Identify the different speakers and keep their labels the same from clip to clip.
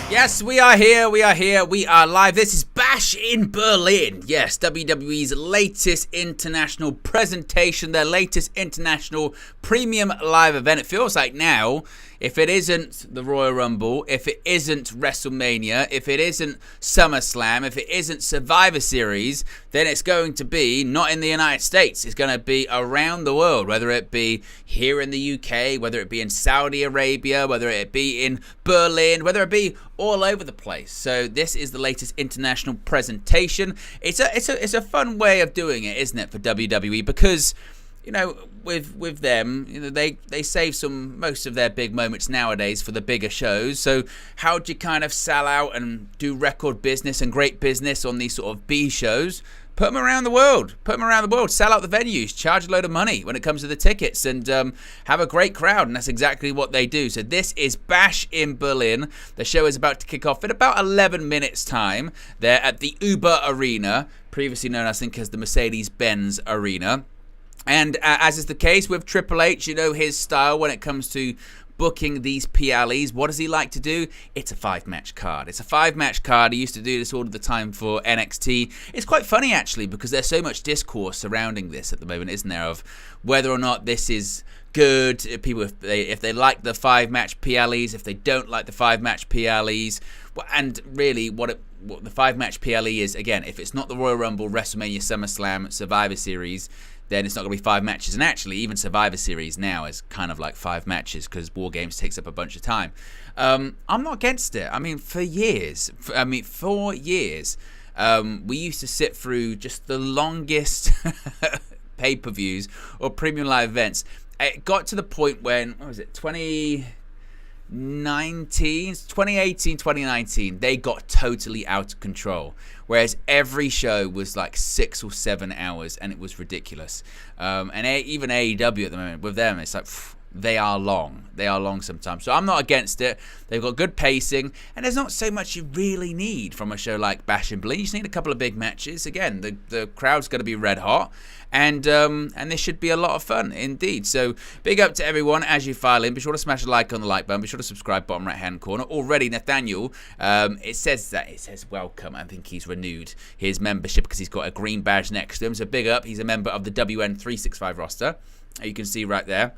Speaker 1: Yes, we are here, we are live. This is Bash in Berlin. Yes, WWE's latest international presentation, their latest international premium live event. It feels like now, if it isn't the Royal Rumble, if it isn't WrestleMania, if it isn't SummerSlam, if it isn't Survivor Series, then it's going to be not in the United States. It's going to be around the world, whether it be here in the UK, whether it be in Saudi Arabia, whether it be in Berlin, whether it be all over the place. So this is the latest international presentation. It's a fun way of doing it, isn't it, for WWE? Because, you know, with them, you know, they save most of their big moments nowadays for the bigger shows. So how do you kind of sell out and do record business and great business on these sort of B shows? Put them around the world. Sell out the venues. Charge a load of money when it comes to the tickets, and have a great crowd. And that's exactly what they do. So this is Bash in Berlin. The show is about to kick off in about 11 minutes' time. They're at the Uber Arena, previously known, I think, as the Mercedes-Benz Arena. And as is the case with Triple H, you know his style when it comes to booking these PLEs. What does he like to do? It's a 5-match card. It's a 5-match card. He used to do this all the time for NXT. It's quite funny, actually, because there's so much discourse surrounding this at the moment, isn't there, of whether or not this is good. People, if they like the 5-match PLEs, if they don't like the 5-match PLEs. And really, what the 5-match PLE is, again, if it's not the Royal Rumble, WrestleMania, SummerSlam, Survivor Series, then it's not going to be 5 matches. And actually, even Survivor Series now is kind of like 5 matches because War Games takes up a bunch of time. I'm not against it. I mean, for years, we used to sit through just the longest pay-per-views or premium live events. It got to the point when, what was it, 2018, 2019, they got totally out of control. Whereas every show was like 6 or 7 hours, and it was ridiculous. And even AEW at the moment, with them, it's like, they are long. They are long sometimes. So I'm not against it. They've got good pacing, and there's not so much you really need from a show like Bash in Berlin. You just need a couple of big matches. Again, the crowd's going to be red hot, and this should be a lot of fun indeed. So big up to everyone as you file in. Be sure to smash a like on the like button. Be sure to subscribe, bottom right hand corner. Already Nathaniel, it says welcome. I think he's renewed his membership because he's got a green badge next to him. So big up. He's a member of the WN365 roster. You can see right there.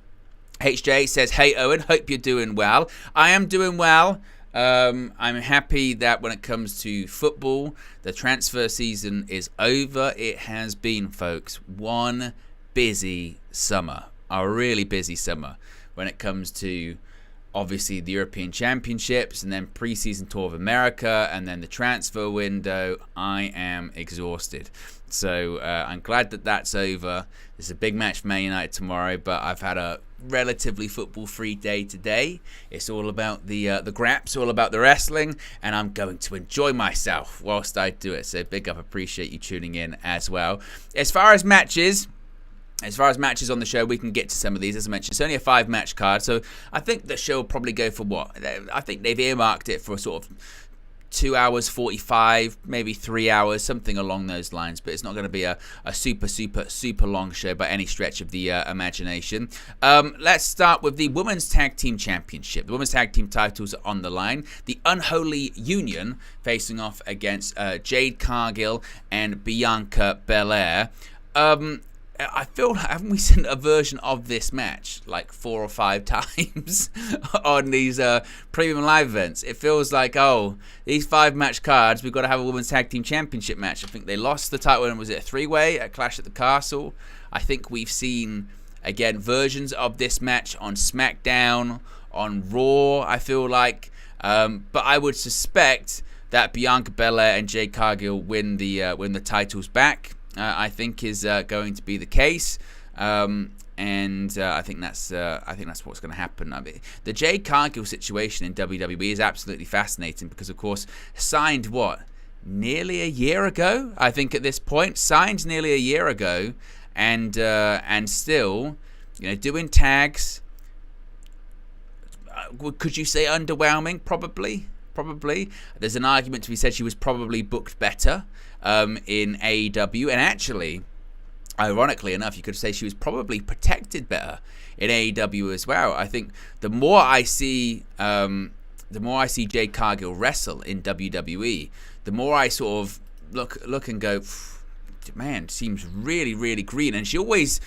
Speaker 1: HJ says, hey Owen, hope you're doing well. I am doing well. I'm happy that when it comes to football, the transfer season is over. It has been, folks, one busy summer, a really busy summer when it comes to obviously the European Championships and then preseason tour of America and then the transfer window. I am exhausted. So I'm glad that that's over. There's a big match for Man United tomorrow, but I've had a relatively football-free day today. It's all about the graps, all about the wrestling, and I'm going to enjoy myself whilst I do it. So big up, appreciate you tuning in as well. As far as matches on the show, we can get to some of these. As I mentioned, it's only a 5-match card, so I think the show will probably go for what? I think they've earmarked it for sort of 2 hours 45, maybe 3 hours, something along those lines. But it's not going to be a super long show by any stretch of the imagination. Let's start with the Women's Tag Team Championship. The Women's Tag Team titles are on the line. The Unholy Union facing off against Jade, Cargill, and Bianca Belair. I feel, haven't we seen a version of this match like 4 or 5 times on these premium live events? It feels like, these 5-match cards, we've got to have a Women's Tag Team Championship match. I think they lost the title, and was it a 3-way at Clash at the Castle? I think we've seen, again, versions of this match on SmackDown, on Raw, I feel like. But I would suspect that Bianca Belair and Jade Cargill win the titles back. I think is going to be the case, and I think that's what's going to happen. I mean, the Jade Cargill situation in WWE is absolutely fascinating because, of course, signed nearly a year ago. I think at this point, signed nearly a year ago, and still, doing tags. Could you say underwhelming? Probably. There's an argument to be said she was probably booked better in AEW, and actually, ironically enough, you could say she was probably protected better in AEW as well. I think the more I see the more I see Jade Cargill wrestle in WWE, the more I sort of look and go, man, seems really, really green. And she always,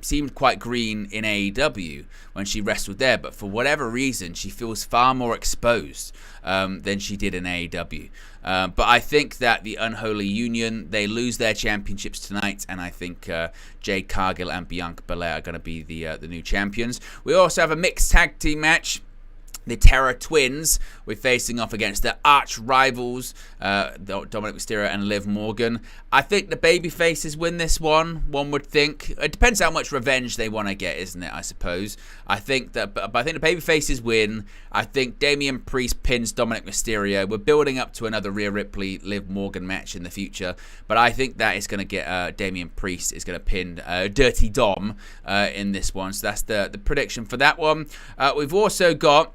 Speaker 1: seemed quite green in AEW when she wrestled there, but for whatever reason, she feels far more exposed than she did in AEW. But I think that the Unholy Union, they lose their championships tonight, and I think Jade Cargill and Bianca Belair are going to be the new champions. We also have a mixed tag team match. The Terror Twins, we're facing off against their arch rivals, Dominik Mysterio and Liv Morgan. I think the babyfaces win this one would think. It depends how much revenge they want to get, isn't it, I suppose. I think the babyfaces win. I think Damian Priest pins Dominik Mysterio. We're building up to another Rhea Ripley, Liv Morgan match in the future, but I think that is going to get Damian Priest is going to pin Dirty Dom in this one. So that's the prediction for that one. We've also got...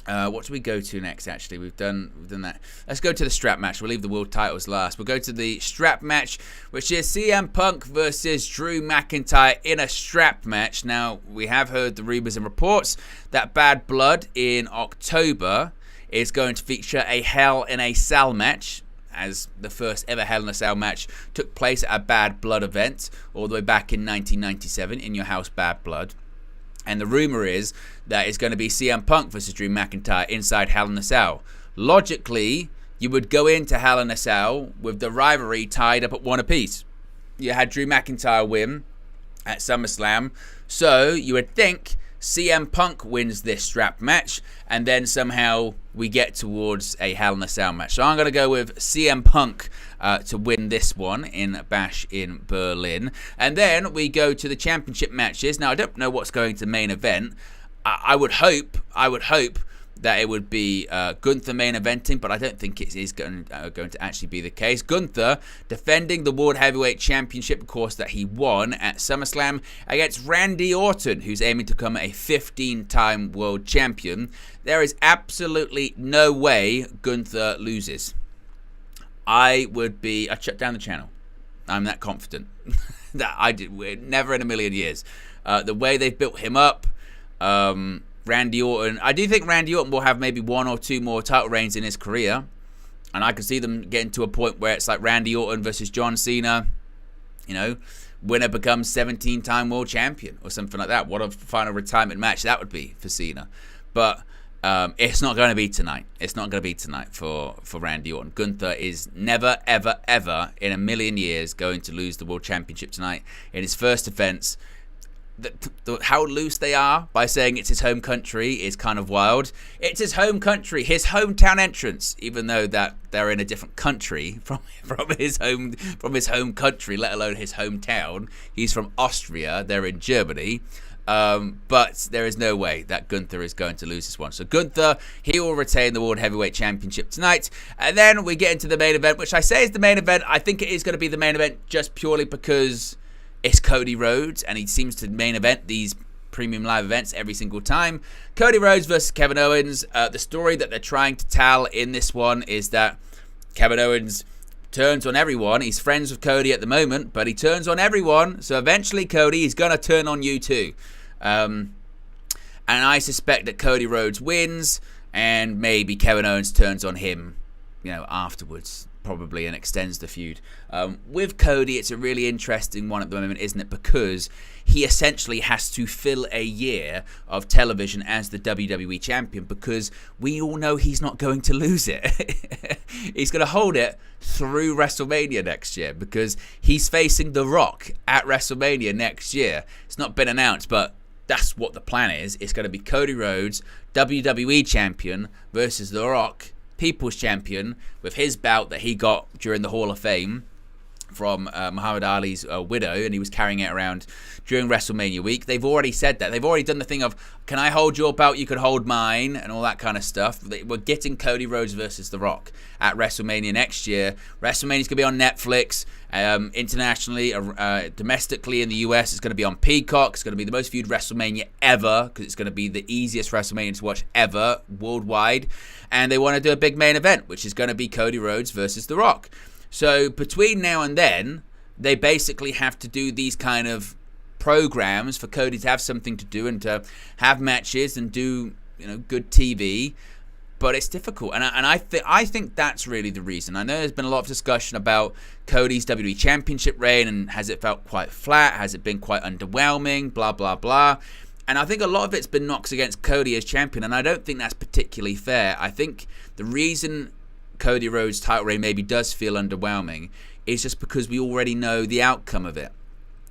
Speaker 1: what do we go to next, actually? We've done that. Let's go to the strap match. We'll leave the world titles last. We'll go to the strap match, which is CM Punk versus Drew McIntyre in a strap match. Now, we have heard the rumors and reports that Bad Blood in October is going to feature a Hell in a Cell match, as the first ever Hell in a Cell match took place at a Bad Blood event all the way back in 1997 in your house, Bad Blood. And the rumor is that it's going to be CM Punk versus Drew McIntyre inside Hell in a Cell. Logically, you would go into Hell in a Cell with the rivalry tied up at one apiece. You had Drew McIntyre win at SummerSlam, so you would think CM Punk wins this strap match, and then somehow we get towards a Hell in a Cell match. So I'm going to go with CM Punk to win this one in Bash in Berlin. And then we go to the championship matches. Now, I don't know what's going to main event. I would hope that it would be Gunther main eventing, but I don't think it is going to actually be the case. Gunther defending the World Heavyweight Championship, of course, that he won at SummerSlam against Randy Orton, who's aiming to become a 15-time world champion. There is absolutely no way Gunther loses. I'd shut down the channel. I'm that confident. Never in a million years. The way they've built him up, Randy Orton, I do think Randy Orton will have maybe one or two more title reigns in his career, and I can see them getting to a point where it's like Randy Orton versus John Cena, winner becomes 17-time world champion or something like that. What a final retirement match that would be for Cena. But it's not going to be tonight. It's not going to be tonight for Randy Orton. Gunther is never, ever, ever in a million years going to lose the world championship tonight in his first defense. How loose they are by saying it's his home country is kind of wild. It's his home country, his hometown entrance, even though that they're in a different country from his home country, let alone his hometown. He's from Austria. They're in Germany. But there is no way that Gunther is going to lose this one. So Gunther, he will retain the World Heavyweight Championship tonight. And then we get into the main event, which I say is the main event. I think it is going to be the main event just purely because it's Cody Rhodes, and he seems to main event these premium live events every single time. Cody Rhodes versus Kevin Owens. The story that they're trying to tell in this one is that Kevin Owens turns on everyone. He's friends with Cody at the moment, but he turns on everyone. So eventually, Cody is going to turn on you too. And I suspect that Cody Rhodes wins, and maybe Kevin Owens turns on him, afterwards, probably, and extends the feud. With Cody, it's a really interesting one at the moment, isn't it? Because he essentially has to fill a year of television as the WWE champion, because we all know he's not going to lose it. He's going to hold it through WrestleMania next year, because he's facing The Rock at WrestleMania next year. It's not been announced, but that's what the plan is. It's going to be Cody Rhodes, WWE champion, versus The Rock, People's Champion, with his belt that he got during the Hall of Fame from Muhammad Ali's widow, and he was carrying it around during WrestleMania week. They've already said that. They've already done the thing of, can I hold your belt, you could hold mine, and all that kind of stuff. We're getting Cody Rhodes versus The Rock at WrestleMania next year. WrestleMania's going to be on Netflix. Internationally, domestically in the US, it's going to be on Peacock. It's going to be the most viewed WrestleMania ever, because it's going to be the easiest WrestleMania to watch ever worldwide. And they want to do a big main event, which is going to be Cody Rhodes versus The Rock. So between now and then, they basically have to do these kind of programs for Cody to have something to do and to have matches and do good TV. but it's difficult, and I think that's really the reason. I know there's been a lot of discussion about Cody's WWE Championship reign, and has it felt quite flat? Has it been quite underwhelming? Blah blah blah. And I think a lot of it's been knocks against Cody as champion, and I don't think that's particularly fair. I think the reason Cody Rhodes' title reign maybe does feel underwhelming is just because we already know the outcome of it.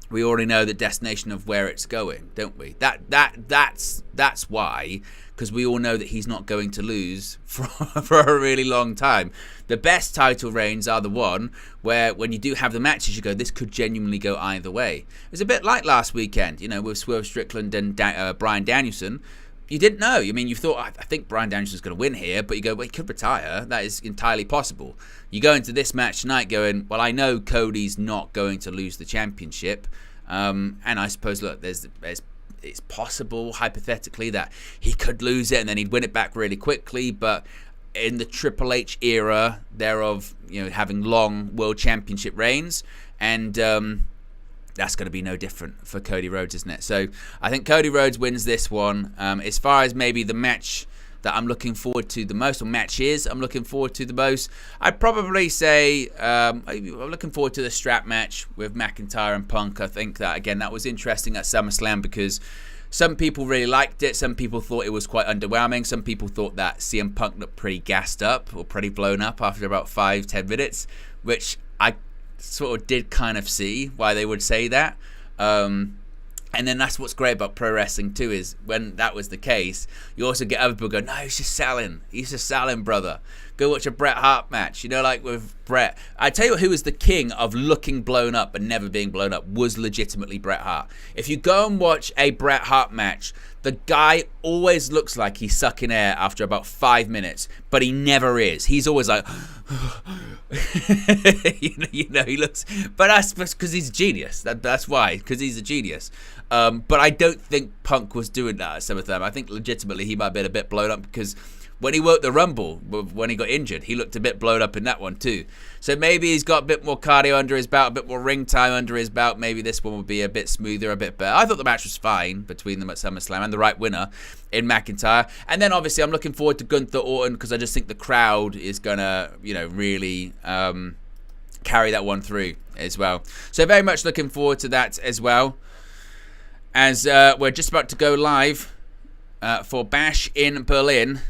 Speaker 1: We already know the destination of where it's going, don't we? That's why, because we all know that he's not going to lose for a really long time. The best title reigns are the one where when you do have the matches, you go, this could genuinely go either way. It was a bit like last weekend, with Swerve Strickland and Bryan Danielson. You didn't know. I mean, you thought, I think Bryan Danielson's going to win here, but you go, well, he could retire. That is entirely possible. You go into this match tonight going, well, I know Cody's not going to lose the championship. And I suppose, look, it's possible, hypothetically, that he could lose it and then he'd win it back really quickly. But in the Triple H era, thereof, having long world championship reigns, and that's going to be no different for Cody Rhodes, isn't it? So I think Cody Rhodes wins this one. As far as maybe the match that I'm looking forward to the most, or matches I'm looking forward to the most, I'd probably say I'm looking forward to the strap match with McIntyre and Punk. I think that, again, that was interesting at SummerSlam because some people really liked it. Some people thought it was quite underwhelming. Some people thought that CM Punk looked pretty gassed up or pretty blown up after about 5-10 minutes, which I sort of did kind of see why they would say that. And then that's what's great about pro wrestling too, is when that was the case, you also get other people go, no, he's just selling, brother. Go watch a Bret Hart match, like with Bret. I tell you who was the king of looking blown up and never being blown up was legitimately Bret Hart. If you go and watch a Bret Hart match, the guy always looks like he's sucking air after about 5 minutes, but he never is. He's always like, he looks, but that's because he's a genius. That's why, because he's a genius. But I don't think Punk was doing that at SummerSlam. I think legitimately he might have been a bit blown up because when he worked the Rumble, when he got injured, he looked a bit blown up in that one too. So maybe he's got a bit more cardio under his belt, a bit more ring time under his belt. Maybe this one will be a bit smoother, a bit better. I thought the match was fine between them at SummerSlam, and the right winner in McIntyre. And then obviously I'm looking forward to Gunther Orton because I just think the crowd is gonna, really carry that one through as well. So very much looking forward to that as well. As we're just about to go live for Bash in Berlin.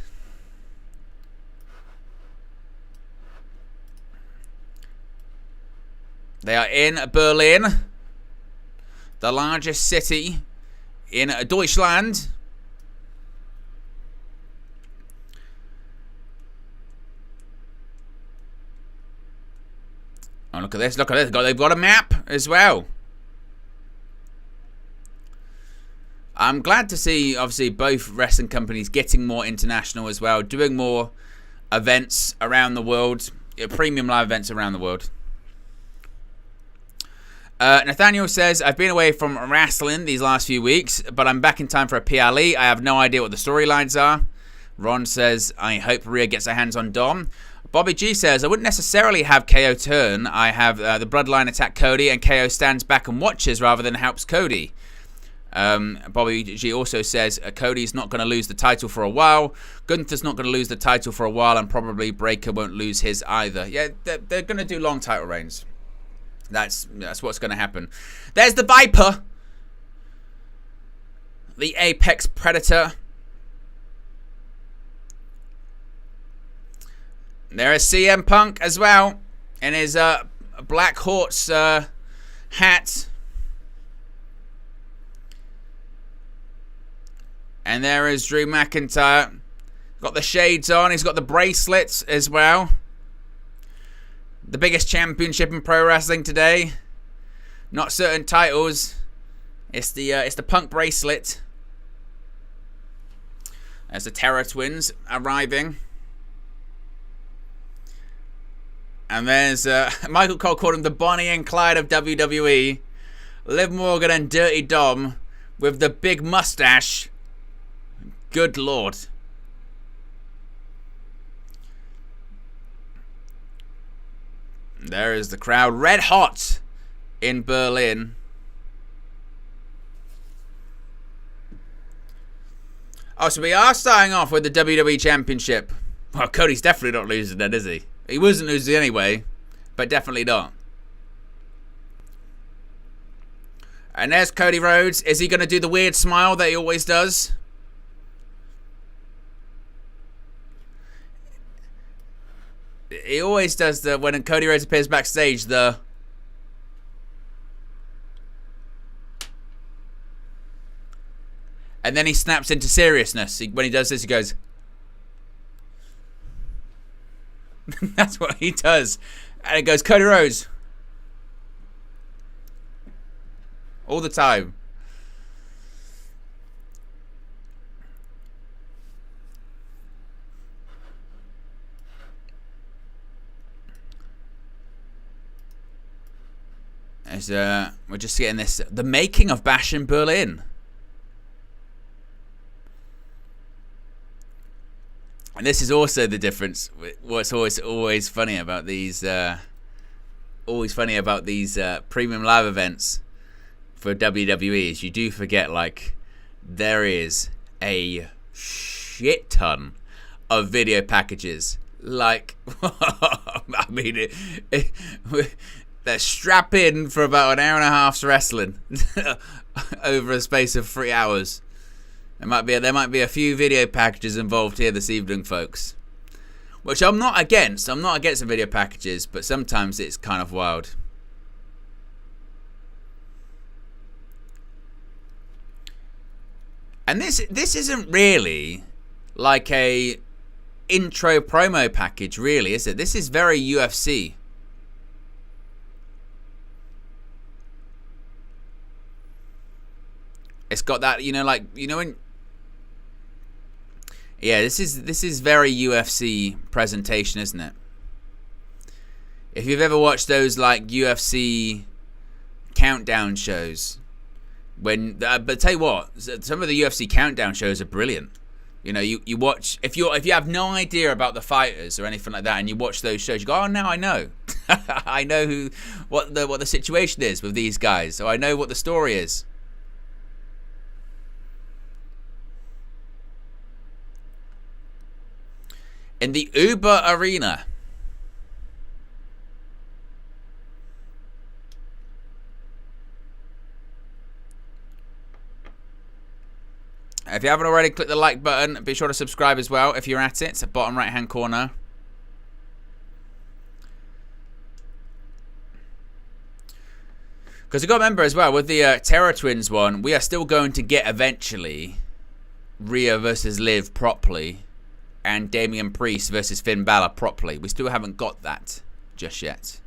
Speaker 1: They are in Berlin, the largest city in Deutschland. Oh, look at this. They've got a map as well. I'm glad to see, obviously, both wrestling companies getting more international as well, doing more events around the world, premium live events around the world. Nathaniel says, I've been away from wrestling these last few weeks, but I'm back in time for a PLE. I have no idea what the storylines are. Ron says, I hope Rhea gets her hands on Dom. Bobby G says, I wouldn't necessarily have KO turn. I have the Bloodline attack Cody, and KO stands back and watches rather than helps Cody. Bobby G also says, Cody's not going to lose the title for a while. Gunther's not going to lose the title for a while, and probably Breaker won't lose his either. Yeah, they're going to do long title reigns. That's what's going to happen. There's the Viper. The Apex Predator. There is CM Punk as well. In his Black Horse hat. And there is Drew McIntyre. Got the shades on. He's got the bracelets as well. The biggest championship in pro wrestling today. Not certain titles. It's the Punk bracelet. There's the Terror Twins arriving. And there's Michael Cole called him the Bonnie and Clyde of WWE. Liv Morgan and Dirty Dom with the big mustache. Good Lord. There is the crowd, red hot in Berlin. Oh, so we are starting off with the WWE Championship Well, Cody's definitely not losing then, is he? He wasn't losing anyway, but definitely not. And there's Cody Rhodes. Is he going to do the weird smile that he always does? He always does when Cody Rhodes appears backstage, and then he snaps into seriousness. When he does this, he goes... That's what he does. And it goes, Cody Rhodes. All the time. As we're just getting this, the making of Bash in Berlin. And this is also the difference. What's always funny about these, premium live events for WWE is you do forget, like, there is a shit ton of video packages. Like, I mean, they're strap in for about an hour and a half's wrestling over a space of 3 hours. There might be a few video packages involved here this evening, folks. Which I'm not against. I'm not against the video packages, but sometimes it's kind of wild. And this isn't really like a intro promo package, really, is it? This is very UFC. It's got that, when... Yeah, this is very UFC presentation, isn't it? If you've ever watched those like UFC countdown shows, but tell you what, some of the UFC countdown shows are brilliant. You know, you watch if you have no idea about the fighters or anything like that, and you watch those shows, you go, oh, now I know, I know what the situation is with these guys, so I know what the story is. In the Uber Arena. If you haven't already, click the like button. Be sure to subscribe as well if you're at it. It's the bottom right hand corner. Because you've got to remember as well, with the Terror Twins one, we are still going to get eventually Rhea versus Liv properly. And Damian Priest versus Finn Balor properly. We still haven't got that just yet.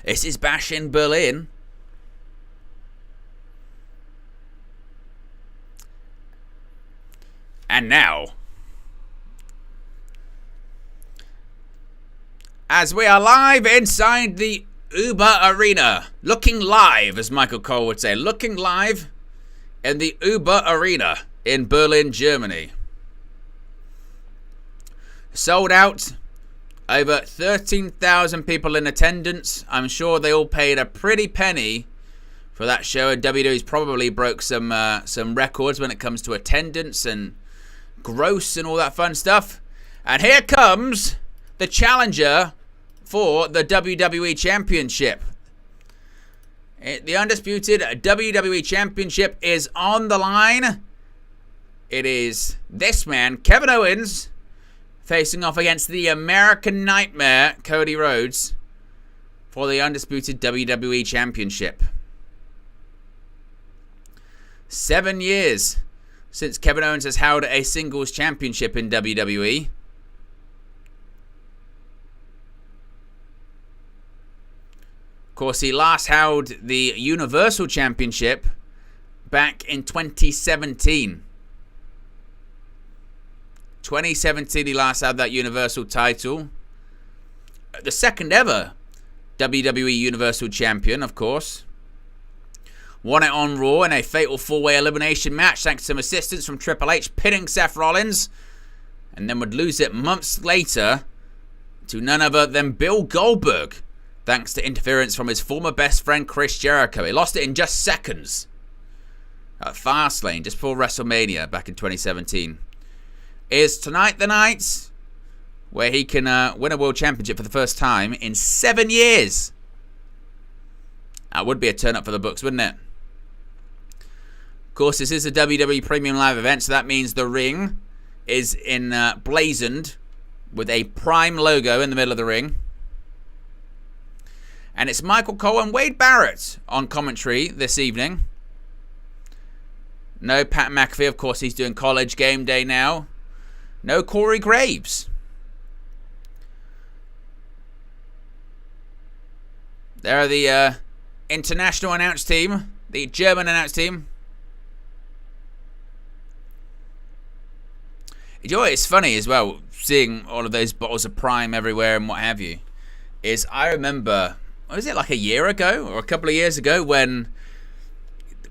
Speaker 1: This is Bash in Berlin. And now, as we are live inside the Uber Arena, looking live, as Michael Cole would say, looking live in the Uber Arena in Berlin, Germany. Sold out. Over 13,000 people in attendance. I'm sure they all paid a pretty penny for that show. And WWE's probably broke some records when it comes to attendance and gross and all that fun stuff. And here comes the challenger for the WWE Championship. The Undisputed WWE Championship is on the line. It is this man, Kevin Owens, facing off against the American Nightmare, Cody Rhodes, for the Undisputed WWE Championship. 7 years since Kevin Owens has held a singles championship in WWE. Of course, he last held the Universal Championship back in 2017. 2017, he last had that Universal title. The second ever WWE Universal Champion, of course. Won it on Raw in a fatal 4-way elimination match thanks to some assistance from Triple H pinning Seth Rollins. And then would lose it months later to none other than Bill Goldberg, thanks to interference from his former best friend Chris Jericho. He lost it in just seconds at Fastlane just before WrestleMania back in 2017. Is tonight the night where he can win a world championship for the first time in 7 years? That would be a turn up for the books, wouldn't it? Of course, this is a WWE Premium Live event, so that means the ring is blazoned with a Prime logo in the middle of the ring. And it's Michael Cole and Wade Barrett on commentary this evening. No Pat McAfee, of course, he's doing College Game Day now. No Corey Graves. There are the international announce team, the German announce team. You know what, it's funny as well, seeing all of those bottles of Prime everywhere and what have you, is I remember, was it like a year ago or a couple of years ago when,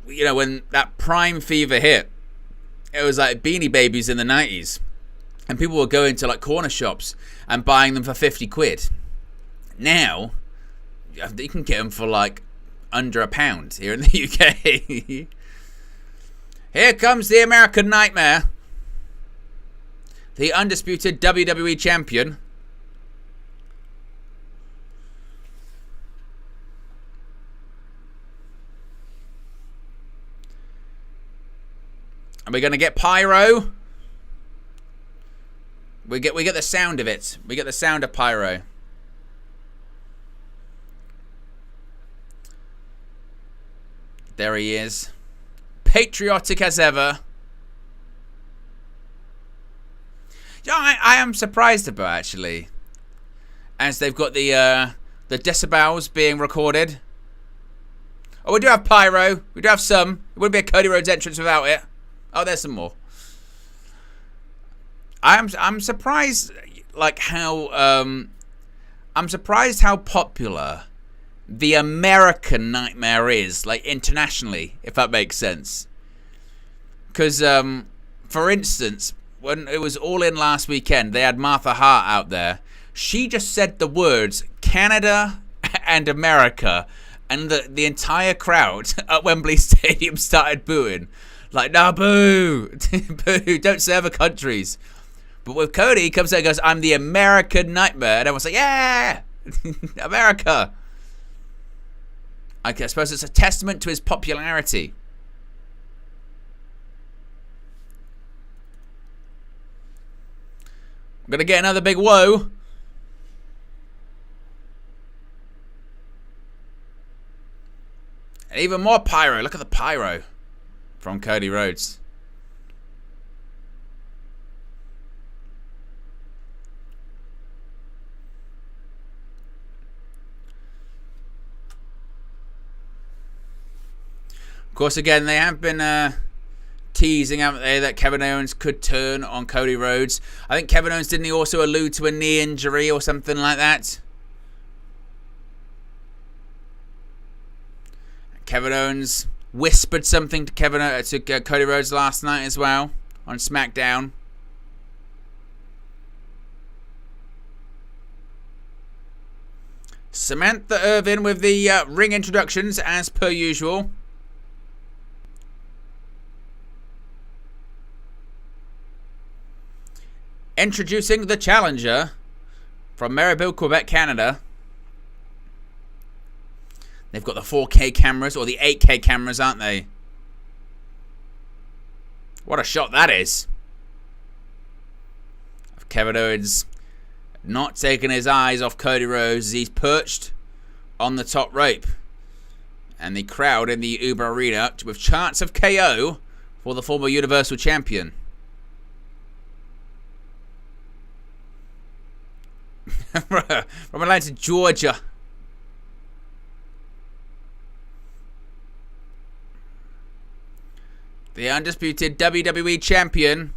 Speaker 1: you know, when that Prime fever hit, it was like Beanie Babies in the 90s. And people were going to like corner shops and buying them for 50 quid. Now, you can get them for like under £1 here in the UK. Here comes the American Nightmare. The undisputed WWE champion. Are we going to get pyro? We get the sound of it. We get the sound of pyro. There he is. Patriotic as ever. Yeah, I am surprised about, actually, as they've got the decibels being recorded. Oh, we do have pyro. We do have some. It wouldn't be a Cody Rhodes entrance without it. Oh, there's some more. I'm surprised, like how I'm surprised how popular the American Nightmare is, like internationally, if that makes sense. Because, for instance, when it was All In last weekend, they had Martha Hart out there. She just said the words Canada and America, and the entire crowd at Wembley Stadium started booing. Like, nah, boo! Boo, don't say other countries. But with Cody, he comes out and goes, I'm the American Nightmare. And everyone's like, yeah! America! I suppose it's a testament to his popularity. I'm going to get another big whoa. And even more pyro. Look at the pyro from Cody Rhodes. Of course, again, they have been teasing out there that Kevin Owens could turn on Cody Rhodes. I think Kevin Owens, didn't he also allude to a knee injury or something like that? Kevin Owens whispered something to Cody Rhodes last night as well on SmackDown. Samantha Irvin with the ring introductions as per usual. Introducing the challenger from Marieville, Quebec, Canada. They've got the 4K cameras, or the 8K cameras, aren't they? What a shot that is. Of Kevin Owens not taking his eyes off Cody Rhodes as he's perched on the top rope. And the crowd in the Uber Arena with chants of KO for the former Universal Champion. From Atlanta, Georgia. The undisputed WWE champion.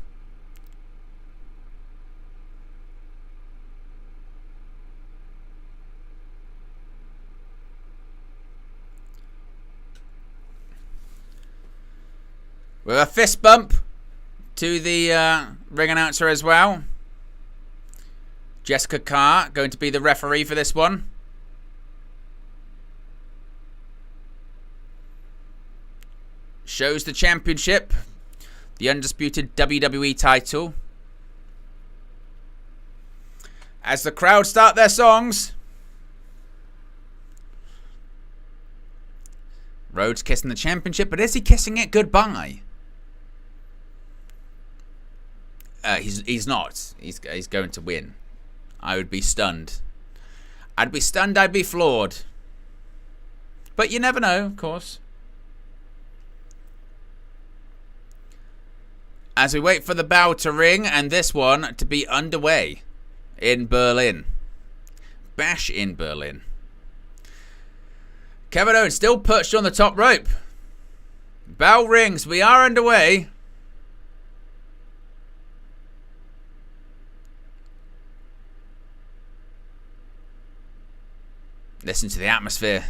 Speaker 1: With a fist bump to the ring announcer as well. Jessica Carr going to be the referee for this one. shows the championship, the undisputed WWE title. As the crowd start their songs, Rhodes kissing the championship, but is he kissing it goodbye? He's not. He's going to win. I would be stunned. I'd be stunned, I'd be floored. But you never know, of course. As we wait for the bell to ring and this one to be underway in Berlin. Bash in Berlin. Kevin Owens still perched on the top rope. Bell rings. We are underway. Listen to the atmosphere.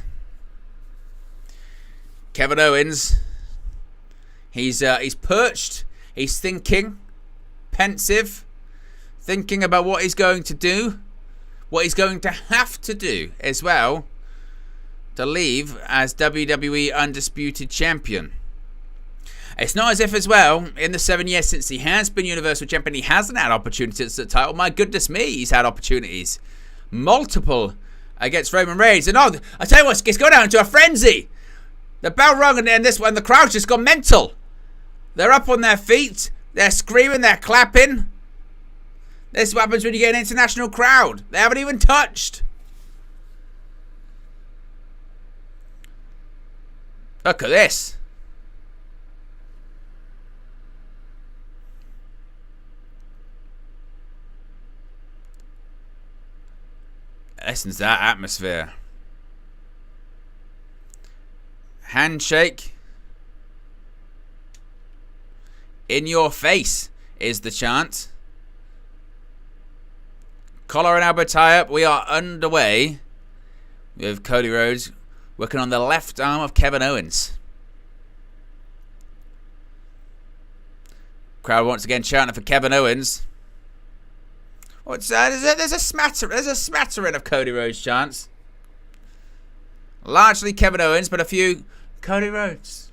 Speaker 1: Kevin Owens. He's perched. He's thinking. Pensive. Thinking about what he's going to do. What he's going to have to do as well to leave as WWE Undisputed Champion. It's not as if as well, in the 7 years since he has been Universal Champion, he hasn't had opportunities at the title. My goodness me, he's had opportunities. Multiple against Roman Reigns. And I tell you what, it's gone down to a frenzy. The bell rung and this one, the crowd's just gone mental. They're up on their feet. They're screaming, they're clapping. This is what happens when you get an international crowd. They haven't even touched. Look at this. Listen to that atmosphere. Handshake. In your face is the chant. Collar and elbow tie-up. We are underway with Cody Rhodes working on the left arm of Kevin Owens. Crowd once again chanting for Kevin Owens. What's that? There's a smattering of Cody Rhodes chants. Largely Kevin Owens, but a few Cody Rhodes.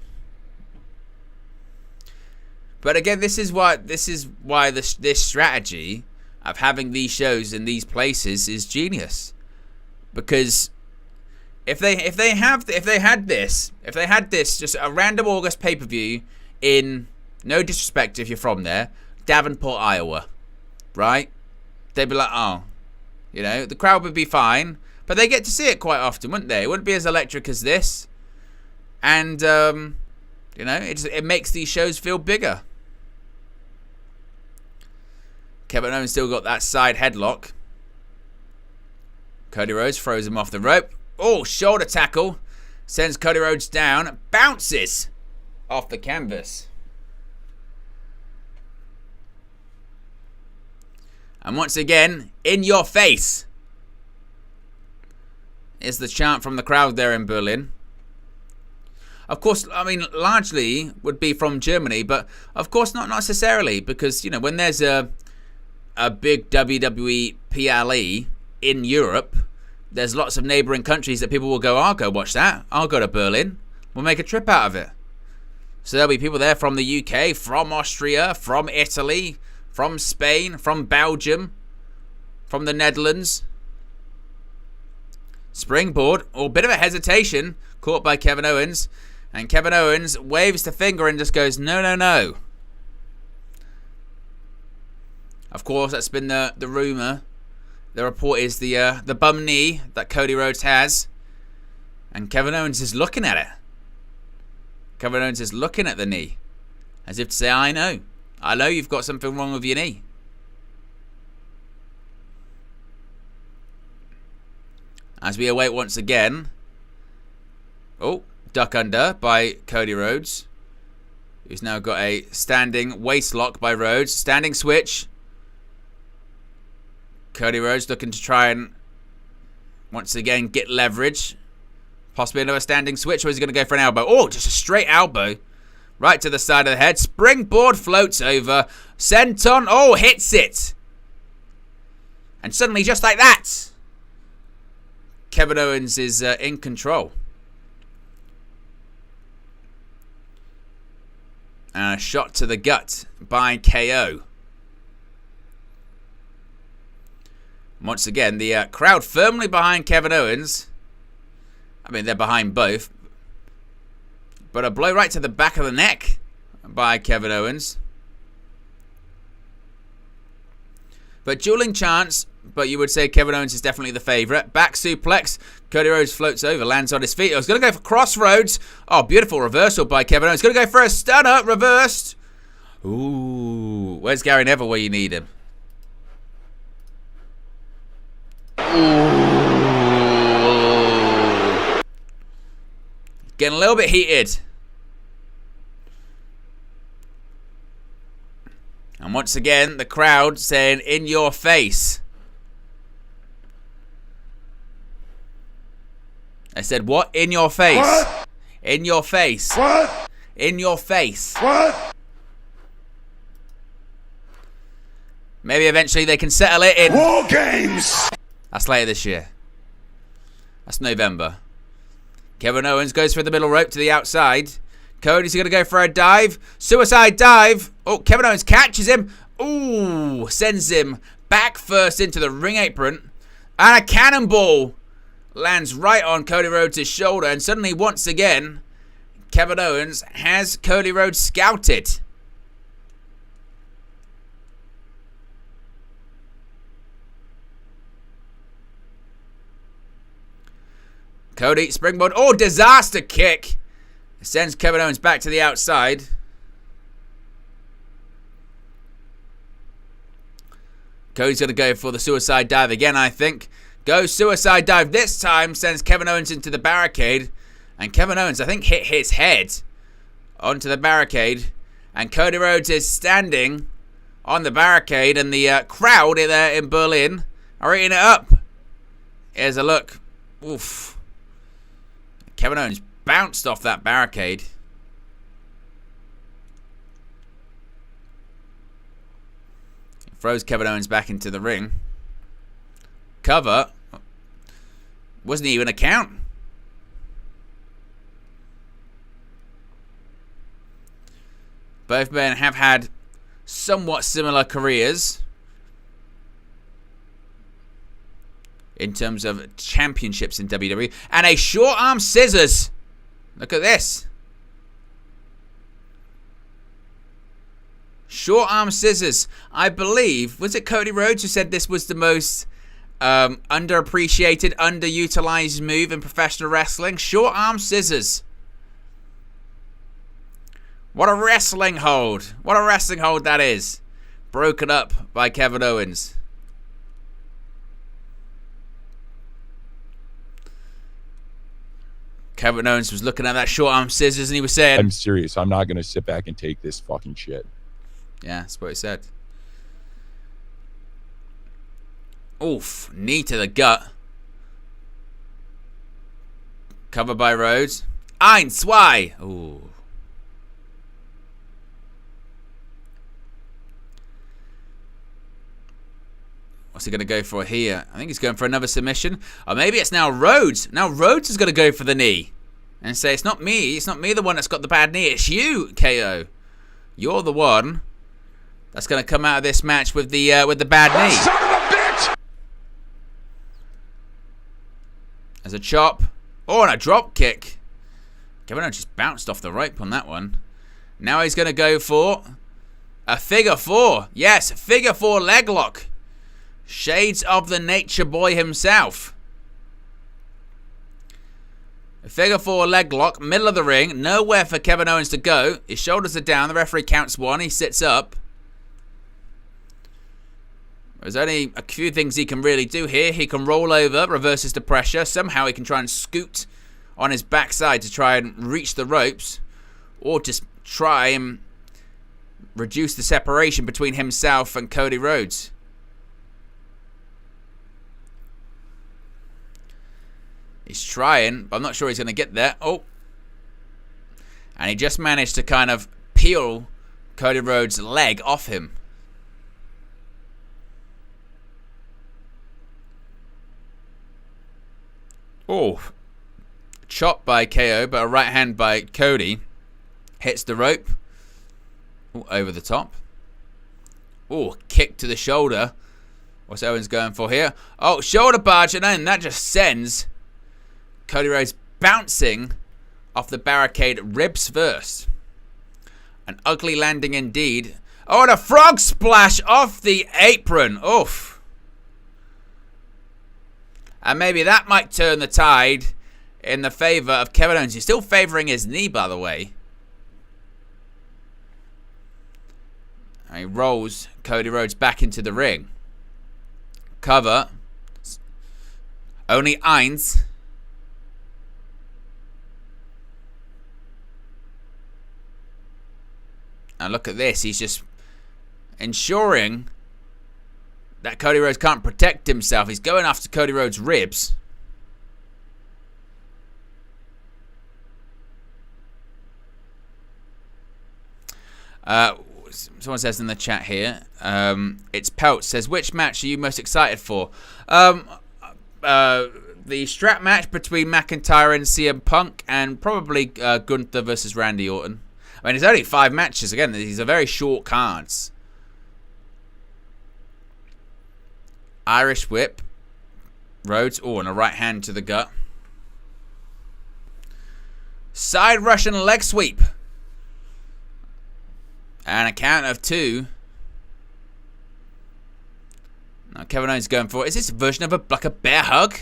Speaker 1: But again, this is why this strategy of having these shows in these places is genius. Because if they had this just a random August pay-per-view in, no disrespect if you're from there, Davenport, Iowa, right? They'd be like, oh, the crowd would be fine, but they get to see it quite often, wouldn't they? It wouldn't be as electric as this, and it makes these shows feel bigger. Kevin Owens still got that side headlock. Cody Rhodes throws him off the rope. Oh, shoulder tackle. Sends Cody Rhodes down. Bounces off the canvas. And once again, in your face is the chant from the crowd there in Berlin. Of course, largely would be from Germany, but of course not necessarily, because, when there's a big WWE PLE in Europe, there's lots of neighbouring countries that people will go, I'll go watch that. I'll go to Berlin. We'll make a trip out of it. So there'll be people there from the UK, from Austria, from Italy, from Spain, from Belgium, from the Netherlands. Springboard, or a bit of a hesitation, caught by Kevin Owens. And Kevin Owens waves the finger and just goes, no, no, no. Of course, that's been the rumour. The report is the bum knee that Cody Rhodes has. And Kevin Owens is looking at it. Kevin Owens is looking at the knee. As if to say, I know you've got something wrong with your knee. As we await once again. Oh, duck under by Cody Rhodes. Who's now got a standing waist lock by Rhodes. Standing switch. Cody Rhodes looking to try and once again get leverage. Possibly another standing switch, or is he going to go for an elbow? Oh, just a straight elbow. Right to the side of the head. Springboard floats over. Senton. Oh, hits it. And suddenly, just like that, Kevin Owens is in control. And a shot to the gut by KO. Once again, the crowd firmly behind Kevin Owens. I mean, they're behind both. But a blow right to the back of the neck by Kevin Owens. But dueling chants, but you would say Kevin Owens is definitely the favourite. Back suplex. Cody Rhodes floats over, lands on his feet. I was going to go for crossroads. Oh, beautiful reversal by Kevin Owens. Going to go for a stunner. Reversed. Ooh. Where's Gary Neville where you need him? Ooh. Getting a little bit heated. And once again, the crowd saying, in your face. I said, what? In your face.
Speaker 2: What?
Speaker 1: In your face.
Speaker 2: What?
Speaker 1: In your face.
Speaker 2: What?
Speaker 1: Maybe eventually they can settle it in
Speaker 2: War Games.
Speaker 1: That's later this year. That's November. Kevin Owens goes for the middle rope to the outside. Cody's going to go for a dive. Suicide dive. Oh, Kevin Owens catches him. Ooh, sends him back first into the ring apron. And a cannonball lands right on Cody Rhodes' shoulder. And suddenly, once again, Kevin Owens has Cody Rhodes scouted. Cody, springboard. Oh, disaster kick. Sends Kevin Owens back to the outside. Cody's going to go for the suicide dive again, I think. Goes suicide dive this time. Sends Kevin Owens into the barricade. And Kevin Owens, I think, hit his head onto the barricade. And Cody Rhodes is standing on the barricade. And the crowd in Berlin are eating it up. Here's a look. Oof. Kevin Owens bounced off that barricade. Throws Kevin Owens back into the ring. Cover. Wasn't even a count. Both men have had somewhat similar careers in terms of championships in WWE. And a short arm scissors. Look at this. Short arm scissors. I believe, was it Cody Rhodes who said this was the most underappreciated, underutilized move in professional wrestling? Short arm scissors. What a wrestling hold. What a wrestling hold that is. Broken up by Kevin Owens. Kevin Owens was looking at that short arm scissors and he was saying,
Speaker 3: I'm serious. I'm not going to sit back and take this fucking shit.
Speaker 1: Yeah, that's what he said. Oof. Knee to the gut. Covered by Rhodes. Ein, zwei. Ooh. What's he going to go for here? I think he's going for another submission. Or maybe it's now Rhodes. Now Rhodes is going to go for the knee. And say, it's not me. It's not me the one that's got the bad knee. It's you, KO. You're the one that's going to come out of this match with the bad knee.
Speaker 2: Son of a bitch!
Speaker 1: As a chop. Oh, and a drop kick. Kevin Owens just bounced off the rope on that one. Now he's going to go for a figure four. Yes, figure four leg lock. Shades of the Nature Boy himself. A figure four leg lock, middle of the ring, nowhere for Kevin Owens to go. His shoulders are down, the referee counts one, he sits up. There's only a few things he can really do here. He can roll over, reverses the pressure. Somehow he can try and scoot on his backside to try and reach the ropes. Or just try and reduce the separation between himself and Cody Rhodes. He's trying, but I'm not sure he's going to get there. Oh. And he just managed to kind of peel Cody Rhodes' leg off him. Oh. Chop by KO, but a right hand by Cody. Hits the rope. Ooh, over the top. Oh, kick to the shoulder. What's Owens going for here? Oh, shoulder barge, and then that just sends Cody Rhodes bouncing off the barricade, ribs first. An ugly landing indeed. Oh, and a frog splash off the apron. Oof. And maybe that might turn the tide in the favor of Kevin Owens. He's still favoring his knee, by the way. And he rolls Cody Rhodes back into the ring. Cover. Only Owens. And look at this. He's just ensuring that Cody Rhodes can't protect himself. He's going after Cody Rhodes' ribs. Someone says in the chat here, it's Pelt says, which match are you most excited for? The strap match between McIntyre and CM Punk, and probably Gunther versus Randy Orton. I mean, it's only 5 matches. Again, these are very short cards. Irish whip. Rhodes. Oh, and a right hand to the gut. Side Russian leg sweep. And a count of 2. Now Kevin Owens going for it. Is this a version of like a bear hug?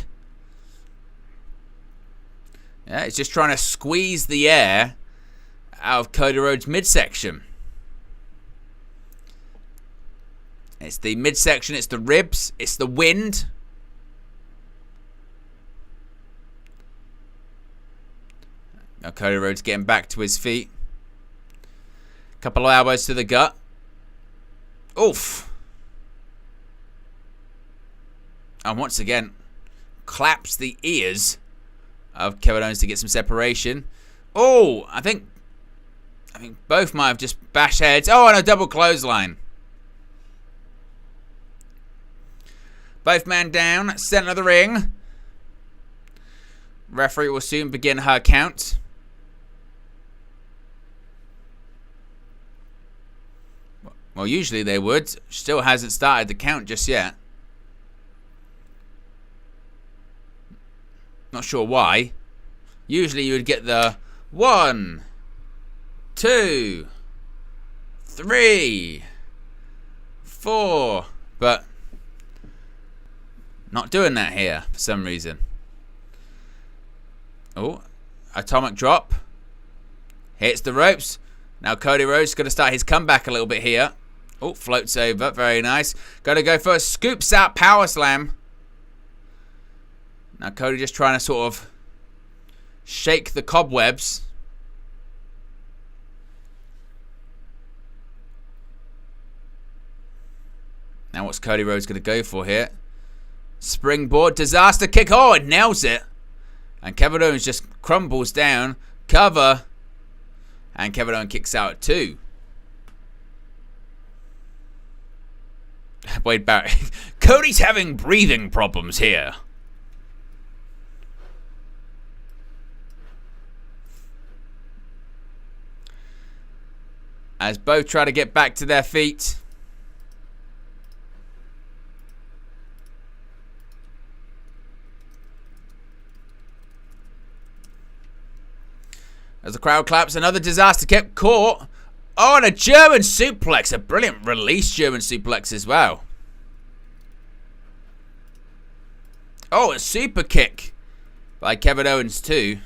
Speaker 1: Yeah, he's just trying to squeeze the air out of Cody Rhodes' midsection. It's the midsection, it's the ribs, it's the wind. Now Cody Rhodes getting back to his feet. Couple of elbows to the gut. Oof. And once again, claps the ears of Kevin Owens to get some separation. Oh, I think both might have just bashed heads. Oh, and a double clothesline. Both men down, center of the ring. Referee will soon begin her count. Well, usually they would. Still hasn't started the count just yet. Not sure why. Usually you would get the 1, 2, 3, 4, but not doing that here for some reason. Oh, atomic drop. Hits the ropes. Now Cody Rhodes is going to start his comeback a little bit here. Oh, floats over. Very nice. Got to go for a scoops out power slam. Now Cody just trying to sort of shake the cobwebs. Now what's Cody Rhodes going to go for here? Springboard disaster kick. Oh, it nails it. And Kevin Owens just crumbles down. Cover. And Kevin Owens kicks out at 2. Wade Barrett. Cody's having breathing problems here. As both try to get back to their feet. As the crowd claps, another disaster kick caught. Oh, and a German suplex. A brilliant release German suplex as well. Oh, a super kick by Kevin Owens too.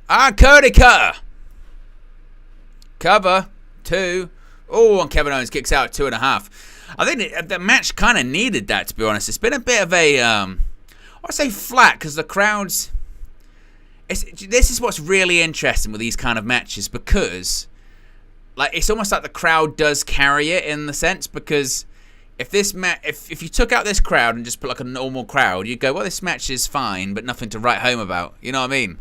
Speaker 1: And Cody cutter. Cover. 2. Oh, and Kevin Owens kicks out 2.5. I think the match kind of needed that, to be honest. It's been a bit of a, I say flat, because the crowd's... This is what's really interesting with these kind of matches, because like it's almost like the crowd does carry it in the sense, because if this if you took out this crowd and just put like a normal crowd, you'd go, well, this match is fine, but nothing to write home about. You know what I mean?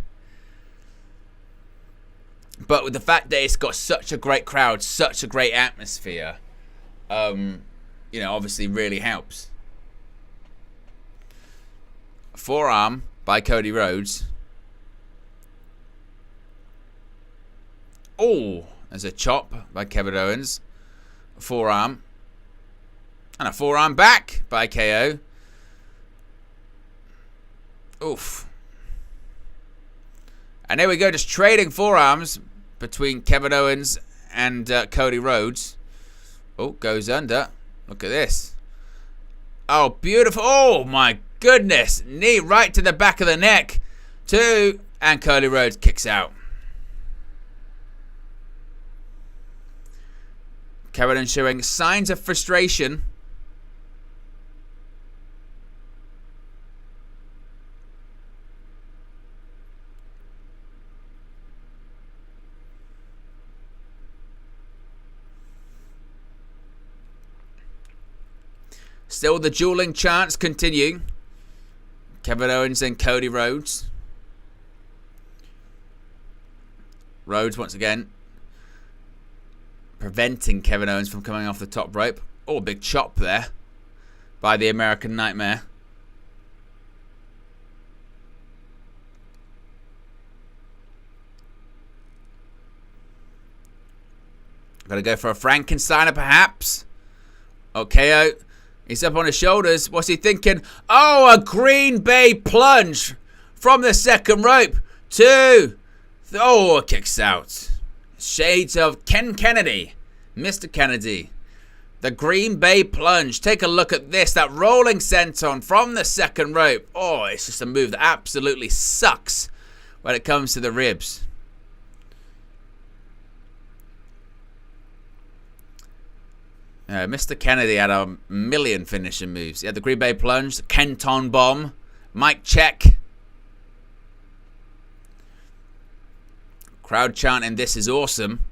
Speaker 1: But with the fact that it's got such a great crowd, such a great atmosphere, you know, obviously really helps. Forearm by Cody Rhodes. Oh, there's a chop by Kevin Owens. A forearm. And a forearm back by KO. Oof. And there we go, just trading forearms between Kevin Owens and Cody Rhodes. Oh, goes under. Look at this. Oh, beautiful. Oh, my goodness. Knee right to the back of the neck. 2. And Cody Rhodes kicks out. Kevin Owens showing signs of frustration. Still the dueling chants continue. Kevin Owens and Cody Rhodes. Rhodes once again preventing Kevin Owens from coming off the top rope. Oh, a big chop there by the American Nightmare. Gotta go for a Frankensteiner perhaps. Okay, he's up on his shoulders. What's he thinking? Oh, a Green Bay plunge from the second rope. 2. Oh, kicks out. Shades of Ken Kennedy. Mr. Kennedy. The Green Bay plunge. Take a look at this. That rolling senton from the second rope. Oh, it's just a move that absolutely sucks when it comes to the ribs. Mr. Kennedy had a million finishing moves. He had the Green Bay plunge, the Kenton bomb, mic check. Crowd chanting, "This is awesome."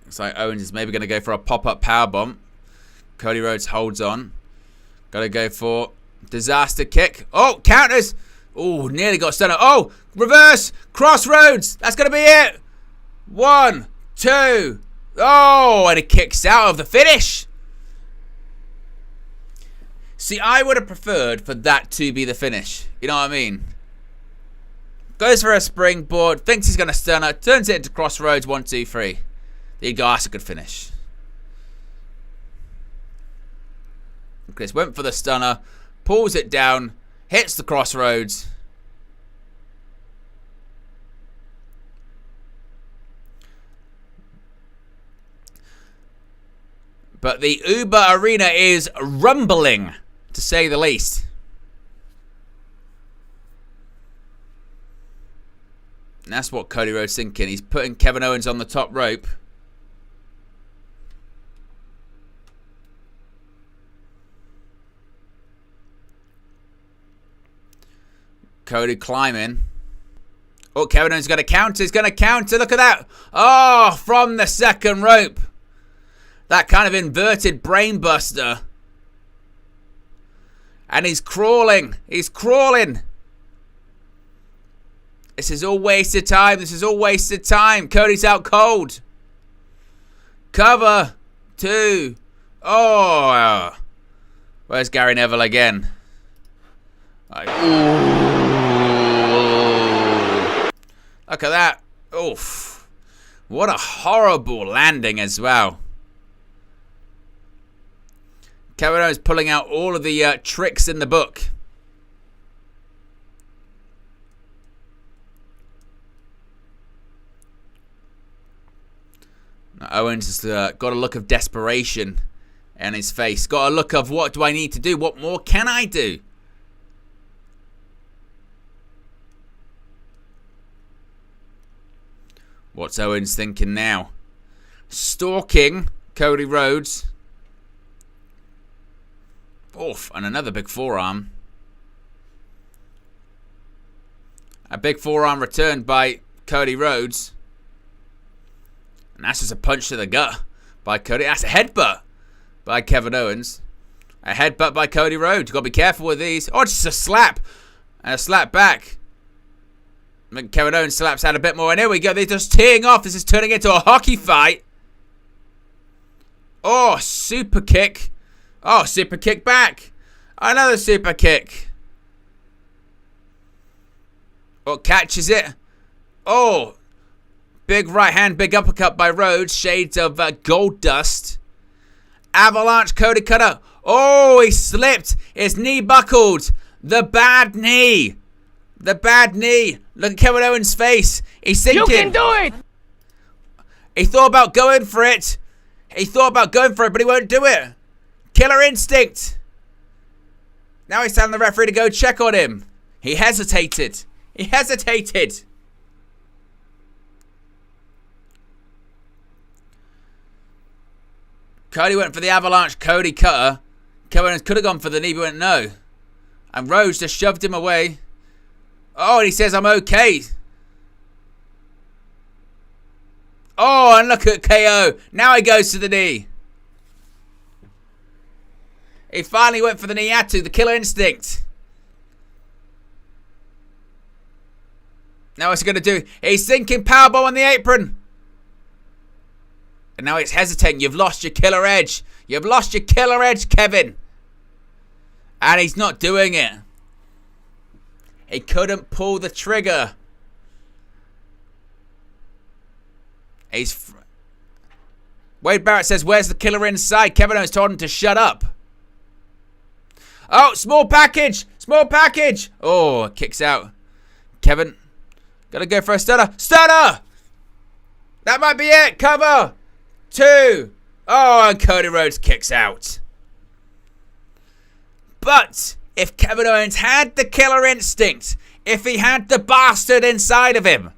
Speaker 1: Looks like Owens is maybe going to go for a pop-up powerbomb. Cody Rhodes holds on. Got to go for disaster kick. Oh, counters. Oh, nearly got stunned. Oh, reverse. Crossroads. That's going to be it. 1, 2. Oh, and it kicks out of the finish. See, I would have preferred for that to be the finish. You know what I mean? Goes for a springboard. Thinks he's going to stun her. Turns it into Crossroads. 1, 2, 3. There you go. That's a good finish. Chris went for the stunner. Pulls it down. Hits the Crossroads. But the Uber Arena is rumbling, to say the least. And that's what Cody Rhodes thinking. He's putting Kevin Owens on the top rope. Cody climbing. Oh, Kevin Owens is going to counter. He's going to counter. Look at that. Oh, from the second rope. That kind of inverted brainbuster. And he's crawling. He's crawling. This is all wasted time. This is all wasted time. Cody's out cold. Cover. 2. Oh. Where's Gary Neville again? Look at that. Oof. What a horrible landing as well. Kevin Owens pulling out all of the tricks in the book. Now, Owens has got a look of desperation on his face. Got a look of, what do I need to do? What more can I do? What's Owens thinking now? Stalking Cody Rhodes. Oof, and another big forearm. A big forearm returned by Cody Rhodes. And that's just a punch to the gut by Cody. That's a headbutt by Kevin Owens. A headbutt by Cody Rhodes. You've got to be careful with these. Oh, it's just a slap. And a slap back. Kevin Owens slaps out a bit more. And here we go. They're just teeing off. This is turning into a hockey fight. Oh, super kick. Oh, super kick back. Another super kick. Oh, catches it. Oh, big right hand, big uppercut by Rhodes. Shades of gold dust. Avalanche Cody cutter. Oh, he slipped. His knee buckled. The bad knee. The bad knee. Look at Kevin Owens' face. He's thinking.
Speaker 4: You can do it.
Speaker 1: He thought about going for it. But he won't do it. Killer instinct. Now he's telling the referee to go check on him. He hesitated. Cody went for the avalanche Cody cutter. Kevin could have gone for the knee, but went no. And Rhodes just shoved him away. Oh, and he says, I'm okay. Oh, and look at KO. Now he goes to the knee. He finally went for the knee he had to. The killer instinct. Now what's he going to do? He's thinking powerbomb on the apron. And now it's hesitating. You've lost your killer edge. Kevin. And he's not doing it. He couldn't pull the trigger. Wade Barrett says, where's the killer inside? Kevin Owens told him to shut up. Oh, small package. Oh, kicks out. Kevin, gotta go for a stunner. That might be it. Cover. 2. Oh, and Cody Rhodes kicks out. But if Kevin Owens had the killer instinct, if he had the bastard inside of him,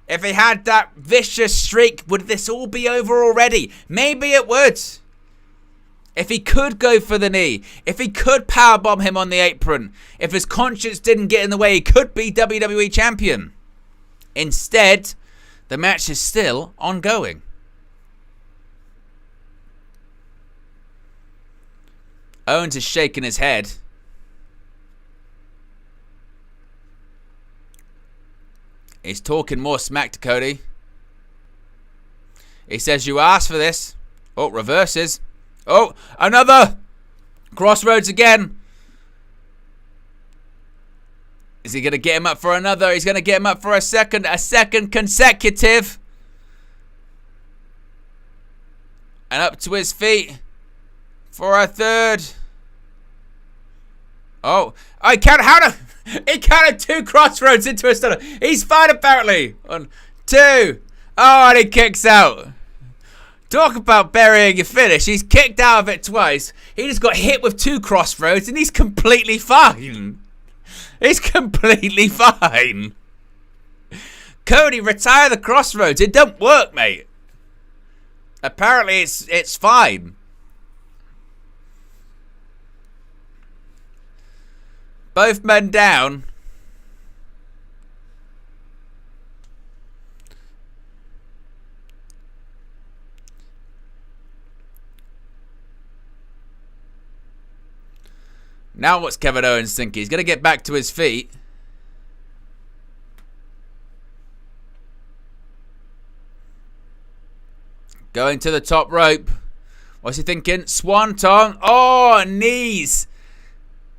Speaker 1: if he had that vicious streak, would this all be over already? Maybe it would. If he could go for the knee, if he could powerbomb him on the apron, if his conscience didn't get in the way, he could be WWE champion. Instead, the match is still ongoing. Owens is shaking his head. He's talking more smack to Cody. He says, you asked for this. Oh, reverses. Oh, another. Crossroads again. Is he going to get him up for another? He's going to get him up for a second consecutive. And up to his feet for a third. Oh, he counted 2 crossroads into a stunner. He's fine apparently. 1, 2. Oh, and he kicks out. Talk about burying your finish. He's kicked out of it twice. He just got hit with 2 crossroads and he's completely fine. Cody, retire the crossroads. It don't work, mate. Apparently it's fine. Both men down. Now what's Kevin Owens thinking? He's going to get back to his feet. Going to the top rope. What's he thinking? Swanton. Oh, knees.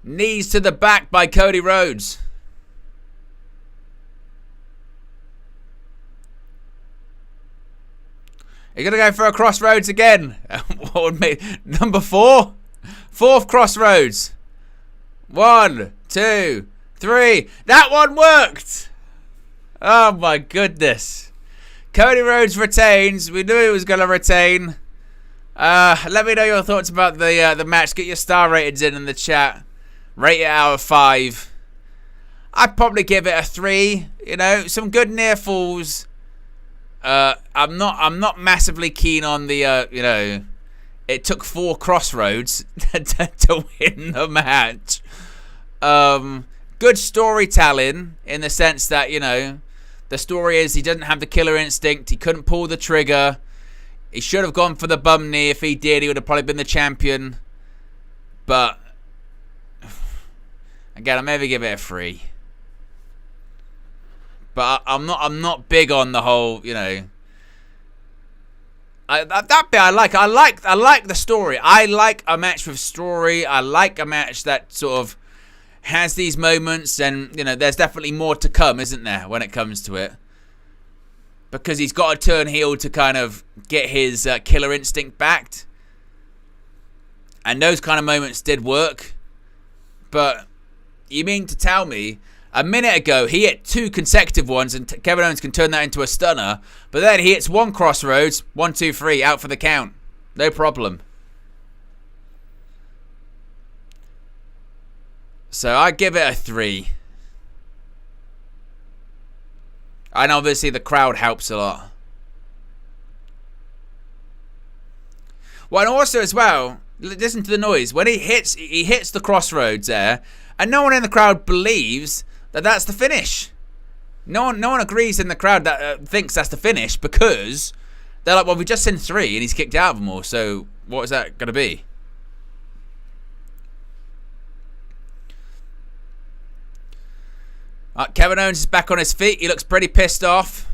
Speaker 1: Knees to the back by Cody Rhodes. You're going to go for a crossroads again. What would make number 4? 4th crossroads. 1, 2, 3. That one worked. Oh my goodness. Cody Rhodes retains. We knew he was going to retain. Let me know your thoughts about the match. Get your star ratings in the chat. Rate it out of 5. I'd probably give it a 3. You know, some good near falls. I'm not massively keen on the you know, it took 4 crossroads to win the match. Good storytelling in the sense that, you know, the story is he doesn't have the killer instinct. He couldn't pull the trigger. He should have gone for the bum knee. If he did, he would have probably been the champion. But again, I'll maybe give it a 3. But I'm not big on the whole, you know. That bit I like. I like the story. I like a match with story. I like a match that sort of has these moments, and you know, there's definitely more to come, isn't there, when it comes to it? Because he's got to turn heel to kind of get his killer instinct back. And those kind of moments did work. But you mean to tell me, a minute ago he hit 2 consecutive ones and Kevin Owens can turn that into a stunner, but then he hits 1 crossroads, 1, 2, 3, out for the count. No problem. So I give it a 3. And obviously the crowd helps a lot. Well, and also as well, listen to the noise. When he hits the crossroads there, and no one in the crowd believes that that's the finish. No one agrees in the crowd that thinks that's the finish, because they're like, well, we've just seen 3 and he's kicked out of them all, so what is that going to be? Kevin Owens is back on his feet. He looks pretty pissed off.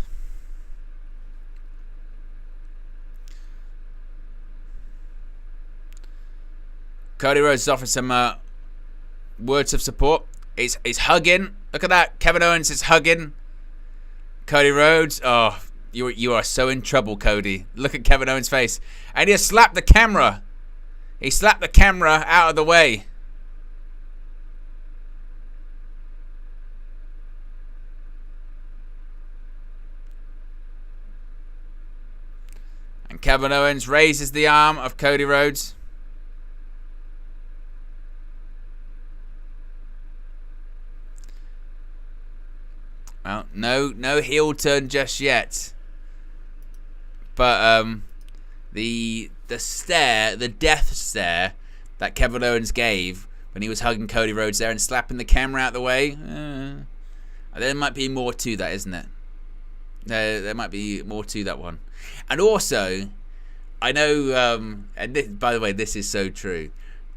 Speaker 1: Cody Rhodes is offering some words of support. He's hugging. Look at that. Kevin Owens is hugging Cody Rhodes. Oh, you are so in trouble, Cody. Look at Kevin Owens' face. And he slapped the camera. He slapped the camera out of the way. And Kevin Owens raises the arm of Cody Rhodes. Well, no heel turn just yet. But the stare, the death stare that Kevin Owens gave when he was hugging Cody Rhodes there and slapping the camera out of the way, there might be more to that, isn't it? There might be more to that one. And also, I know, and this, by the way, this is so true,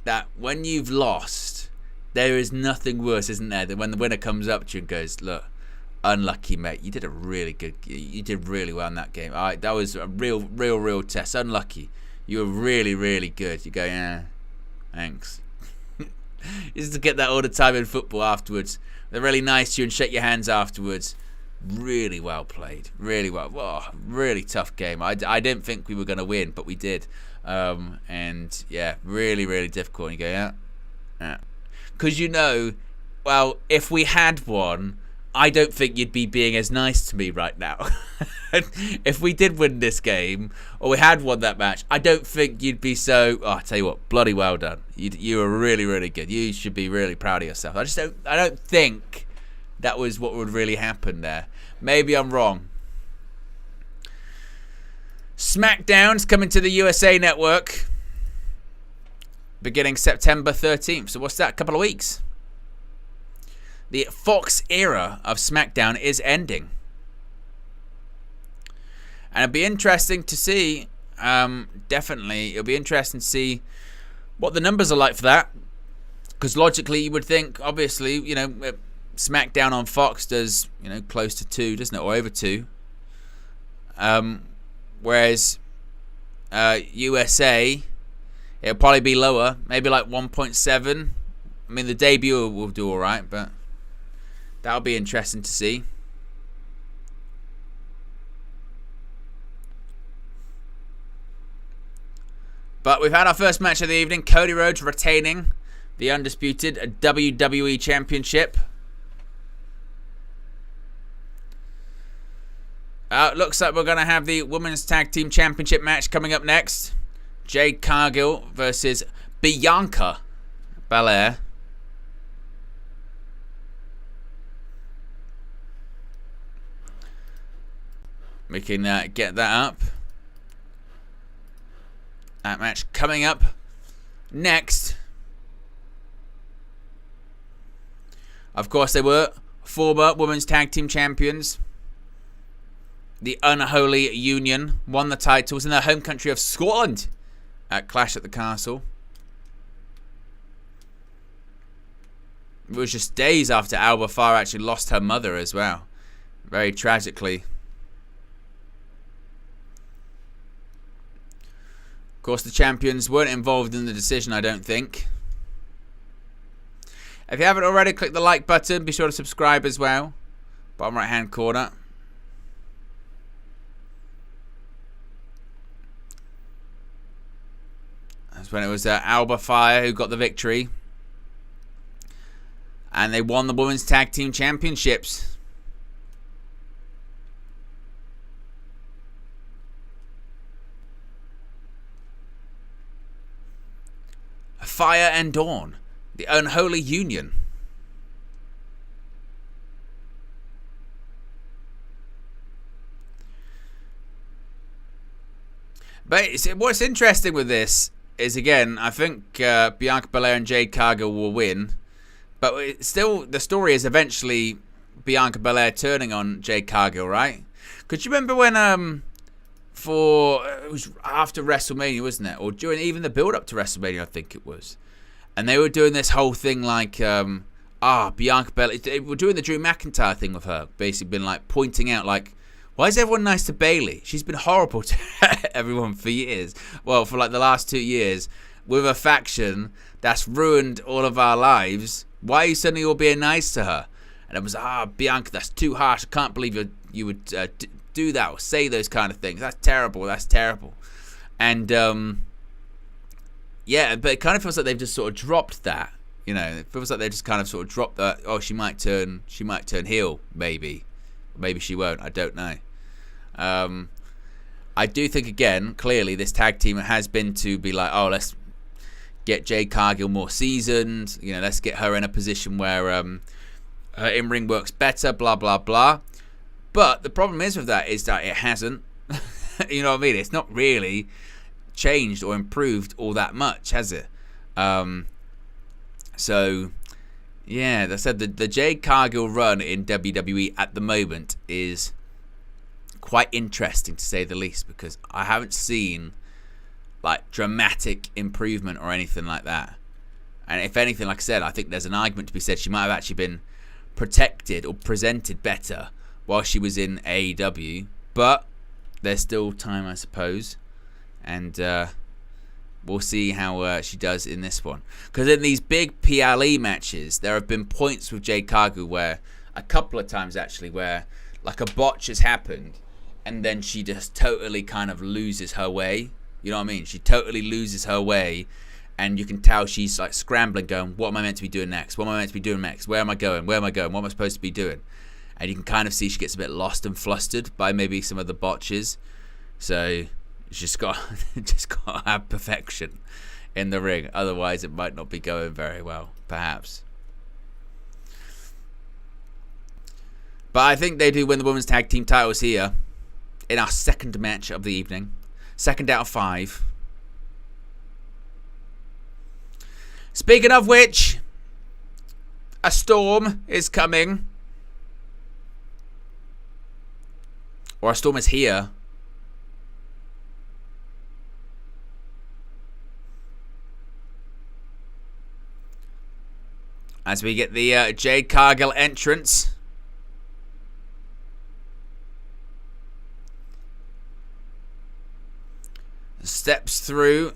Speaker 1: that when you've lost, there is nothing worse, isn't there, than when the winner comes up to you and goes, look, unlucky, mate. You did you did really well in that game. That was a real test. Unlucky. You were really, really good. You go, yeah, thanks. You used to get that all the time in football afterwards. They're really nice to you and shake your hands afterwards. Really well played. Really well. Oh, really tough game. I didn't think we were going to win, but we did. And yeah, really, really difficult. And you go, yeah. Because you know, well, if we had won, I don't think you'd be being as nice to me right now. If we did win this game, or we had won that match, I don't think you'd be so... Oh, I tell you what, bloody well done. You were really, really good. You should be really proud of yourself. I don't think that was what would really happen there. Maybe I'm wrong. SmackDown's coming to the USA Network beginning September 13th. So what's that? A couple of weeks. The Fox era of SmackDown is ending. And it'll be interesting to see, definitely, it'll be interesting to see what the numbers are like for that. Because logically, you would think, obviously, you know, SmackDown on Fox does, you know, close to 2, doesn't it? Or over 2. Whereas USA, it'll probably be lower. Maybe like 1.7. I mean, the debut will do alright, but that'll be interesting to see. But we've had our first match of the evening. Cody Rhodes retaining the Undisputed WWE Championship. Looks like we're going to have the Women's Tag Team Championship match coming up next. Jade Cargill versus Bianca Belair. We can get that up. That match coming up next. Of course, they were former Women's Tag Team Champions. The Unholy Union won the titles in their home country of Scotland at Clash at the Castle. It was just days after Alba Fyre actually lost her mother as well. Very tragically. Of course, the champions weren't involved in the decision, I don't think. If you haven't already, click the like button. Be sure to subscribe as well. Bottom right hand corner. That's when it was Alba Fyre who got the victory. And they won the Women's Tag Team Championships. Fyre and Dawn, the Unholy Union. But what's interesting with this is, again, I think Bianca Belair and Jade Cargill will win. But still, the story is eventually Bianca Belair turning on Jade Cargill, right? Because you remember when, it was after WrestleMania, wasn't it? Or during even the build-up to WrestleMania, I think it was. And they were doing this whole thing like, Bianca Belair, they were doing the Drew McIntyre thing with her. Basically been like pointing out like, why is everyone nice to Bayley? She's been horrible to everyone for years. Well, for like the last 2 years. With a faction that's ruined all of our lives. Why are you suddenly all being nice to her? And it was, Bianca, that's too harsh. I can't believe you would do that or say those kind of things. That's terrible. That's terrible. And, yeah, but it kind of feels like they've just sort of dropped that. You know, it feels like they just kind of sort of dropped that. Oh, she might turn heel, maybe. Maybe she won't. I don't know. I do think, again, clearly this tag team has been to be like, oh, let's get Jade Cargill more seasoned. You know, let's get her in a position where her in-ring works better, blah, blah, blah. But the problem is with that is that it hasn't. You know what I mean? It's not really changed or improved all that much, has it? So, yeah, as I said, the Jade Cargill run in WWE at the moment is quite interesting, to say the least, because I haven't seen like dramatic improvement or anything like that. And if anything, like I said, I think there's an argument to be said she might have actually been protected or presented better while she was in AEW. But there's still time, I suppose. And we'll see how she does in this one. Because in these big PLE matches, there have been points with Jade Cargill where, a couple of times actually, where like a botch has happened and then she just totally kind of loses her way. You know what I mean? She totally loses her way, and you can tell she's like scrambling, going, what am I meant to be doing next? What am I meant to be doing next? Where am I going? Where am I going? What am I supposed to be doing? And you can kind of see she gets a bit lost and flustered by maybe some of the botches. So she's just got to have perfection in the ring. Otherwise, it might not be going very well, perhaps. But I think they do win the women's tag team titles here in our second match of the evening. Second out of 5. Speaking of which, a storm is coming. Or a storm is here. As we get the Jade Cargill entrance. Steps through,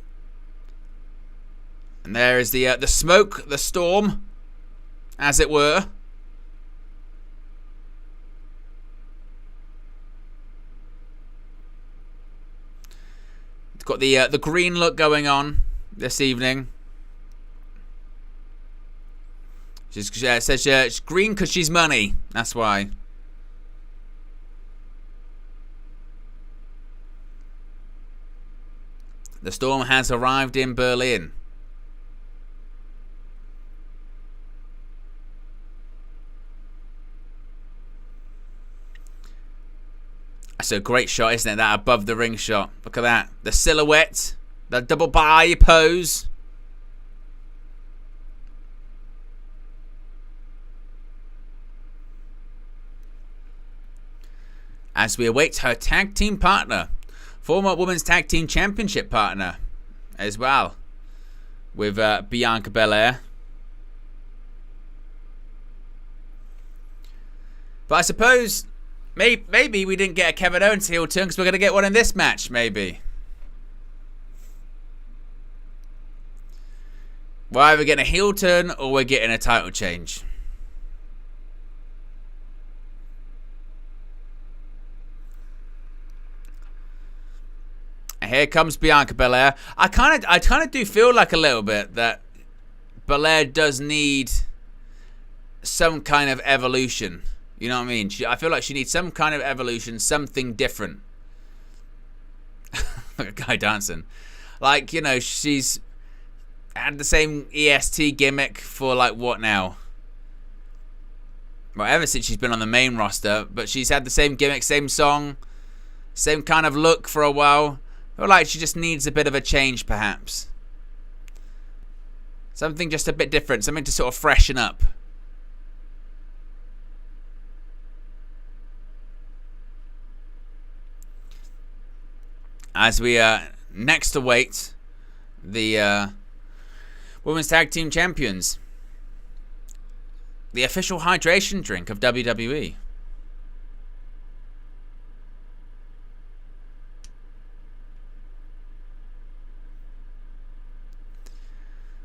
Speaker 1: and there is the smoke, the storm, as it were. It's got the green look going on this evening. It says she's green because she's money. That's why. The storm has arrived in Berlin. That's a great shot, isn't it? That above the ring shot. Look at that. The silhouette. The double body pose. As we await her tag team partner. Former Women's Tag Team Championship partner as well, with Bianca Belair. But I suppose maybe we didn't get a Kevin Owens heel turn because we're going to get one in this match, maybe. We're either getting a heel turn or we're getting a title change. And here comes Bianca Belair. I kind of do feel like a little bit that Belair does need some kind of evolution. You know what I mean? I feel like she needs some kind of evolution, something different. Like a guy dancing. Like, you know, she's had the same EST gimmick for like what now? Well, ever since she's been on the main roster, but she's had the same gimmick, same song, same kind of look for a while. I feel like she just needs a bit of a change, perhaps. Something just a bit different, something to sort of freshen up. As we next await the Women's Tag Team Champions. The official hydration drink of WWE.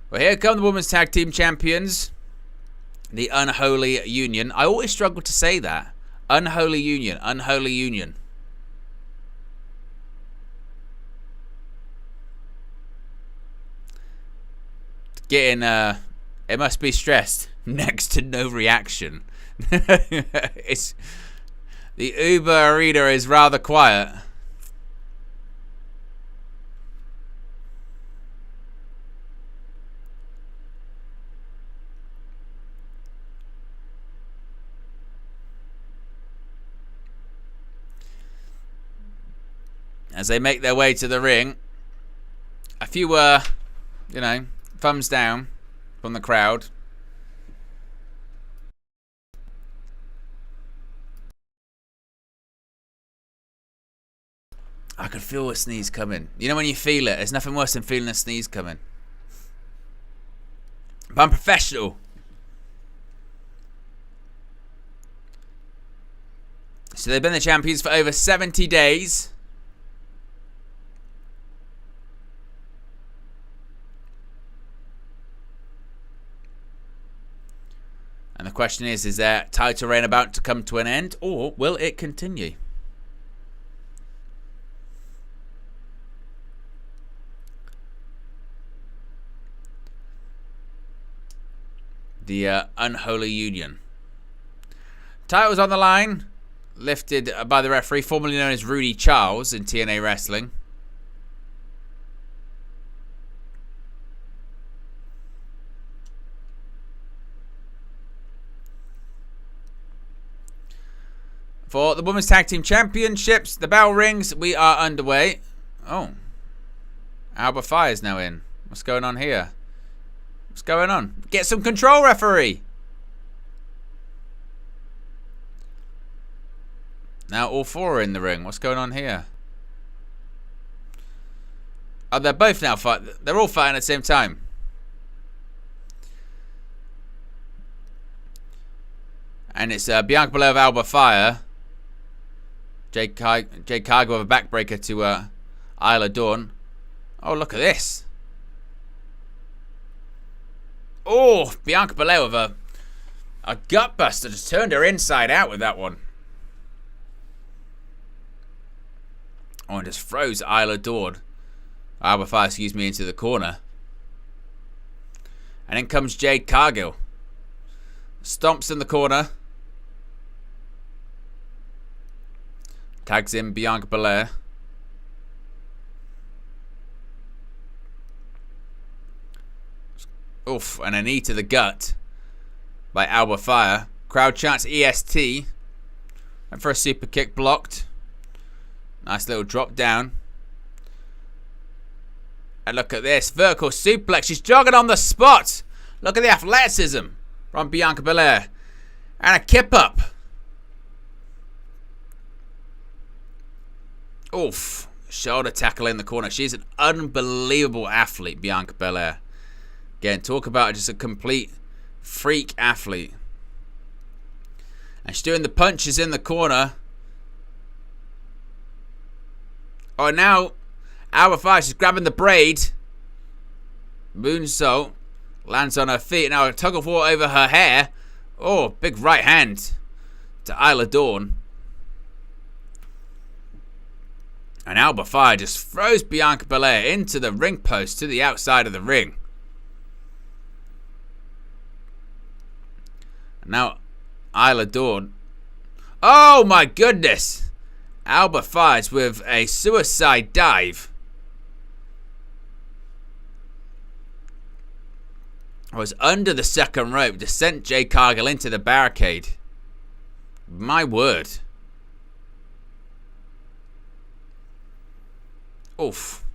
Speaker 1: Well, here come the Women's Tag Team Champions. The Unholy Union. I always struggle to say that. Unholy Union. Unholy Union. Getting, it must be stressed. Next to no reaction. The Uber Arena is rather quiet. As they make their way to the ring, a few, you know, thumbs down from the crowd. I could feel a sneeze coming. You know when you feel it? There's nothing worse than feeling a sneeze coming. But I'm professional. So they've been the champions for over 70 days. And the question is their title reign about to come to an end, or will it continue? The Unholy Union. Titles on the line, lifted by the referee, formerly known as Rudy Charles in TNA Wrestling. For the Women's Tag Team Championships, the bell rings. We are underway. Oh. Alba Fyre's now in. What's going on here? What's going on? Get some control, referee. Now all four are in the ring. What's going on here? Oh, they're both now fighting. They're all fighting at the same time. And it's Bianca Belair of Alba Fyre. Jade Cargill with a backbreaker to Isla Dawn. Oh, look at this. Oh, Bianca Belair with a gut buster. Just turned her inside out with that one. Oh, and just froze Isla Dawn. Alba Fyre, excuse me, into the corner. And in comes Jade Cargill. Stomps in the corner. Tags in Bianca Belair. Oof, and a knee to the gut by Alba Fyre. Crowd chants EST. Went for a super kick, blocked. Nice little drop down. And look at this. Vertical suplex. She's jogging on the spot. Look at the athleticism from Bianca Belair. And a kip up. Oof. Shoulder tackle in the corner. She's an unbelievable athlete, Bianca Belair. Again, talk about just a complete freak athlete. And she's doing the punches in the corner. Oh, now Alba Fyre, she's grabbing the braid. Moonsault. Lands on her feet. Now a tug of war over her hair. Oh, big right hand to Isla Dawn. And Alba Fyre just throws Bianca Belair into the ring post to the outside of the ring. And now Isla Dawn. Oh my goodness! Alba Fyre's with a suicide dive. Was under the second rope to send Jade Cargill into the barricade. My word. Oof.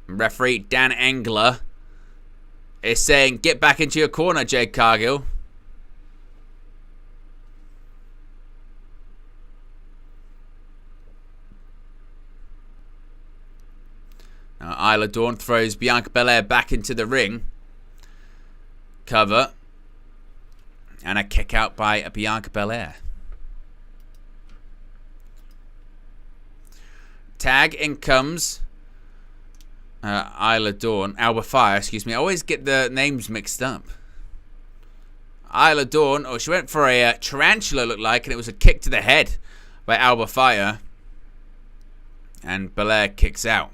Speaker 1: Referee Dan Engler is saying, get back into your corner, Jade Cargill. Now Isla Dawn throws Bianca Belair back into the ring. Cover. And a kick out by Bianca Belair. Tag in comes Isla Dawn. Alba Fyre, excuse me. I always get the names mixed up. Isla Dawn. Oh, she went for a tarantula, looked like, and it was a kick to the head by Alba Fyre. And Belair kicks out.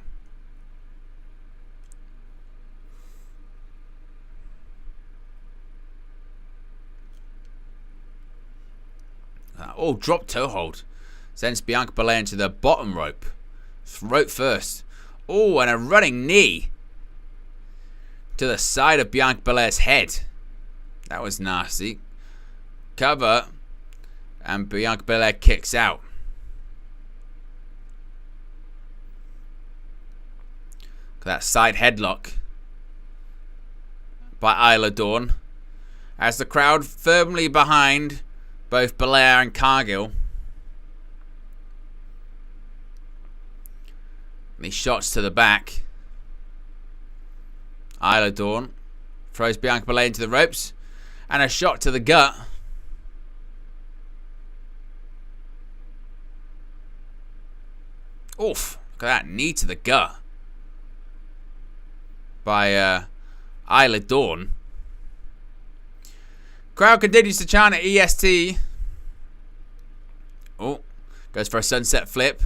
Speaker 1: Oh, drop toe hold. Sends Bianca Belair into the bottom rope. Rope first. Oh, and a running knee to the side of Bianca Belair's head. That was nasty. Cover. And Bianca Belair kicks out. That side headlock by Isla Dawn. As the crowd firmly behind both Belair and Cargill. These shots to the back. Isla Dawn throws Bianca Belair into the ropes. And a shot to the gut. Oof. Look at that. Knee to the gut. By Isla Dawn. Crowd continues to chant at EST. Oh, goes for a sunset flip.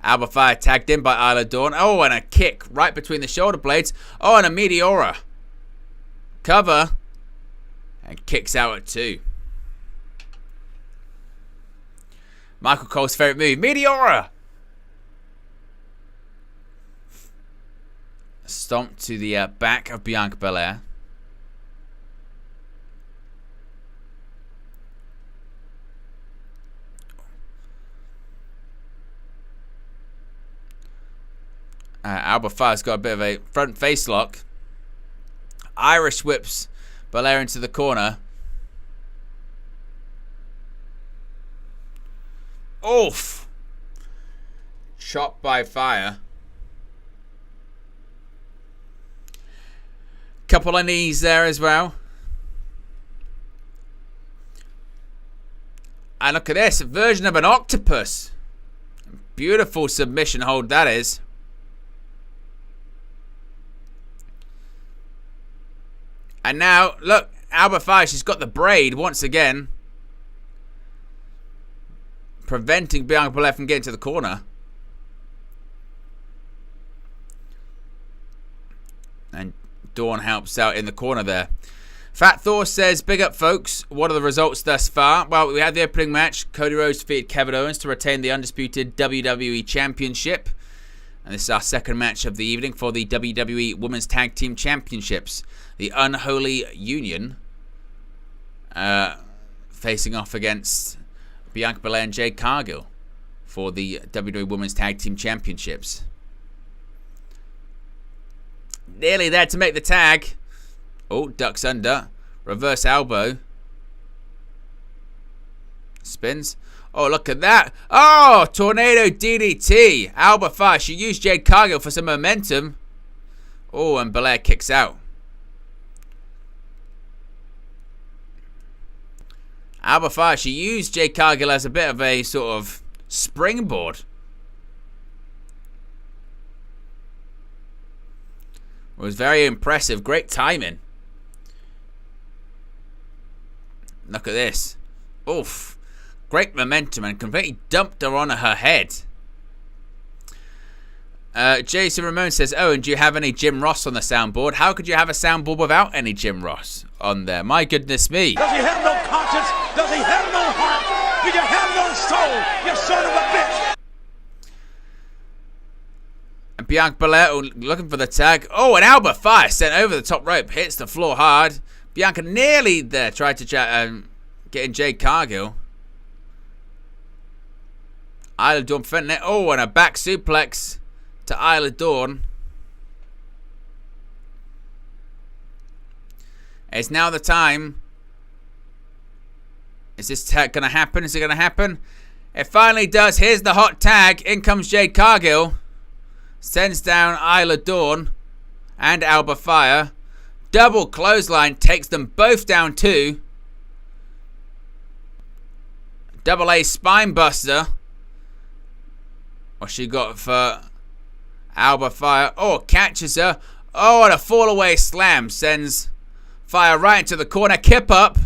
Speaker 1: Alba Fyre tagged in by Isla Dawn. Oh, and a kick right between the shoulder blades. Oh, and a Meteora. Cover. And kicks out at 2. Michael Cole's favourite move. Meteora. Stomp to the back of Bianca Belair. Alba Fyre's got a bit of a front face lock. Irish whips Belair into the corner. Oof! Shot by Fyre. Couple of knees there as well. And look at this, a version of an octopus. Beautiful submission hold that is. And now, look, Alba Fyre, she's got the braid once again. Preventing Bianca Belair from getting to the corner. And Dawn helps out in the corner there. Fat Thor says, big up folks, what are the results thus far? Well, we had the opening match. Cody Rhodes defeated Kevin Owens to retain the undisputed WWE Championship. And this is our second match of the evening for the WWE Women's Tag Team Championships. The Unholy Union facing off against Bianca Belair and Jade Cargill for the WWE Women's Tag Team Championships. Nearly there to make the tag. Oh, ducks under. Reverse elbow. Spins. Oh, look at that. Oh, tornado DDT. Alba Fyre. She used Jade Cargill for some momentum. Oh, and Belair kicks out. Alba Fyre. She used Jade Cargill as a bit of a sort of springboard was very impressive. Great timing. Look at this. Oof. Great momentum and completely dumped her on her head. Jason Ramon says, Owen, do you have any Jim Ross on the soundboard? How could you have a soundboard without any Jim Ross on there? My goodness me.
Speaker 2: Does he have no conscience? Does he have no heart? Do you have no soul, you son of a bitch?
Speaker 1: And Bianca Belair looking for the tag. Oh, and Alba Fyre sent over the top rope. Hits the floor hard. Bianca nearly there. Tried to get in Jade Cargill. Isla Dawn preventing it. Oh, and a back suplex to Isla Dawn. It's now the time. Is this tag going to happen? Is it going to happen? It finally does. Here's the hot tag. In comes Jade Cargill. Sends down Isla Dawn and Alba Fyre. Double clothesline. Takes them both down too. Double A spine buster. What she got for Alba Fyre? Oh, catches her. Oh, and a fall away slam sends Fyre right into the corner. Kip up.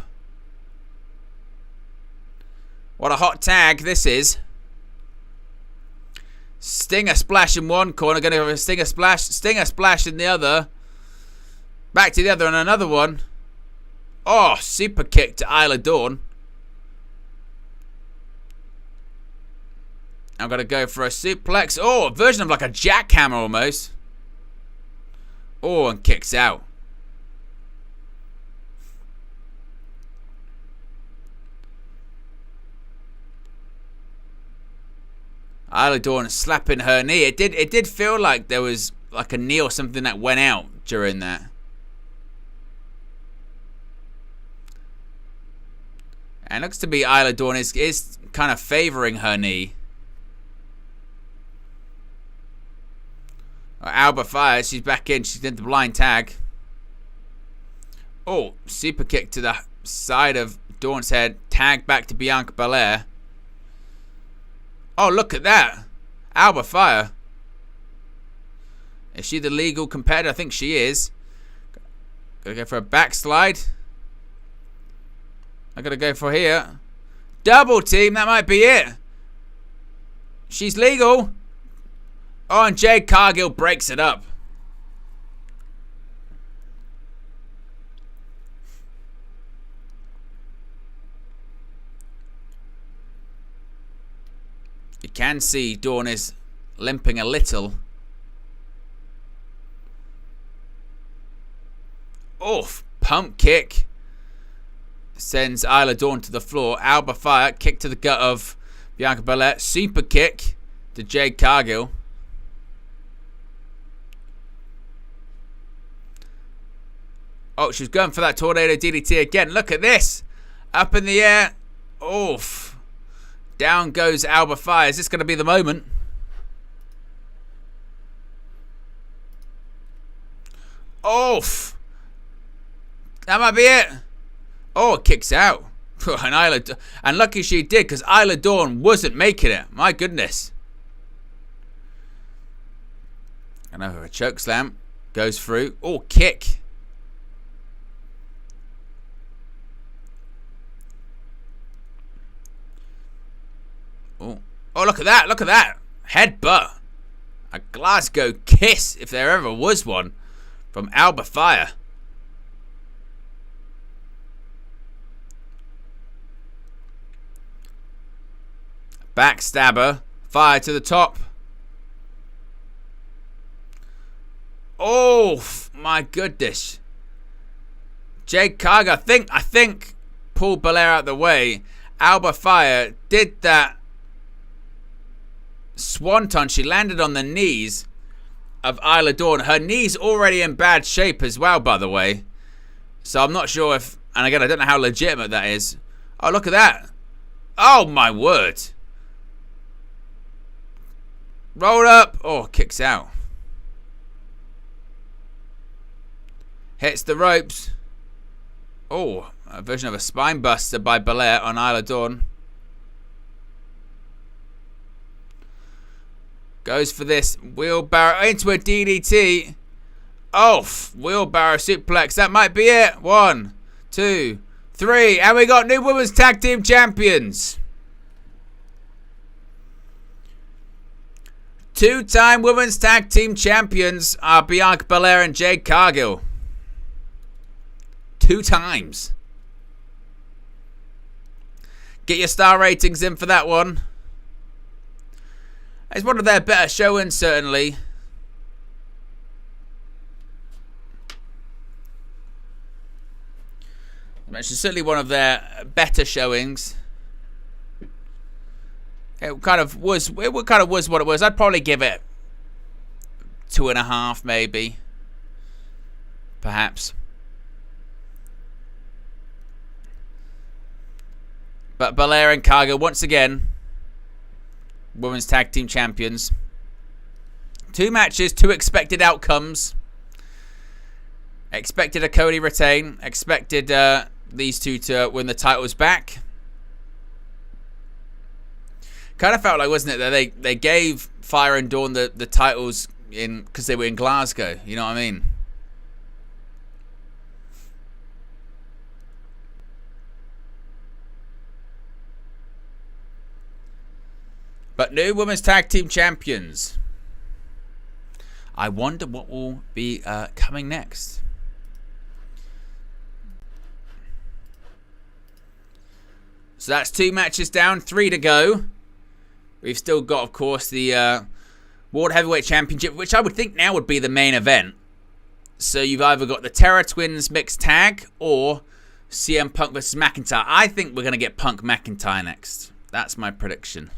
Speaker 1: What a hot tag this is. Stinger splash in one corner. Going to have a stinger splash in the other. Back to the other and another one. Oh, super kick to Isla Dawn. I'm going to go for a suplex. Oh, a version of like a jackhammer almost. Oh, and kicks out. Isla Dawn slapping her knee. It did feel like there was like a knee or something that went out during that. And it looks to be Isla Dawn is kind of favoring her knee. Alba Fyre, she's back in. She's in the blind tag. Oh, super kick to the side of Dawn's head. Tag back to Bianca Belair. Oh, look at that. Alba Fyre. Is she the legal competitor? I think she is. Gonna go for a backslide. I gotta go for here. Double team, that might be it. She's legal. Oh, and Jade Cargill breaks it up. You can see Dawn is limping a little. Oof, pump kick. Sends Isla Dawn to the floor. Alba Fyre, kick to the gut of Bianca Belair. Super kick to Jade Cargill. Oh, she's going for that tornado DDT again. Look at this. Up in the air. Oof. Down goes Alba Fyre. Is this going to be the moment? Oof. That might be it. Oh, it kicks out. And lucky she did, because Isla Dawn wasn't making it. My goodness. And over a choke slam. Goes through. Oh, kick. Oh, look at that. Look at that. Headbutt. A Glasgow kiss, if there ever was one, from Alba Fyre. Backstabber. Fyre to the top. Oh, my goodness. Jade Cargill, I think pulled Belair out of the way. Alba Fyre did that swanton. She landed on the knees of Isla Dawn. Her knee's already in bad shape as well, by the way. So I'm not sure if, and again, I don't know how legitimate that is. Oh, look at that. Oh, my word. Roll up. Oh, kicks out. Hits the ropes. Oh, a version of a spine buster by Belair on Isla Dawn. Goes for this wheelbarrow into a DDT. Oh, wheelbarrow suplex. That might be it. 1, 2, 3. And we got new women's tag team champions. 2-time women's tag team champions are Bianca Belair and Jade Cargill. 2 times. Get your star ratings in for that one. It's one of their better showings, certainly. It's certainly one of their better showings. It kind of was what it was. I'd probably give it 2.5, maybe. Perhaps. But Belair and Cargill, once again, women's tag team champions. 2 matches, 2 expected outcomes. Expected a Cody retain. Expected these 2 to win the titles back. Kind of felt like, wasn't it, that they gave Fyre and Dawn the titles in because they were in Glasgow. You know what I mean? But new women's tag team champions. I wonder what will be coming next. So that's 2 matches down, 3 to go. We've still got, of course, the World Heavyweight Championship, which I would think now would be the main event. So you've either got the Terror Twins mixed tag or CM Punk versus McIntyre. I think we're going to get Punk McIntyre next. That's my prediction.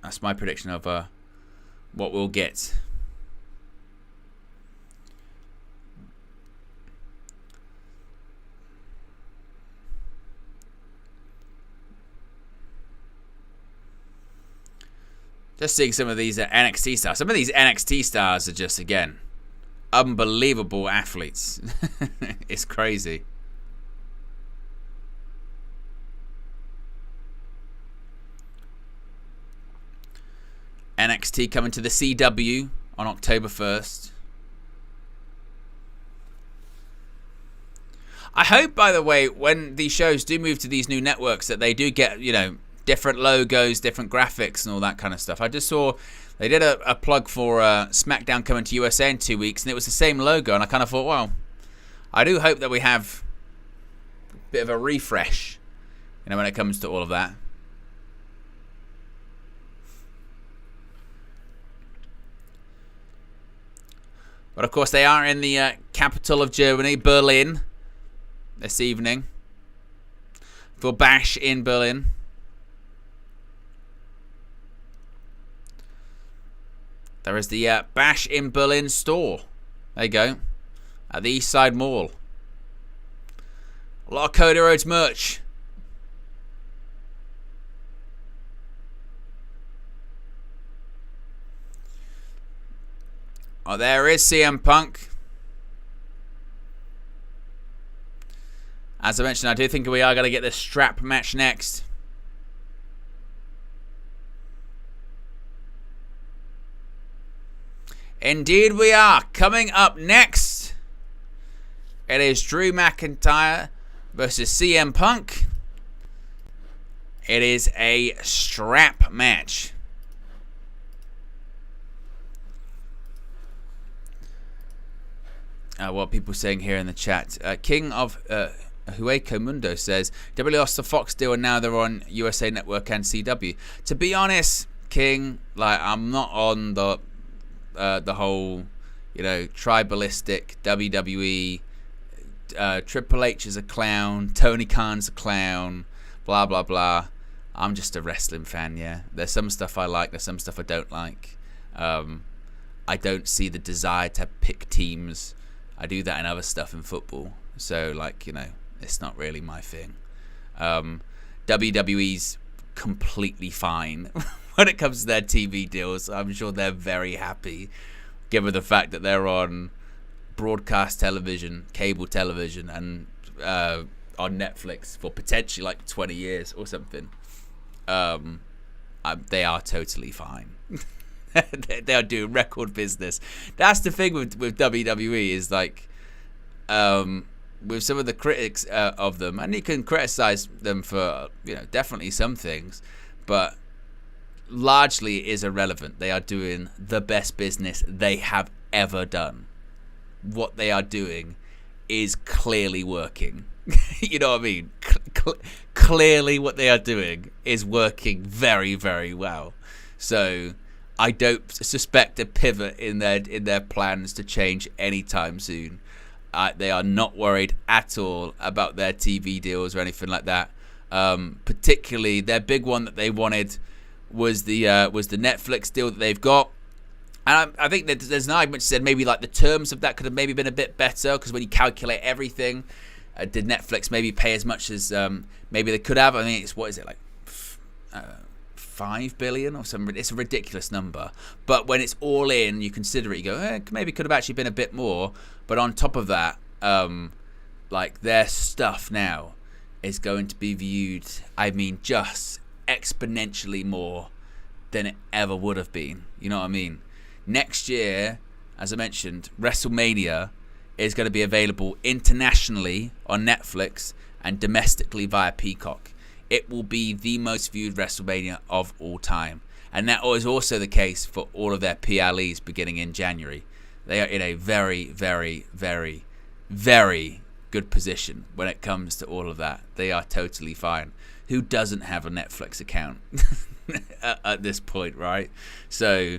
Speaker 1: That's my prediction of what we'll get. Just seeing some of these NXT stars. Some of these NXT stars are just, again, unbelievable athletes. It's crazy. NXT coming to the CW on October 1st. I hope, by the way, when these shows do move to these new networks, that they do get, you know, different logos, different graphics, and all that kind of stuff. I just saw they did a plug for SmackDown coming to USA in 2 weeks, and it was the same logo, and I kind of thought, well, I do hope that we have a bit of a refresh, you know, when it comes to all of that. But of course, they are in the capital of Germany, Berlin, this evening for Bash in Berlin. There is the Bash in Berlin store. There you go. At the East Side Mall. A lot of Cody Rhodes merch. Oh, there is CM Punk. As I mentioned, I do think we are going to get this strap match next. Indeed we are. Coming up next, it is Drew McIntyre versus CM Punk. It is a strap match. What people saying here in the chat. King of Hueco Mundo says, WWE lost the Fox deal and now they're on USA Network and CW. To be honest, King, like, I'm not on the whole, you know, tribalistic WWE, Triple H is a clown, Tony Khan's a clown, blah blah blah. I'm just a wrestling fan. Yeah, there's some stuff I like, there's some stuff I don't like. I don't see the desire to pick teams. I do that in other stuff in football, so, like, you know, it's not really my thing. WWE's completely fine when it comes to their TV deals. I'm sure they're very happy, given the fact that they're on broadcast television, cable television, and on Netflix for potentially like 20 years or something. They are totally fine. They are doing record business. That's the thing with WWE is like, with some of the critics of them, and you can criticize them for definitely some things, but largely it is irrelevant. They are doing the best business they have ever done. What they are doing is clearly working. You know what I mean? Clearly what they are doing is working very, very well. So I don't suspect a pivot in their plans to change anytime soon. They are not worried at all about their TV deals or anything like that. Particularly their big one that they wanted was the Netflix deal that they've got. And I think that there's an argument said maybe like the terms of that could have maybe been a bit better, because when you calculate everything, did Netflix maybe pay as much as maybe they could have? I think it's, what is it, like $5 billion or something? It's a ridiculous number. But when it's all in, you consider it, you go, maybe could have actually been a bit more. But on top of that, like their stuff now is going to be viewed, I mean, just exponentially more than it ever would have been. You know what I mean? Next year, as I mentioned, WrestleMania is going to be available internationally on Netflix and domestically via Peacock. It will be the most viewed WrestleMania of all time. And that is also the case for all of their PLEs beginning in January. They are in a very, very, very, very good position when it comes to all of that. They are totally fine. Who doesn't have a Netflix account at this point, right? So,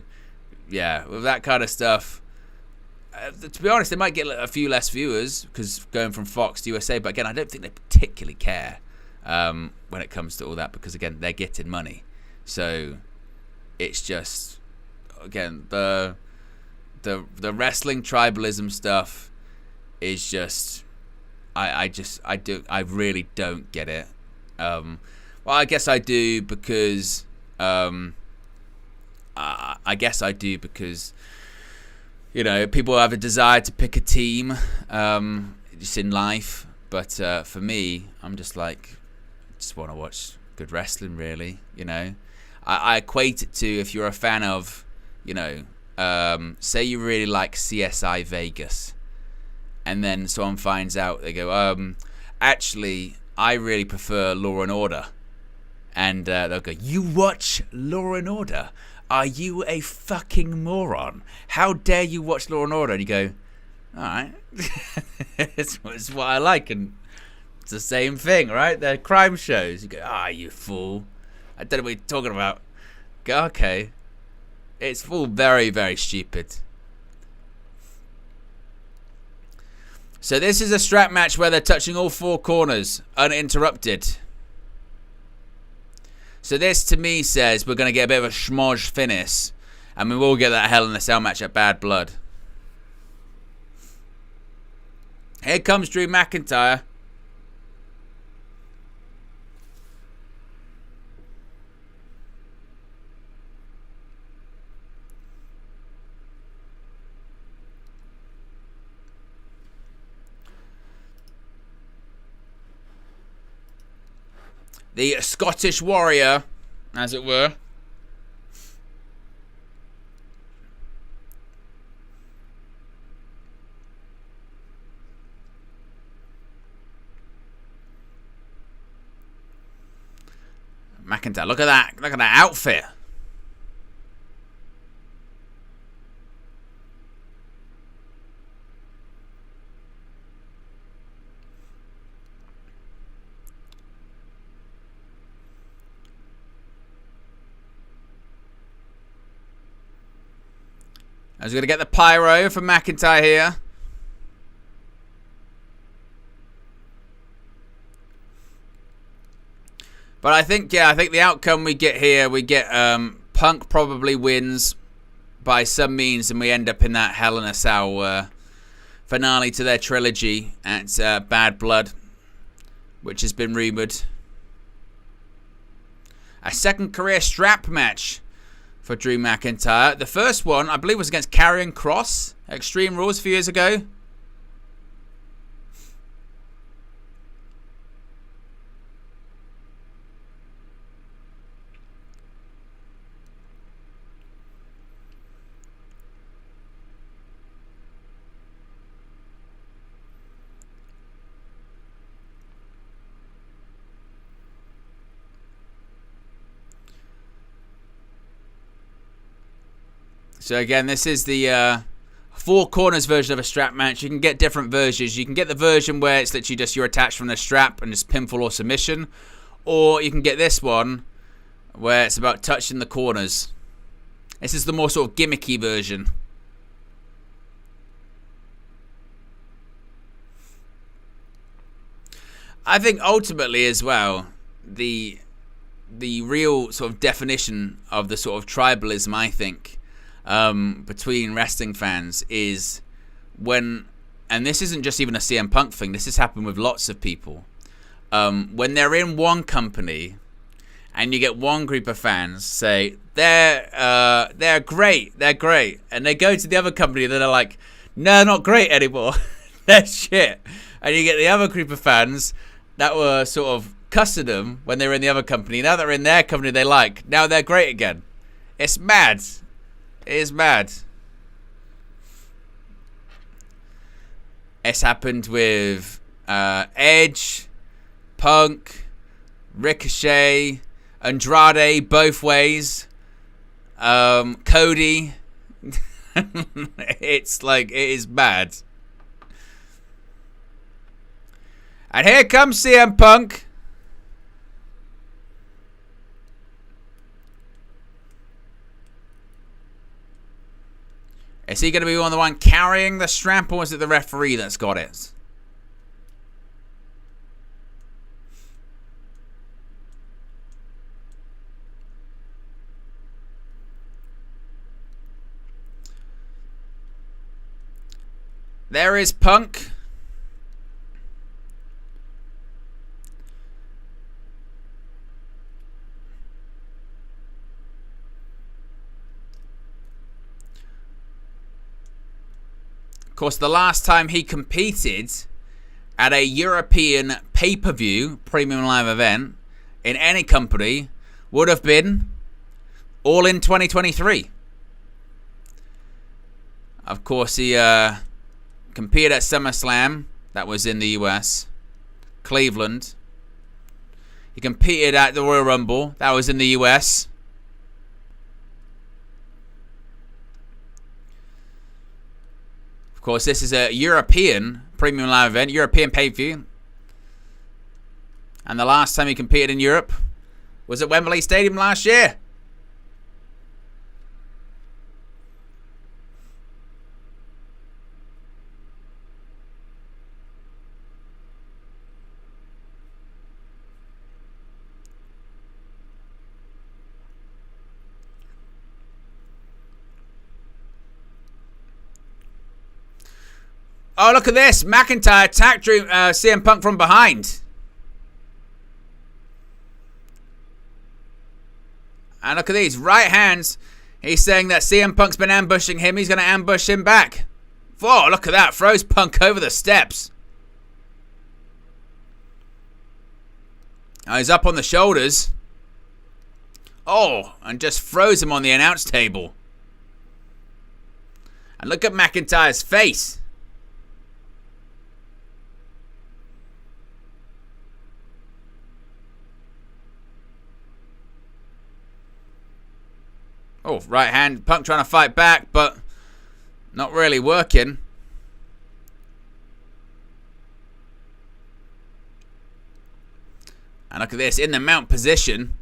Speaker 1: yeah, with that kind of stuff, to be honest, they might get a few less viewers because going from Fox to USA. But again, I don't think they particularly care when it comes to all that, because again, they're getting money. So it's just, again, the wrestling tribalism stuff is just, I really don't get it. Well, I guess I do because people have a desire to pick a team just in life, but for me, I'm just like, I just want to watch good wrestling, really. I equate it to, if you're a fan of, say you really like CSI Vegas, and then someone finds out, they go, actually, I really prefer Law and Order. And they'll go, you watch Law and Order? Are you a fucking moron? How dare you watch Law and Order? And you go, all right. it's what I like. And it's the same thing, right? They're crime shows. You go, you fool. I don't know what you're talking about. Go, okay. It's all very, very stupid. So this is a strap match where they're touching all four corners uninterrupted. So this, to me, says we're going to get a bit of a schmoz finish, and we will get that Hell in a Cell match at Bad Blood. Here comes Drew McIntyre. The Scottish Warrior, as it were. McIntyre, look at that. Look at that outfit. I was going to get the pyro from McIntyre here. But I think the outcome we get here, we get Punk probably wins by some means, and we end up in that Hell in a Cell finale to their trilogy at Bad Blood, which has been rumoured. A second career strap match for Drew McIntyre. The first one, I believe, was against Karrion Kross at Extreme Rules a few years ago. So again, this is the four corners version of a strap match. You can get different versions. You can get the version where it's literally just you're attached from the strap and just pinfall or submission. Or you can get this one where it's about touching the corners. This is the more sort of gimmicky version. I think ultimately as well, the real sort of definition of the sort of tribalism, I think, between wrestling fans is when, and this isn't just even a CM Punk thing, this has happened with lots of people, when they're in one company and you get one group of fans say they're great, and they go to the other company and they're like, no, not great anymore, they're shit. And you get the other group of fans that were sort of cussing them when they were in the other company. Now they're in their company they like. Now they're great again. It's mad. It is mad. It's happened with Edge, Punk, Ricochet, Andrade, both ways. Cody. It's like, it is mad. And here comes CM Punk. Is he going to be the one carrying the strap, or is it the referee that's got it? There is Punk. Of course, the last time he competed at a European pay-per-view premium live event in any company would have been All In 2023. Of course, he competed at SummerSlam. That was in the US. Cleveland. He competed at the Royal Rumble. That was in the US. Of course, this is a European premium live event, European pay-per-view. And the last time he competed in Europe was at Wembley Stadium last year. Oh, look at this. McIntyre attacked CM Punk from behind. And look at these. Right hands. He's saying that CM Punk's been ambushing him. He's going to ambush him back. Oh, look at that. Throws Punk over the steps. Oh, he's up on the shoulders. Oh, and just throws him on the announce table. And look at McIntyre's face. Oh, right hand. Punk trying to fight back, but not really working. And look at this. In the mount position.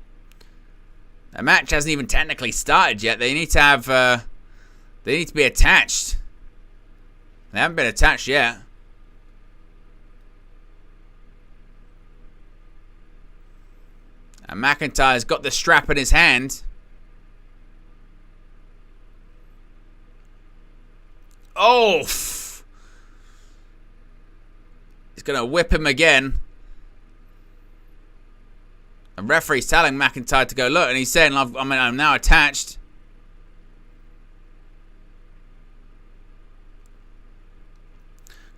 Speaker 1: The match hasn't even technically started yet. They need to have... they need to be attached. They haven't been attached yet. And McIntyre's got the strap in his hand. Oh! He's going to whip him again. The referee's telling McIntyre to go look, and he's saying, I'm now attached.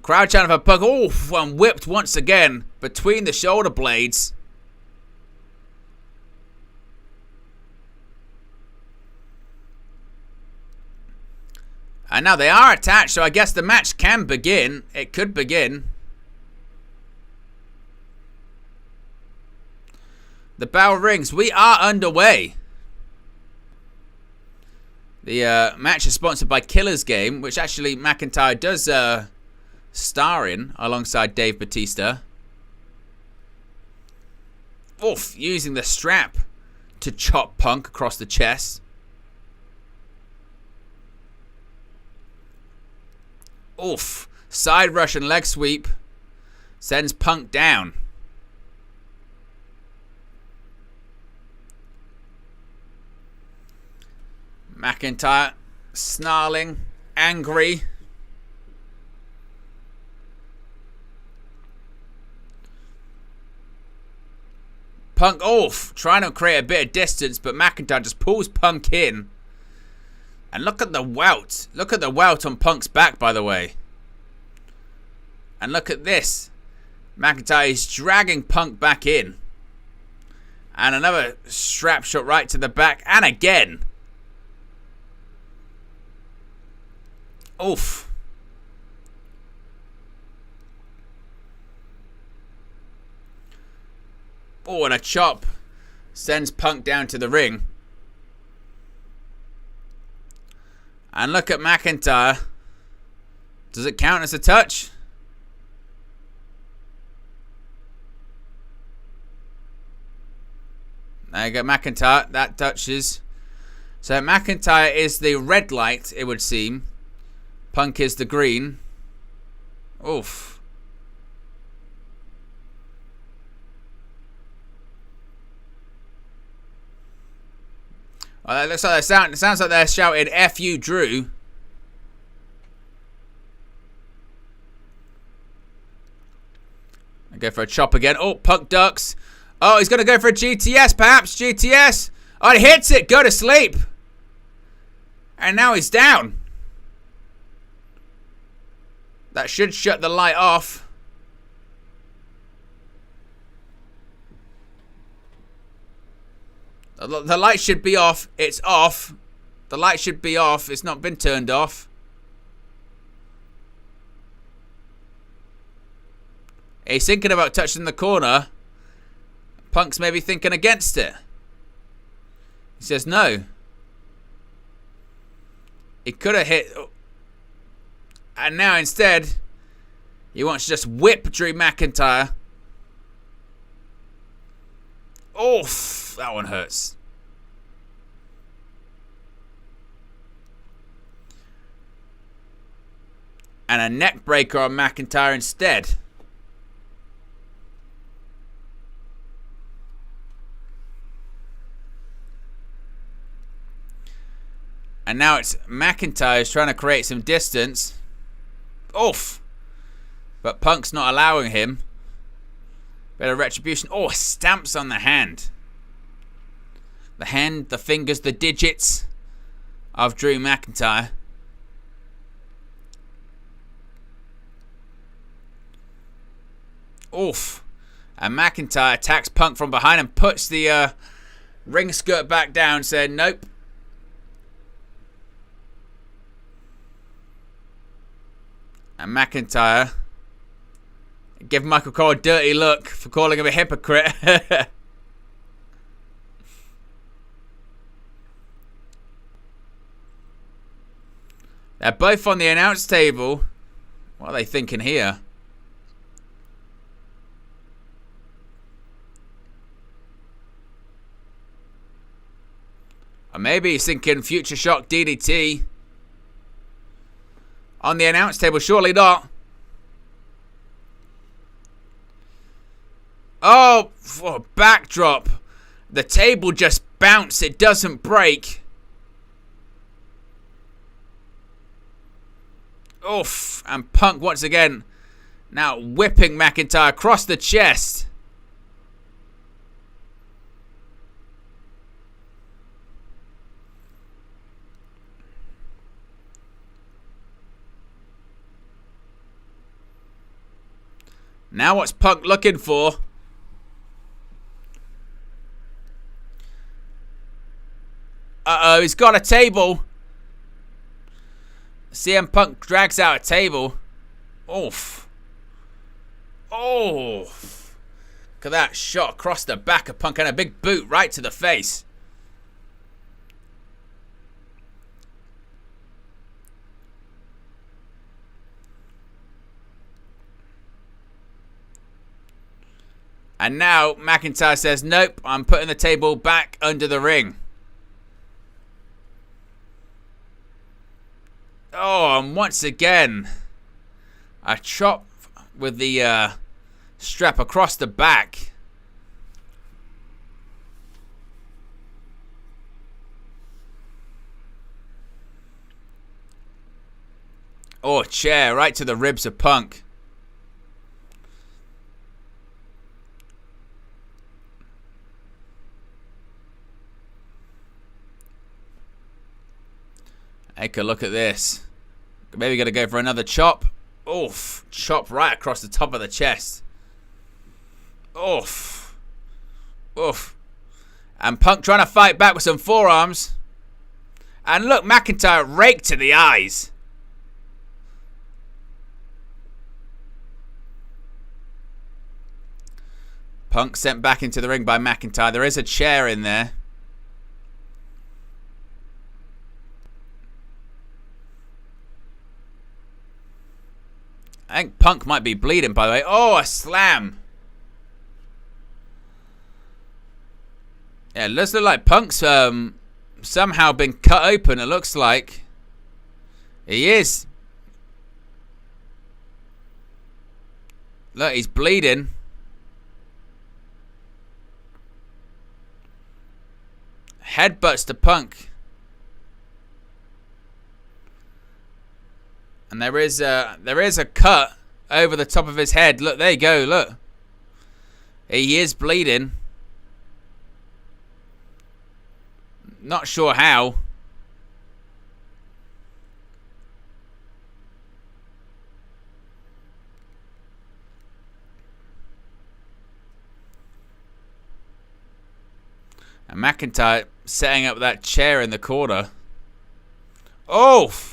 Speaker 1: Crowd chanting for Punk. Oh, and whipped once again between the shoulder blades. And now they are attached, so I guess the match can begin. It could begin. The bell rings. We are underway. The match is sponsored by Killer's Game, which actually McIntyre does star in alongside Dave Bautista. Oof, using the strap to chop Punk across the chest. Oof, side Russian leg sweep sends Punk down. McIntyre snarling, angry. Punk off, trying to create a bit of distance, but McIntyre just pulls Punk in. And look at the welt. Look at the welt on Punk's back, by the way. And look at this. McIntyre is dragging Punk back in. And another strap shot right to the back. And again. Oof. Oh, and a chop sends Punk down to the ring. And look at McIntyre. Does it count as a touch? There you go, McIntyre. That touches. So McIntyre is the red light, it would seem. Punk is the green. Oof. Well, it looks like it sounds like they're shouting "F you, Drew." I go for a chop again. Oh, Punk ducks. Oh, he's going to go for a GTS, perhaps. GTS. Oh, he hits it. Go to sleep. And now he's down. That should shut the light off. The light should be off. It's off. The light should be off. It's not been turned off. He's thinking about touching the corner. Punk's maybe thinking against it. He says no. He could have hit. And now instead, he wants to just whip Drew McIntyre. Oof, that one hurts. And a neck breaker on McIntyre instead. And now it's McIntyre's trying to create some distance. Oof. But Punk's not allowing him. Bit of retribution. Oh, stamps on the hand. The hand, the fingers, the digits of Drew McIntyre. Oof. And McIntyre attacks Punk from behind and puts the ring skirt back down, saying nope. And McIntyre give Michael Cole a dirty look for calling him a hypocrite. They're both on the announce table. What are they thinking here? Or maybe he's thinking Future Shock DDT. On the announce table, surely not. Oh, for a backdrop. The table just bounced. It doesn't break. Oof. And Punk once again now whipping McIntyre across the chest. Now what's Punk looking for? Uh-oh, he's got a table. CM Punk drags out a table. Oof. Oh. Look at that shot across the back of Punk and a big boot right to the face. And now McIntyre says, nope, I'm putting the table back under the ring. Oh, and once again, a chop with the strap across the back. Oh, chair right to the ribs of Punk. Take a look at this. Maybe gonna go for another chop. Oof. Chop right across the top of the chest. Oof. Oof. And Punk trying to fight back with some forearms. And look, McIntyre raked to the eyes. Punk sent back into the ring by McIntyre. There is a chair in there. I think Punk might be bleeding, by the way. Oh, a slam. Yeah, it does look like Punk's somehow been cut open, it looks like. He is. Look, he's bleeding. Headbutts to Punk. And there is a cut over the top of his head. Look, there you go, look. He is bleeding. Not sure how. And McIntyre setting up that chair in the corner. Oof!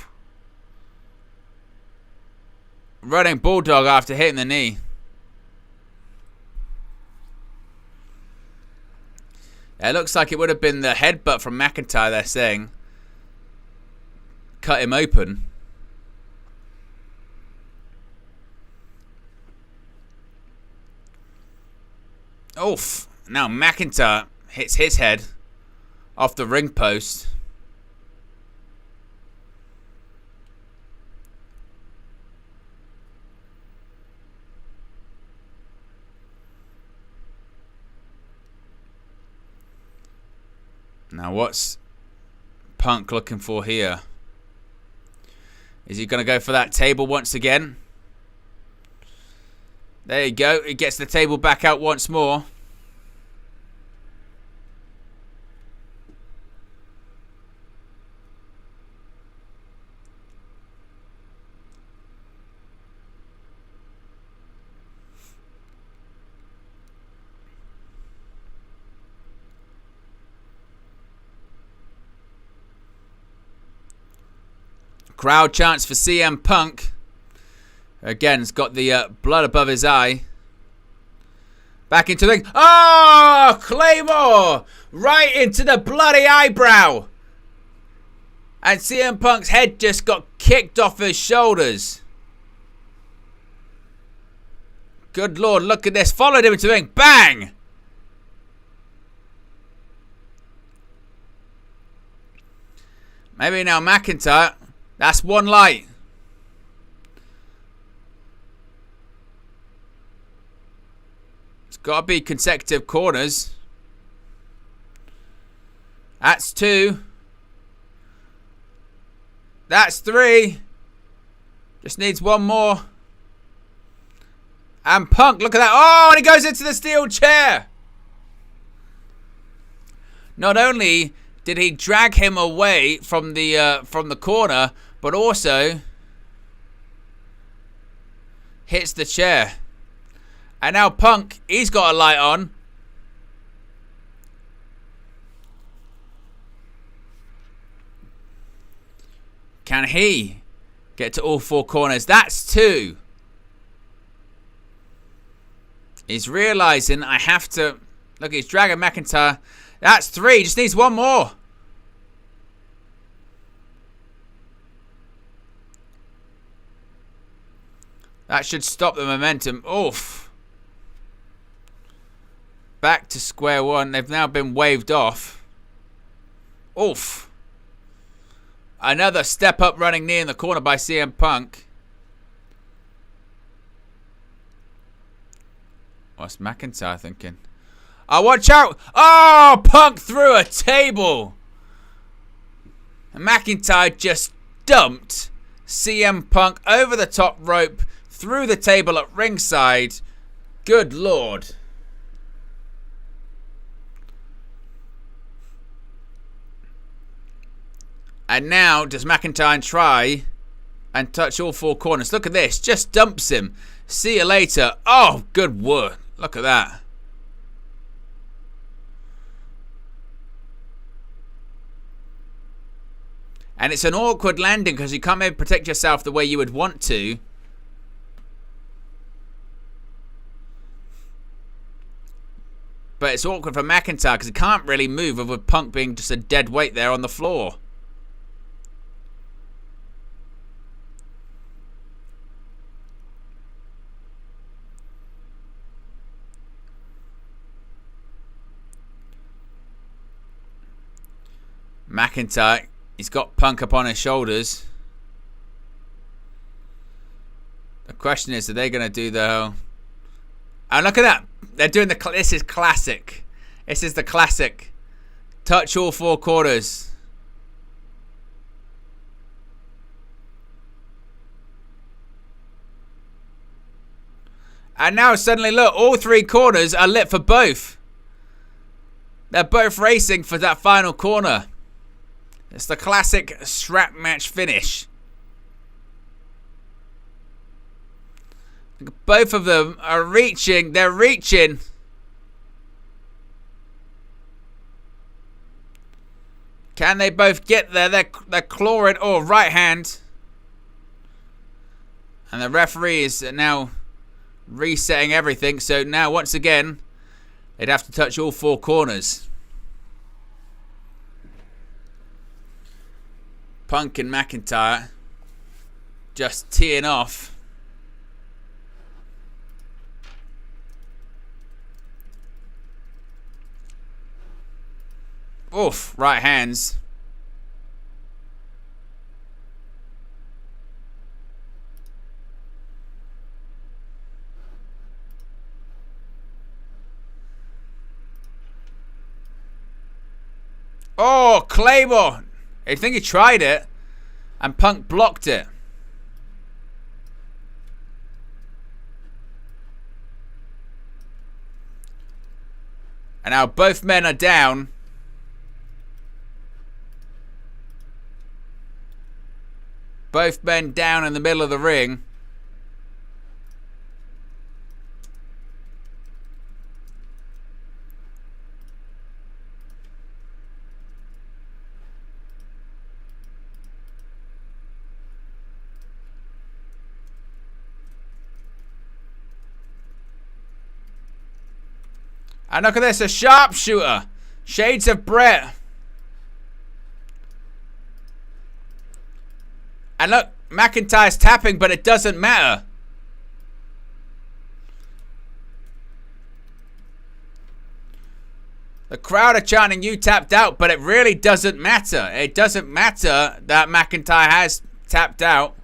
Speaker 1: Running bulldog after hitting the knee. It looks like it would have been the headbutt from McIntyre, they're saying. Cut him open. Oof. Now McIntyre hits his head off the ring post. Now what's Punk looking for here? Is he going to go for that table once again? There you go. He gets the table back out once more. Crowd chants for CM Punk. Again, it's got the blood above his eye. Back into the ring. Oh, Claymore! Right into the bloody eyebrow. And CM Punk's head just got kicked off his shoulders. Good Lord, look at this. Followed him into the ring. Bang! Maybe now McIntyre. That's one light. It's got to be consecutive corners. That's two. That's three. Just needs one more. And Punk, look at that. Oh, and he goes into the steel chair. Not only did he drag him away from the corner, but also hits the chair. And now Punk, he's got a light on. Can he get to all four corners? That's two. He's realizing I have to... Look, he's dragging McIntyre. That's three. Just needs one more. That should stop the momentum. Oof. back to square one. They've now been waved off. Oof. Another step up running knee in the corner by CM Punk. What's McIntyre thinking? Oh, watch out! Oh, Punk threw a table. And McIntyre just dumped CM Punk over the top rope, through the table at ringside. Good Lord. And now, does McIntyre try and touch all four corners? Look at this. Just dumps him. See you later. Oh, good work. Look at that. And it's an awkward landing because you can't maybe protect yourself the way you would want to. But it's awkward for McIntyre because he can't really move with Punk being just a dead weight there on the floor. McIntyre, he's got Punk up on his shoulders. The question is, are they going to do the... And look at that. They're doing the... This is classic. This is the classic. Touch all four corners. And now suddenly, look, all three corners are lit for both. They're both racing for that final corner. It's the classic strap match finish. Both of them are reaching. They're reaching. Can they both get there? They're clawing. Oh, right hand. And the referee is now resetting everything. So now, once again, they'd have to touch all four corners. Punk and McIntyre just teeing off. Oof, right hands. Oh, Claymore. I think he tried it, and Punk blocked it. And now both men are down. Both men down in the middle of the ring. And look at this, a sharpshooter. Shades of Brett. And look, McIntyre's tapping, but it doesn't matter. The crowd are chanting, "You tapped out," but it really doesn't matter. It doesn't matter that McIntyre has tapped out.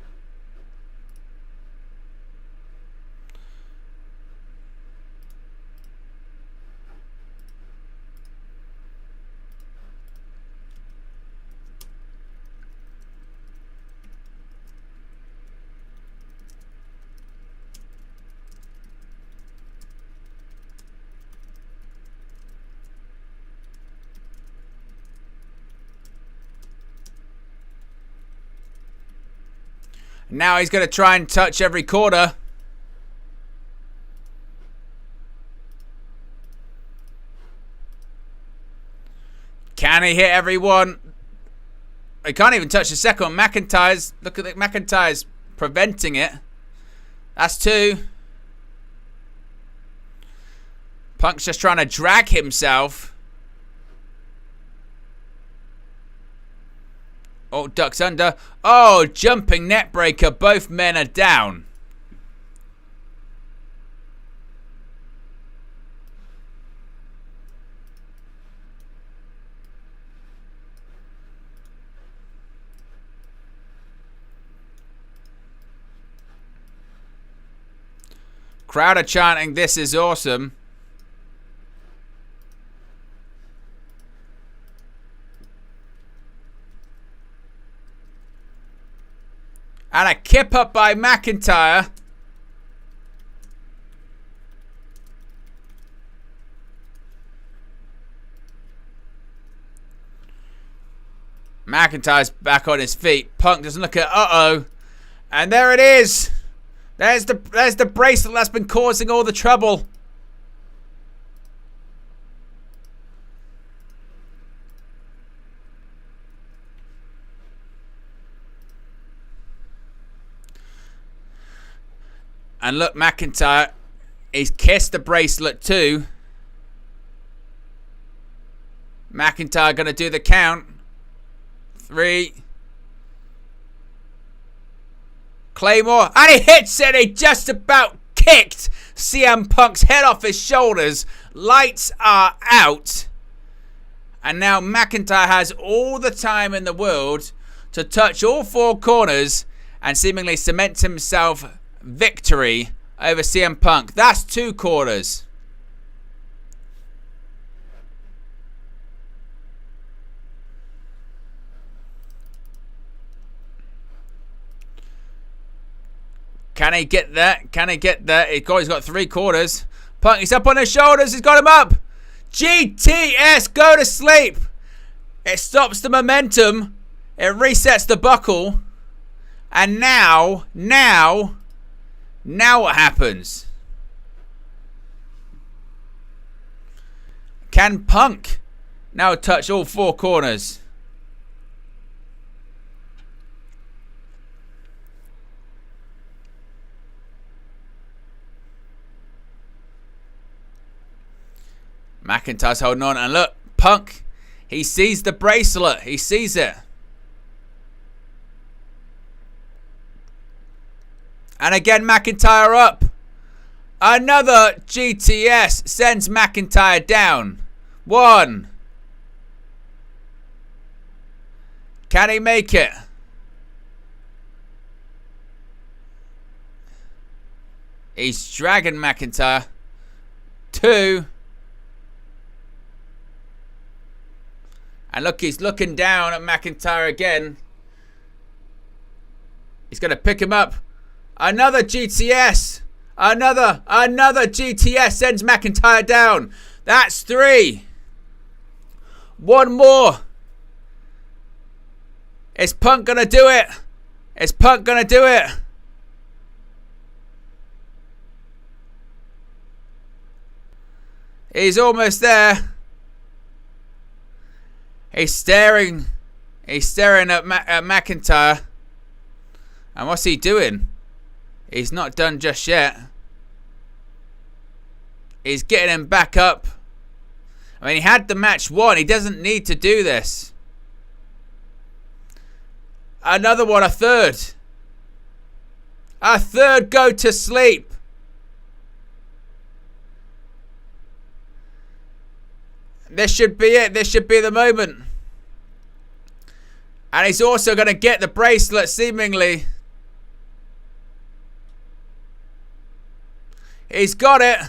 Speaker 1: Now he's going to try and touch every corner. Can he hit everyone? He can't even touch the second one. McIntyre's, look at it, McIntyre's preventing it. That's two. Punk's just trying to drag himself. Oh, ducks under. Oh, jumping net breaker. Both men are down. Crowd are chanting, "This is awesome." And a kip up by McIntyre. McIntyre's back on his feet. Punk doesn't look at uh-oh. And there it is. There's the bracelet that's been causing all the trouble. And look, McIntyre, he's kissed the bracelet too. McIntyre gonna do the count. 3. Claymore, and he hits it. He just about kicked CM Punk's head off his shoulders. Lights are out. And now McIntyre has all the time in the world to touch all 4 corners and seemingly cement himself victory over CM Punk. That's 2 quarters. Can he get that? Can he get that? He's got 3 quarters. Punk, he's up on his shoulders. He's got him up. GTS, go to sleep. It stops the momentum. It resets the buckle. And now what happens? Can Punk now touch all 4 corners? McIntyre's holding on, and look, Punk, he sees the bracelet. He sees it. And again, McIntyre up. Another GTS sends McIntyre down. 1. Can he make it? He's dragging McIntyre. 2. And look, he's looking down at McIntyre again. He's going to pick him up. Another GTS. Another GTS sends McIntyre down. That's 3. 1 more. Is Punk going to do it? Is Punk going to do it? He's almost there. He's staring at McIntyre. And what's he doing? He's not done just yet. He's getting him back up. I mean, he had the match won. He doesn't need to do this. Another one, a 3rd. A 3rd go to sleep. This should be it. This should be the moment. And he's also going to get the bracelet, seemingly. He's got it.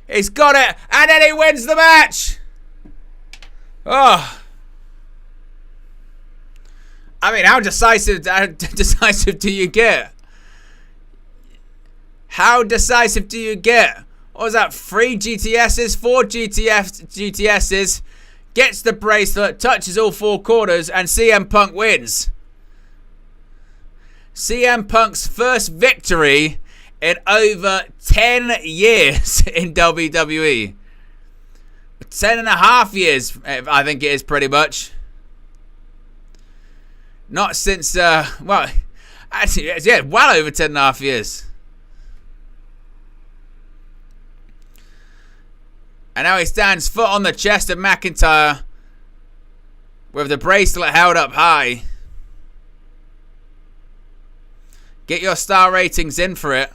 Speaker 1: He's got it. And then he wins the match. Oh. I mean, how decisive do you get? How decisive do you get? What was that? 3 GTSs? 4 GTSs. Gets the bracelet, touches all 4 corners, and CM Punk wins. CM Punk's first victory in over 10 years in WWE. 10.5 years, I think it is, pretty much. Not since, well, actually, yeah, well over 10.5 years. And now he stands foot on the chest of McIntyre with the bracelet held up high. Get your star ratings in for it.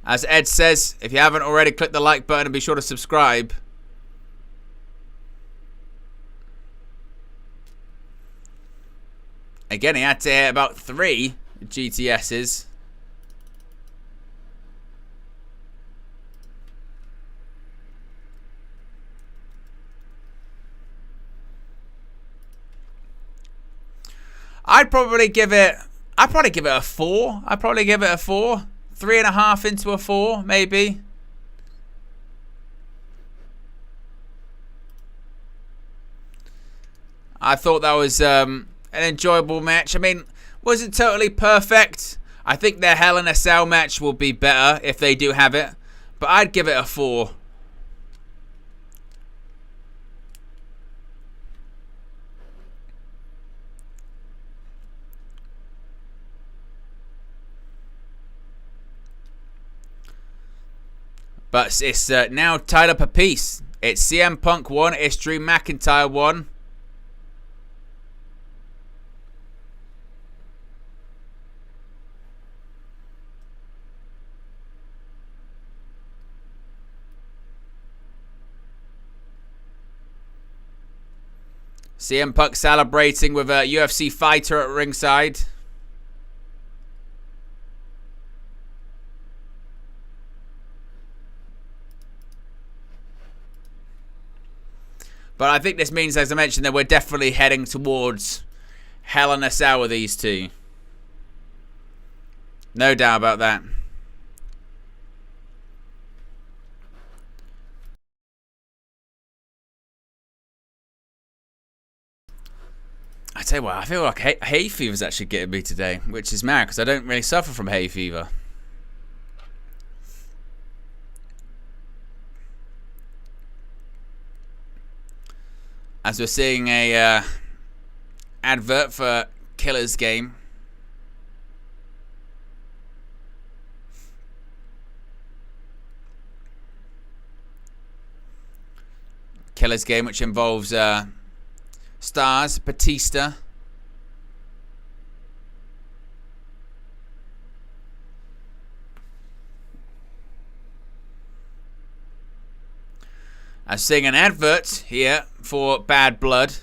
Speaker 1: As Ed says, if you haven't already, click the like button and be sure to subscribe. Again, he had to hit about 3 GTSs. I'd probably give it a 4. I'd probably give it a 4. 3.5 into a 4, maybe. I thought that was an enjoyable match. I mean, wasn't totally perfect. I think their Hell in a Cell match will be better if they do have it. But I'd give it a 4. But it's now tied up a piece. It's CM Punk 1. It's Drew McIntyre 1. CM Punk celebrating with a UFC fighter at ringside. But I think this means, as I mentioned, that we're definitely heading towards Hell in a Cell with these two. No doubt about that. I tell you what, I feel like hay fever's actually getting me today, which is mad because I don't really suffer from hay fever. As we're seeing a advert for Killer's Game. Killer's Game, which involves stars Batista, I'm seeing an advert here for Bad Blood.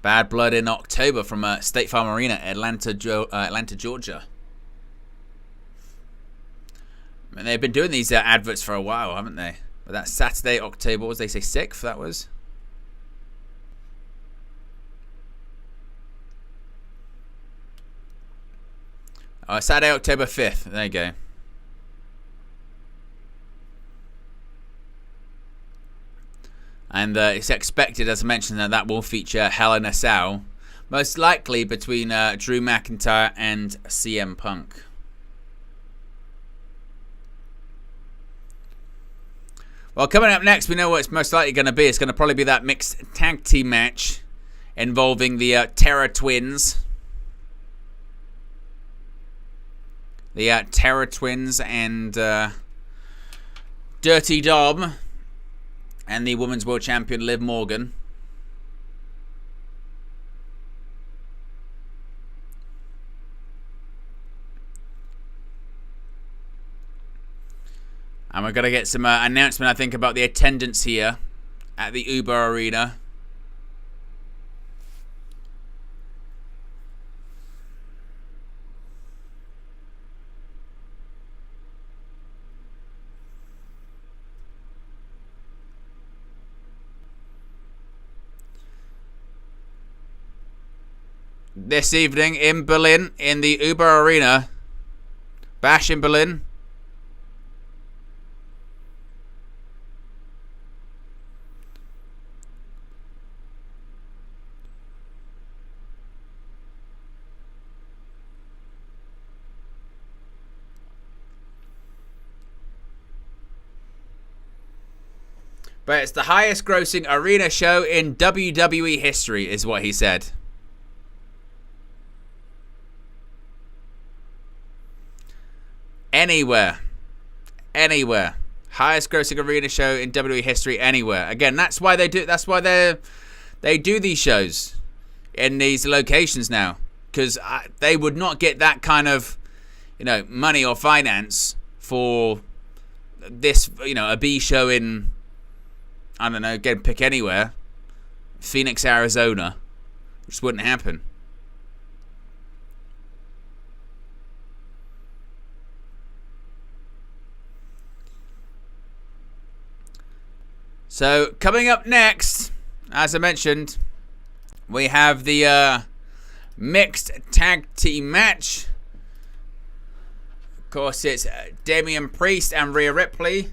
Speaker 1: Bad Blood in October from State Farm Arena, Atlanta, Georgia. And they've been doing these adverts for a while, haven't they? But that's Saturday, October, what did they say, 6th, that was? Saturday, October 5th. There you go. And it's expected, as I mentioned, that will feature Hell in a Cell. Most likely between Drew McIntyre and CM Punk. Well, coming up next, we know what it's most likely going to be. It's going to probably be that mixed tag team match involving the Terror Twins. The Terror Twins and Dirty Dom and the Women's World Champion Liv Morgan. And we're going to get some announcement, I think, about the attendance here at the Uber Arena. This evening in Berlin, in the Uber Arena. Bash in Berlin. But it's the highest grossing arena show in WWE history, is what he said. Anywhere. Highest grossing arena show in WWE history anywhere. Again, that's why they do these shows in these locations now, because they would not get that kind of money or finance for this, a B show in, I don't know, again, pick anywhere, Phoenix, Arizona. Just wouldn't happen. So, coming up next, as I mentioned, we have the mixed tag team match. Of course, it's Damian Priest and Rhea Ripley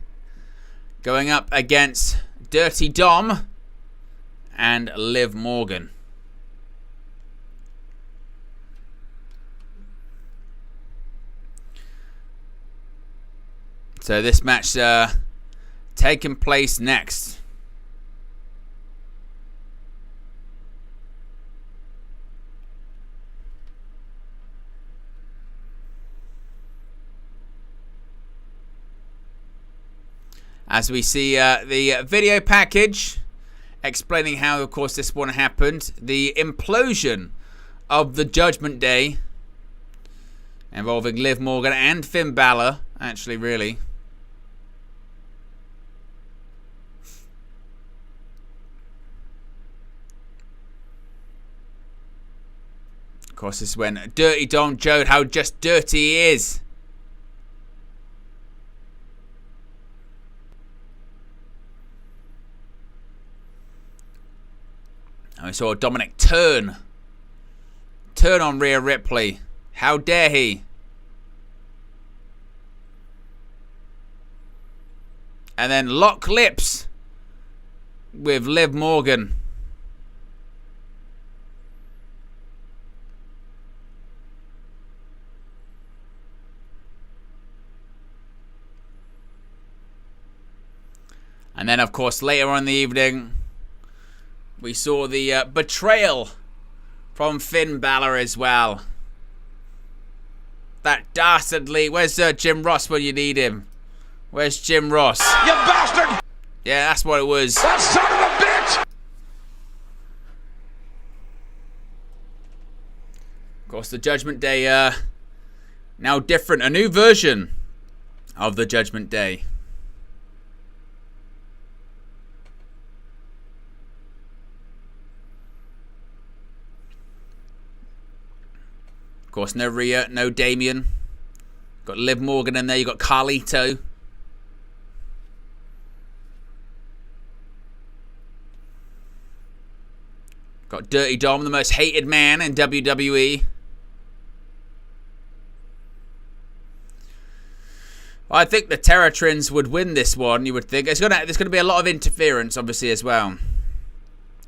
Speaker 1: going up against Dirty Dom and Liv Morgan. So this match taking place next. As we see the video package explaining how, of course, this one happened. The implosion of the Judgment Day involving Liv Morgan and Finn Balor, actually, really. Of course, this is when Dirty Dom showed how just dirty he is. And we saw Dominik turn on Rhea Ripley. How dare he? And then lock lips with Liv Morgan. And then, of course, later on in the evening, we saw the betrayal from Finn Balor as well. That dastardly... Where's Jim Ross when you need him? Where's Jim Ross?
Speaker 2: You bastard!
Speaker 1: Yeah, that's what it was.
Speaker 2: That son of a bitch!
Speaker 1: Of course, the Judgment Day, now different. A new version of the Judgment Day. Of course, no Rhea, no Damian. Got Liv Morgan in there. You got Carlito. Got Dirty Dom, the most hated man in WWE. I think the Terror Trins would win this one. You would think there's gonna be a lot of interference, obviously, as well.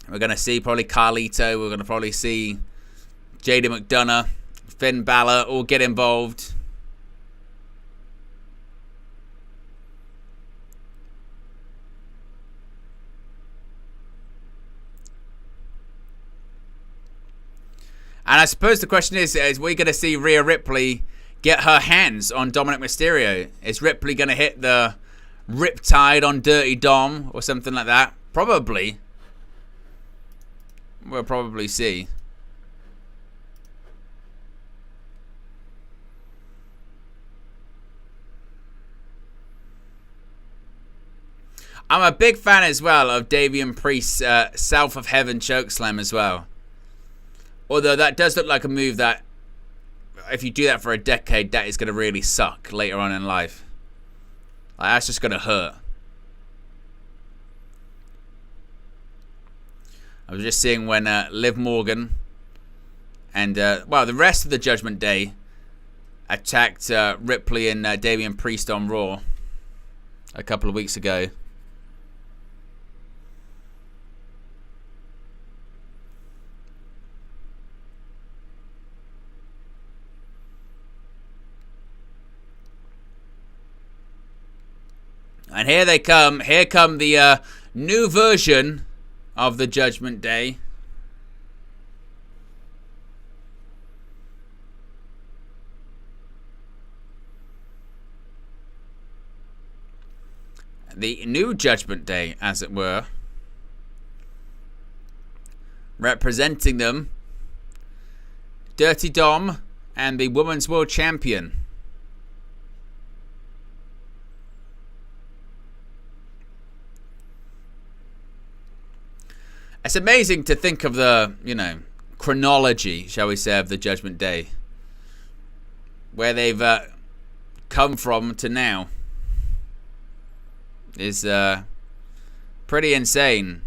Speaker 1: We're gonna see probably Carlito. We're gonna probably see Jade McDonough, Finn Balor all get involved. And I suppose the question is we going to see Rhea Ripley get her hands on Dominik Mysterio? Is Ripley going to hit the Riptide on Dirty Dom or something like that? Probably. We'll probably see. I'm a big fan as well of Damian Priest's South of Heaven chokeslam as well. Although that does look like a move that, if you do that for a decade, that is going to really suck later on in life. Like, that's just going to hurt. I was just seeing when Liv Morgan and, the rest of the Judgment Day attacked Ripley and Damian Priest on Raw a couple of weeks ago. And here they come. Here come the new version of the Judgment Day. The new Judgment Day, as it were. Representing them, Dirty Dom and the Women's World Champion. It's amazing to think of the, chronology, shall we say, of the Judgment Day. Where they've come from to now is pretty insane.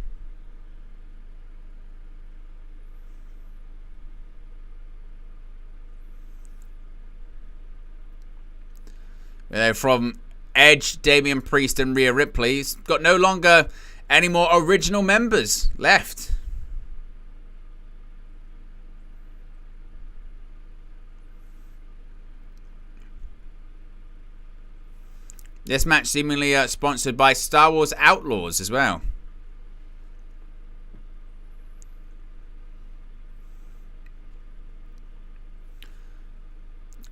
Speaker 1: From Edge, Damian Priest, and Rhea Ripley, he's got no longer any more original members left. This match seemingly sponsored by Star Wars Outlaws as well.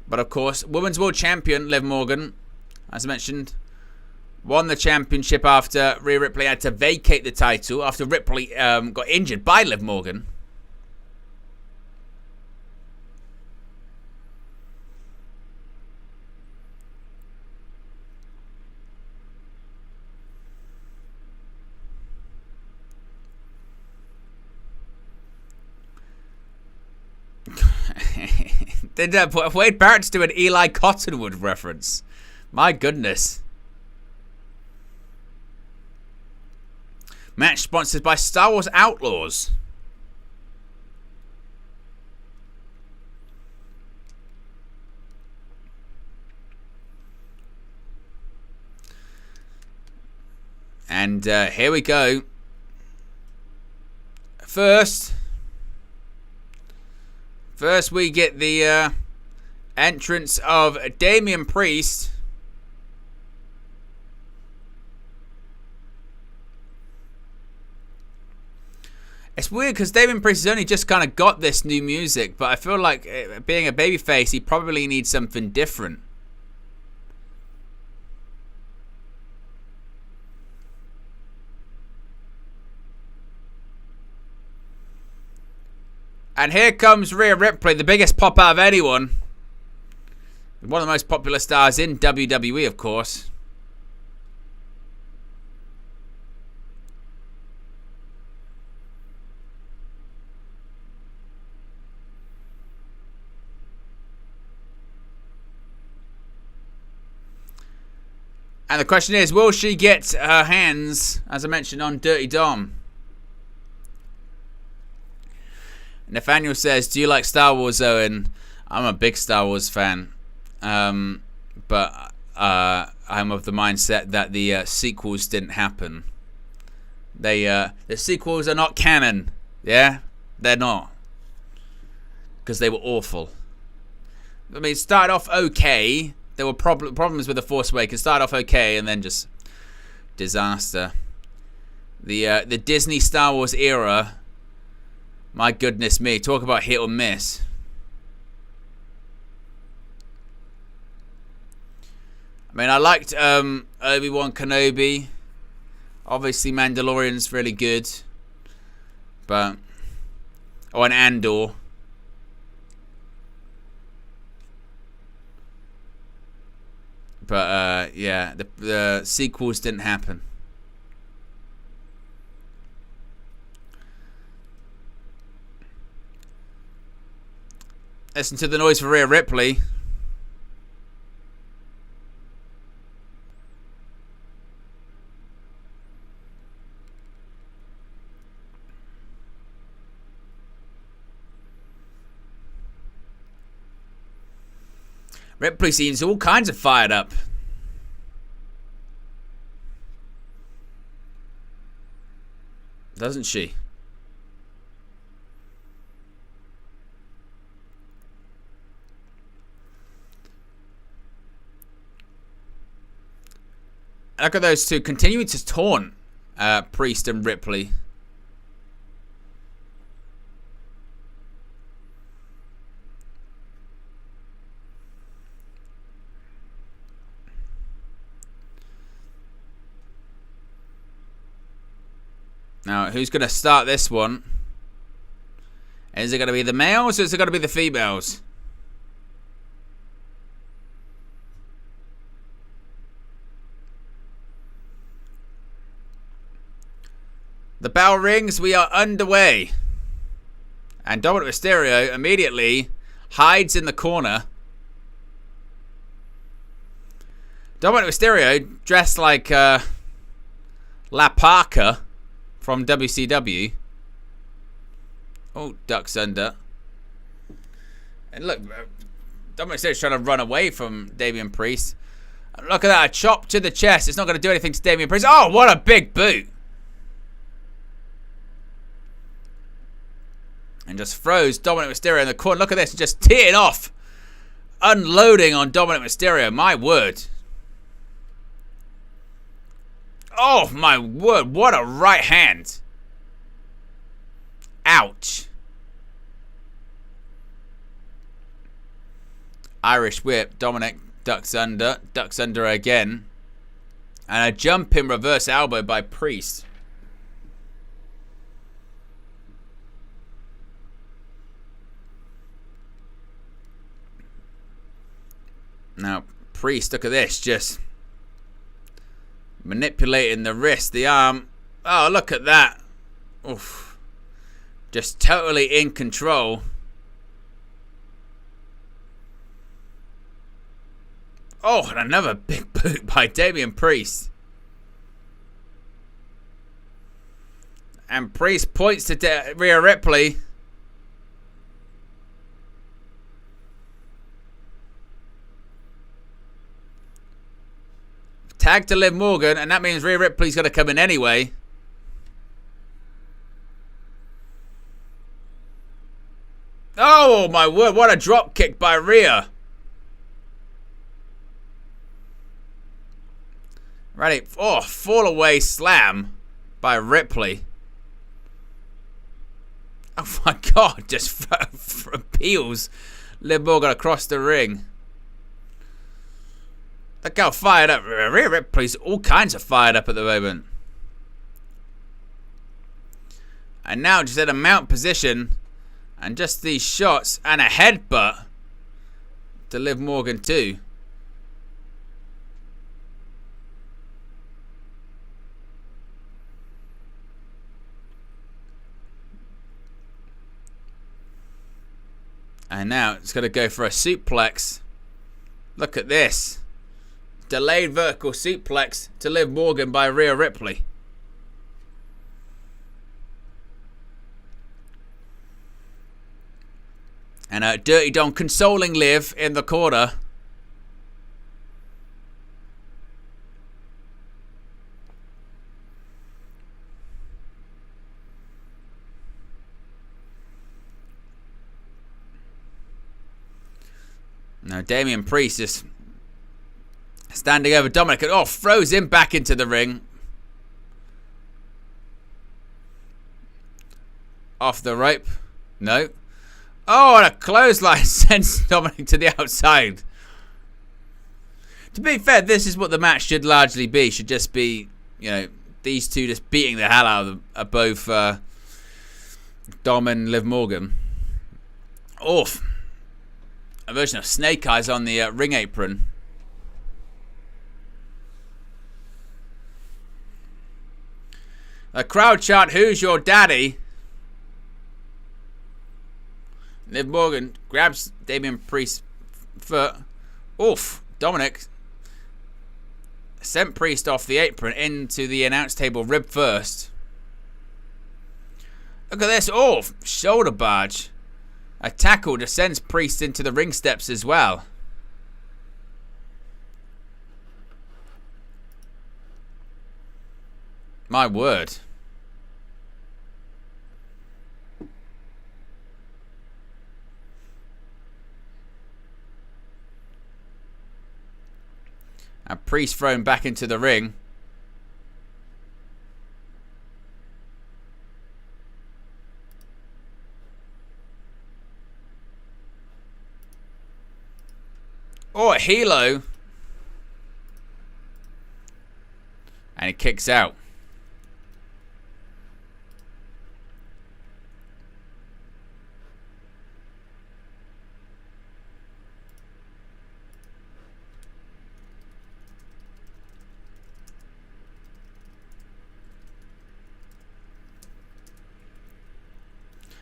Speaker 1: But of course, Women's World Champion Liv Morgan, as I mentioned, won the championship after Rhea Ripley had to vacate the title after Ripley got injured by Liv Morgan. Did Wade Barrett's do an Eli Cottonwood reference? My goodness. Match sponsored by Star Wars Outlaws. And here we go. First we get the entrance of Damian Priest. It's weird because Damian Priest has only just kind of got this new music, but I feel like being a babyface, he probably needs something different. And here comes Rhea Ripley, the biggest pop out of anyone. One of the most popular stars in WWE, of course. And the question is, will she get her hands, as I mentioned, on Dirty Dom? Nathaniel says, do you like Star Wars, Owen? I'm a big Star Wars fan. But I'm of the mindset that the sequels didn't happen. The sequels are not canon. Yeah? They're not. Because they were awful. I mean, it started off okay. There were problems with The Force Awakens. Started off okay and then just disaster. The Disney Star Wars era... My goodness me, talk about hit or miss. I mean, I liked Obi-Wan Kenobi. Obviously, Mandalorian's really good. But... Oh, and Andor. But, yeah, the sequels didn't happen. Listen to the noise for Rhea Ripley. Ripley seems all kinds of fired up. Doesn't she? Look at those two continuing to taunt Priest and Ripley. Now, who's going to start this one? Is it going to be the males or is it going to be the females? The bell rings. We are underway. And Dominik Mysterio immediately hides in the corner. Dominik Mysterio, dressed like La Parka from WCW. Oh, ducks under. And look, Dominik Mysterio's trying to run away from Damian Priest. Look at that, a chop to the chest. It's not going to do anything to Damian Priest. Oh, what a big boot. And just throws Dominik Mysterio in the corner. Look at this, just teeing off. Unloading on Dominik Mysterio, my word. Oh, my word, what a right hand. Ouch. Irish whip, Dominik ducks under again. And a jumping reverse elbow by Priest. Now, Priest, look at this, just manipulating the wrist, the arm. Oh, look at that. Oof. Just totally in control. Oh, and another big boot by Damian Priest. And Priest points to Rhea Ripley. Tag to Liv Morgan, and that means Rhea Ripley's going to come in anyway. Oh, my word. What a drop kick by Rhea. Ready. Oh, fall away slam by Ripley. Oh, my God. Just peels Liv Morgan across the ring. Look how fired up. Rhea Ripley's all kinds of fired up at the moment. And now just in a mount position. And just these shots. And a headbutt to Liv Morgan too. And now it's going to go for a suplex. Look at this. Delayed vertical suplex to Liv Morgan by Rhea Ripley. And Dirty Dom consoling Liv in the corner. Now Damian Priest is standing over Dominik and throws him back into the ring. Off the rope. No. Oh, and a clothesline sends Dominik to the outside. To be fair, this is what the match should largely be. Should just be, these two just beating the hell out of both Dom and Liv Morgan. Oof. A version of Snake Eyes on the ring apron. A crowd chant, "Who's your daddy?" Liv Morgan grabs Damian Priest's foot. Oof. Dominik sent Priest off the apron into the announce table rib first. Look at this. Oh, shoulder barge. A tackle just sends Priest into the ring steps as well. My word. And Priest thrown back into the ring. Oh, a helo. And he kicks out.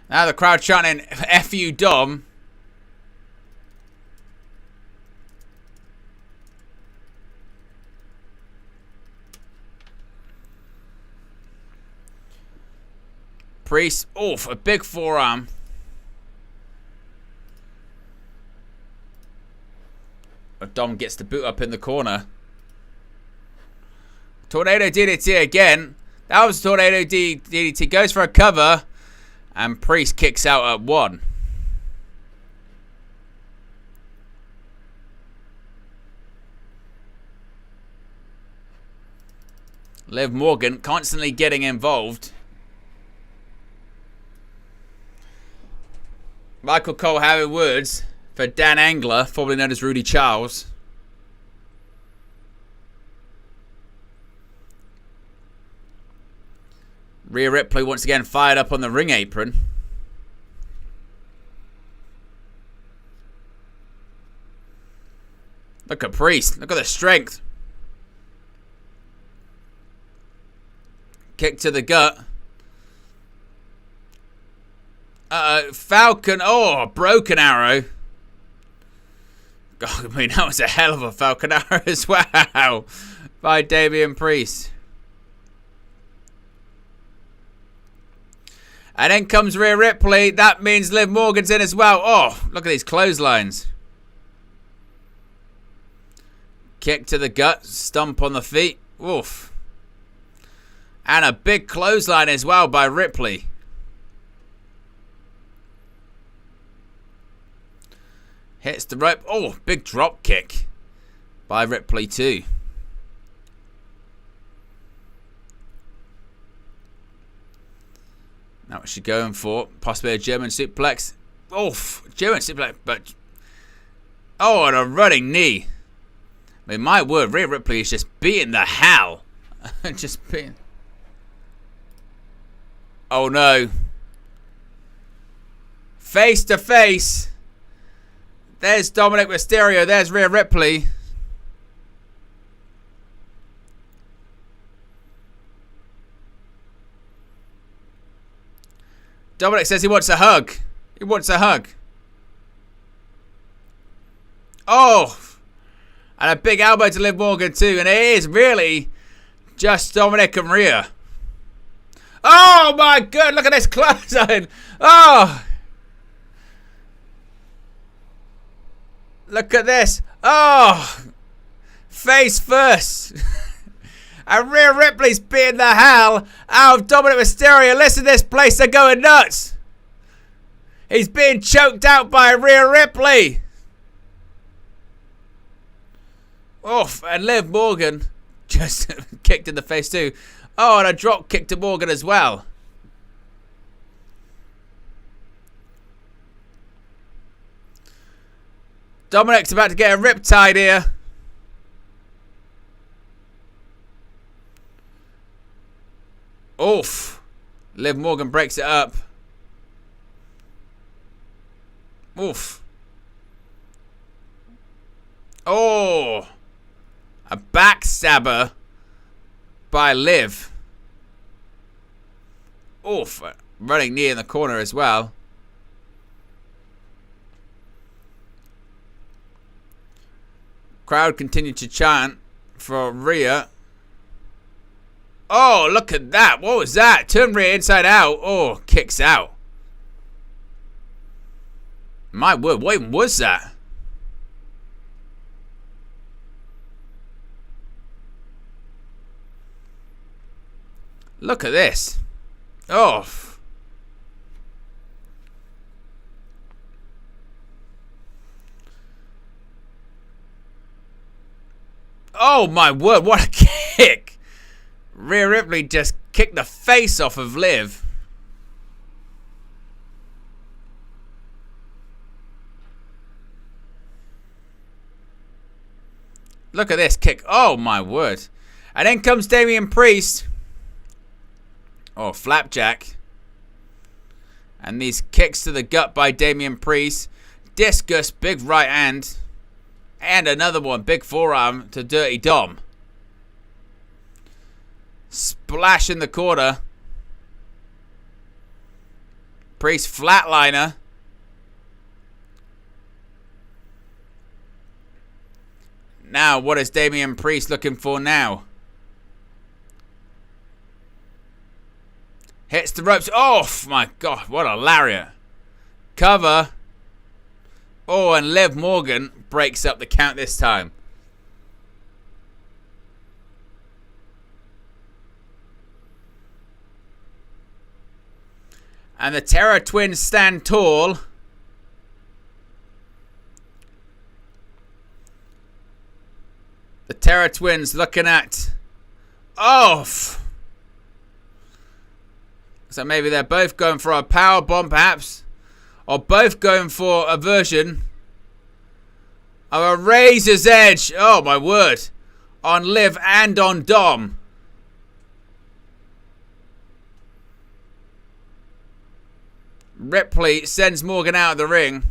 Speaker 1: Now the crowd chanting, F you, Dom. Priest, oof, a big forearm. Dom gets the boot up in the corner. Tornado DDT again. That was Tornado DDT. Goes for a cover. And Priest kicks out at 1. Liv Morgan constantly getting involved. Michael Cole having words for Dan Angler, formerly known as Rudy Charles. Rhea Ripley once again fired up on the ring apron. Look at Priest. Look at the strength. Kick to the gut. Falcon. Oh, broken arrow. God, I mean, that was a hell of a Falcon arrow as well by Damian Priest. And then comes Rhea Ripley. That means Liv Morgan's in as well. Oh, look at these clotheslines. Kick to the gut. Stomp on the feet. Oof. And a big clothesline as well by Ripley. Hits the rope. Oh, big drop kick by Ripley too. Now what's she going for? Possibly a German suplex. Oof, German suplex, but... Oh, and a running knee. I mean, my word, Rhea Ripley is just beating the hell. Just beating... Oh no. Face to face. There's Dominik Mysterio. There's Rhea Ripley. Dominik says he wants a hug. He wants a hug. Oh. And a big elbow to Liv Morgan too. And it is really just Dominik and Rhea. Oh my god. Look at this clothesline. Oh. Look at this. Oh. Face first. And Rhea Ripley's beating the hell out of Dominik Mysterio. Listen to this place. They're going nuts. He's being choked out by Rhea Ripley. Oof. And Liv Morgan just kicked in the face too. Oh, and a drop kick to Morgan as well. Dominik's about to get a riptide here. Oof. Liv Morgan breaks it up. Oof. Oh. A backstabber by Liv. Oof. Running knee in the corner as well. Crowd continued to chant for Rhea. Oh, look at that. What was that? Turn Rhea inside out. Oh, kicks out. My word, what even was that? Look at this. Oh. Oh my word, what a kick. Rhea Ripley just kicked the face off of Liv. Look at this kick. Oh my word. And then comes Damian Priest. Oh, flapjack. And these kicks to the gut by Damian Priest. Discus, big right hand. And another one, big forearm to Dirty Dom. Splash in the corner. Priest flatliner. Now, what is Damian Priest looking for now? Hits the ropes. Oh, my God. What a lariat. Cover. Oh, and Liv Morgan breaks up the count this time. And the Terror Twins stand tall. The Terror Twins looking at... Oh! So maybe they're both going for a power bomb, perhaps. Or both going for a version of a Razor's Edge. Oh, my word. On Liv and on Dom. Ripley sends Morgan out of the ring.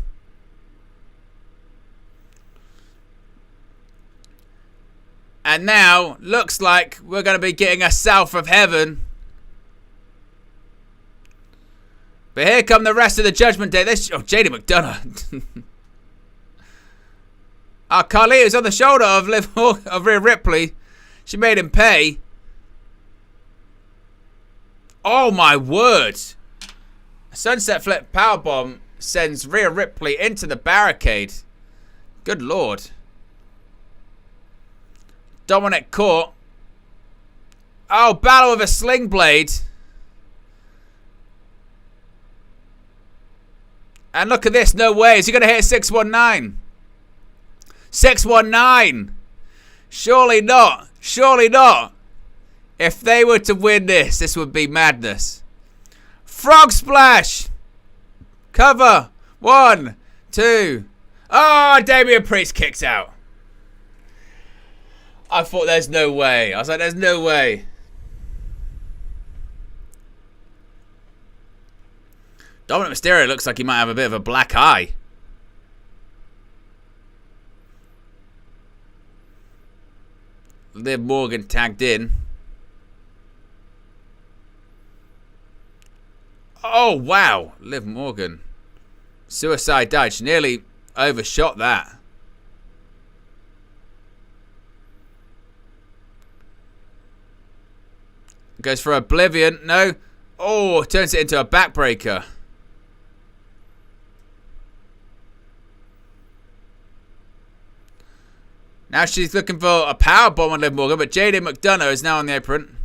Speaker 1: And now, looks like we're going to be getting a South of Heaven. But here come the rest of the Judgment Day. Jade McDonough. Carlito's on the shoulder of Rhea Ripley. She made him pay. Oh, my word. A sunset flip powerbomb sends Rhea Ripley into the barricade. Good Lord. Dominik caught. Oh, battle with a sling blade. And look at this. No way. Is he going to hit 619? 619. Surely not. Surely not. If they were to win this, this would be madness. Frog splash. Cover. 1, 2. Oh, Damian Priest kicks out. I thought there's no way. I was like, there's no way. Dominik Mysterio looks like he might have a bit of a black eye. Liv Morgan tagged in. Oh, wow. Liv Morgan. Suicide dive. She nearly overshot that. Goes for Oblivion. No. Oh, turns it into a backbreaker. Now she's looking for a powerbomb on Liv Morgan, but Jade McDonough is now on the apron.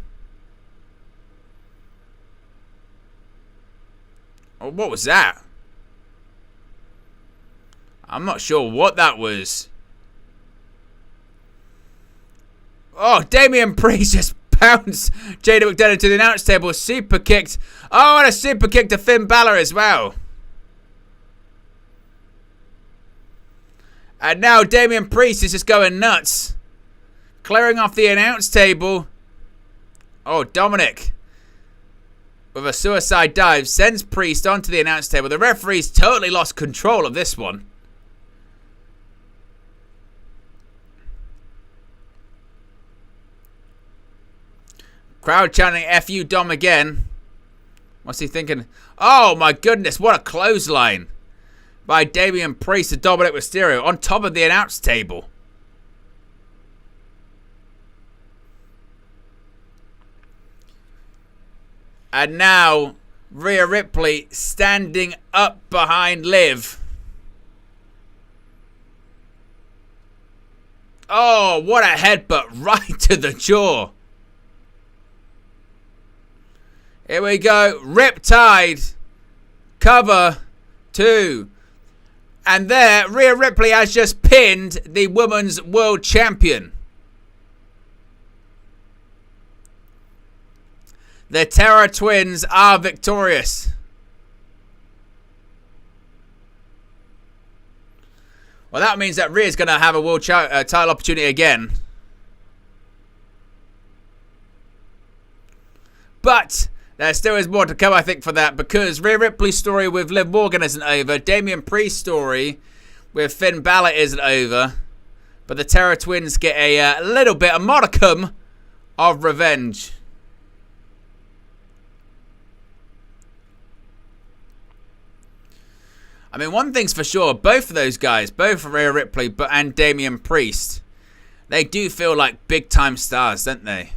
Speaker 1: Oh, what was that? I'm not sure what that was. Oh, Damian Priest just bounced Jade McDonough to the announce table. Super kicked. Oh, and a super kick to Finn Balor as well. And now Damian Priest is just going nuts. Clearing off the announce table. Oh, Dominik with a suicide dive sends Priest onto the announce table. The referee's totally lost control of this one. Crowd chanting F you Dom again. What's he thinking? Oh my goodness, what a clothesline by Damian Priest to Dominik Mysterio on top of the announce table. And now Rhea Ripley standing up behind Liv. Oh, what a headbutt right to the jaw. Here we go. Riptide. Cover 2. And there, Rhea Ripley has just pinned the Women's World Champion. The Terror Twins are victorious. Well, that means that Rhea's going to have a world title opportunity again. But there still is more to come, I think, for that, because Rhea Ripley's story with Liv Morgan isn't over. Damian Priest's story with Finn Balor isn't over. But the Terror Twins get a little bit, a modicum of revenge. mean, one thing's for sure, both of those guys, both Rhea Ripley and Damian Priest, they do feel like big-time stars, don't they?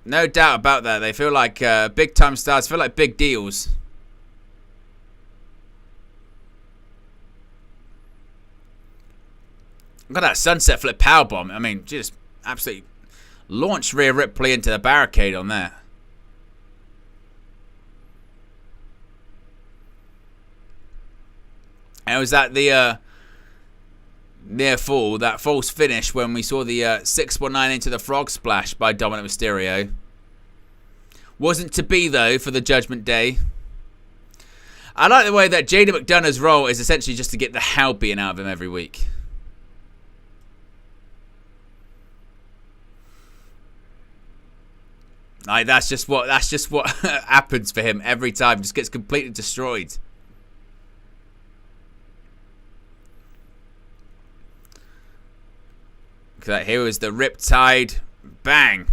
Speaker 1: No doubt about that. They feel like big-time stars, feel like big deals. Look at that sunset flip powerbomb. I mean, just absolutely launched Rhea Ripley into the barricade on there. And it was at the near fall, that false finish when we saw the 619 into the frog splash by Dominik Mysterio. Wasn't to be, though, for the Judgment Day. I like the way that Jade McDonough's role is essentially just to get the hell beaten out of him every week. Like, that's just what happens for him every time. Just gets completely destroyed. Here was the Riptide bang.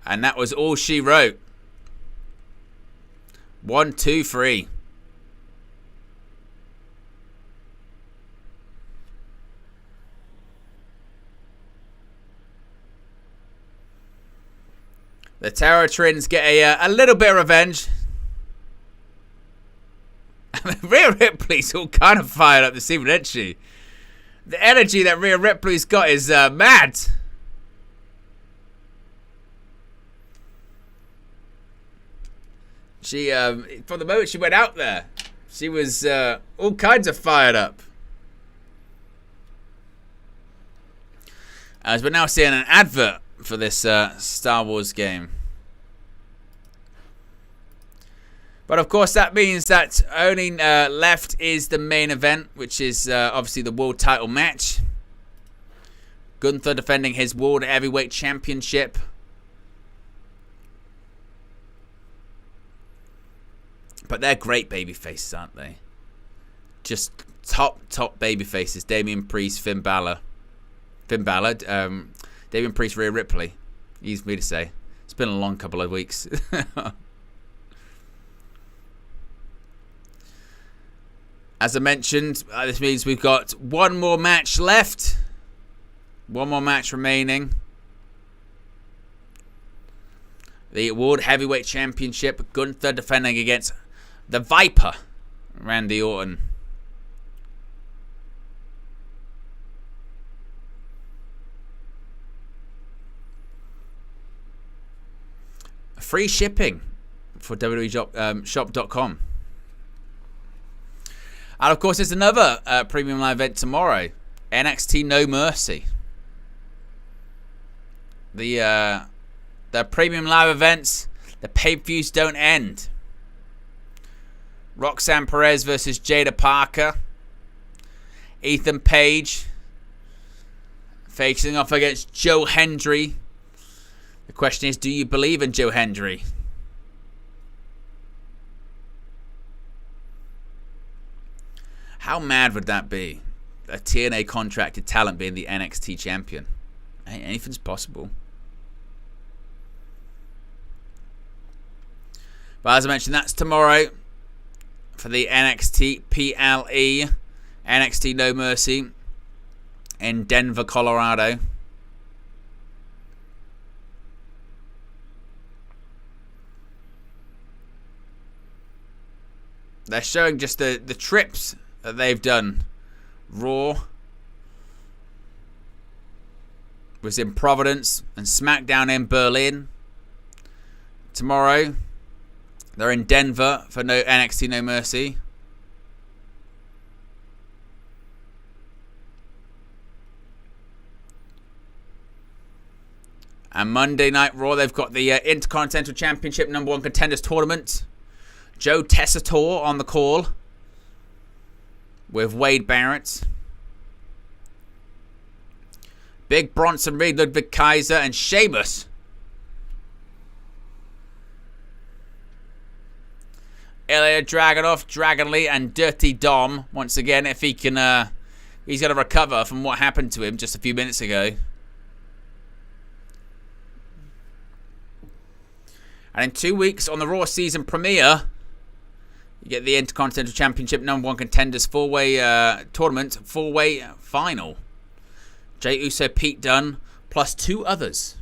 Speaker 1: And that was all she wrote. 1, 2, 3. The Terror Twins get a little bit of revenge. Rhea Ripley's all kind of fired up this evening, isn't she? The energy that Rhea Ripley's got is mad. She, from the moment she went out there, she was all kinds of fired up. As we're now seeing an advert for this Star Wars game. But of course that means that only left is the main event, which is obviously the world title match. Gunther defending his World Heavyweight Championship. But they're great baby faces, aren't they? Just top baby faces. Damian Priest, Finn Balor. Damian Priest, Rhea Ripley. Easy for me to say. It's been a long couple of weeks. As I mentioned, this means we've got one more match left. One more match remaining. The World Heavyweight Championship. Gunther defending against the Viper, Randy Orton. Free shipping for WWE shop.com. And of course, there's another premium live event tomorrow. NXT No Mercy. The premium live events, the pay-per-views don't end. Roxanne Perez versus Jada Parker. Ethan Page facing off against Joe Hendry. The question is, do you believe in Joe Hendry? How mad would that be? A TNA contracted talent being the NXT champion. Anything's possible. But as I mentioned, that's tomorrow for the NXT PLE, NXT No Mercy in Denver, Colorado. They're showing just the trips that they've done. Raw was in Providence and SmackDown in Berlin. Tomorrow they're in Denver for NXT No Mercy. And Monday Night Raw, they've got the Intercontinental Championship #1 Contenders Tournament. Joe Tessitore on the call with Wade Barrett. Big Bronson Reed, Ludwig Kaiser, and Sheamus. Ilya Dragunov, Dragon Lee, and Dirty Dom. Once again, if he can, he's going to recover from what happened to him just a few minutes ago. And in 2 weeks on the Raw season premiere, you get the Intercontinental Championship #1 Contenders 4-way tournament, 4-way final. Jey Uso, Pete Dunne, plus 2 others.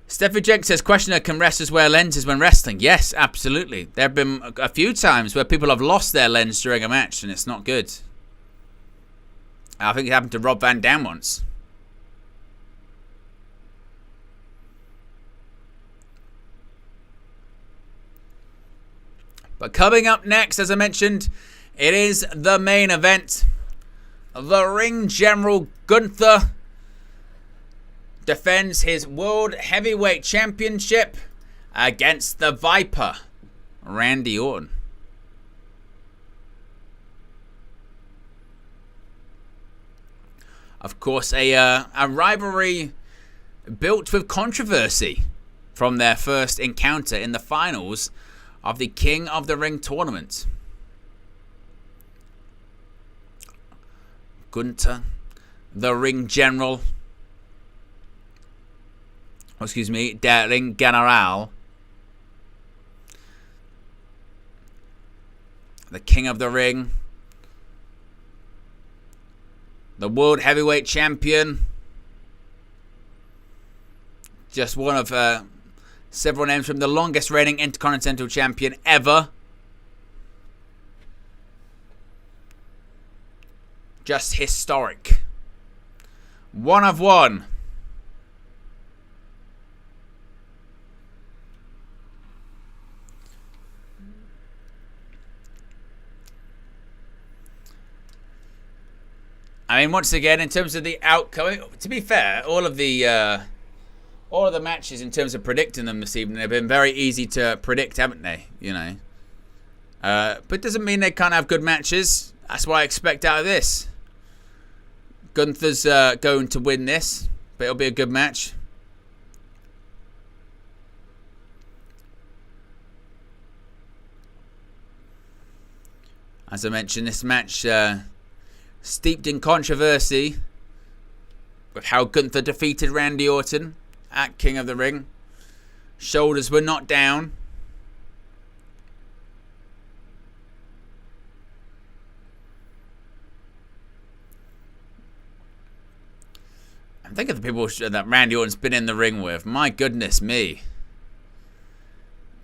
Speaker 1: Steffi Jenks says, questioner, can wrestlers wear lenses when wrestling? Yes, absolutely. There have been a few times where people have lost their lens during a match, and it's not good. I think it happened to Rob Van Dam once. But coming up next, as I mentioned, it is the main event. The Ring General Gunther defends his World Heavyweight Championship against the Viper, Randy Orton. Of course, a rivalry built with controversy from their first encounter in the finals of the King of the Ring tournament. Gunther, the Ring General, der Ring General, the King of the Ring, the World Heavyweight Champion, just one of several names from the longest reigning Intercontinental Champion ever. Just historic. One of one. I mean, once again, in terms of the outcome, to be fair, all of the matches in terms of predicting them this evening have been very easy to predict, haven't they? You know, but it doesn't mean they can't have good matches. That's what I expect out of this. Gunther's going to win this, but it'll be a good match. As I mentioned, this match steeped in controversy with how Gunther defeated Randy Orton at King of the Ring. Shoulders were not down. And think of the people that Randy Orton's been in the ring with. My goodness me.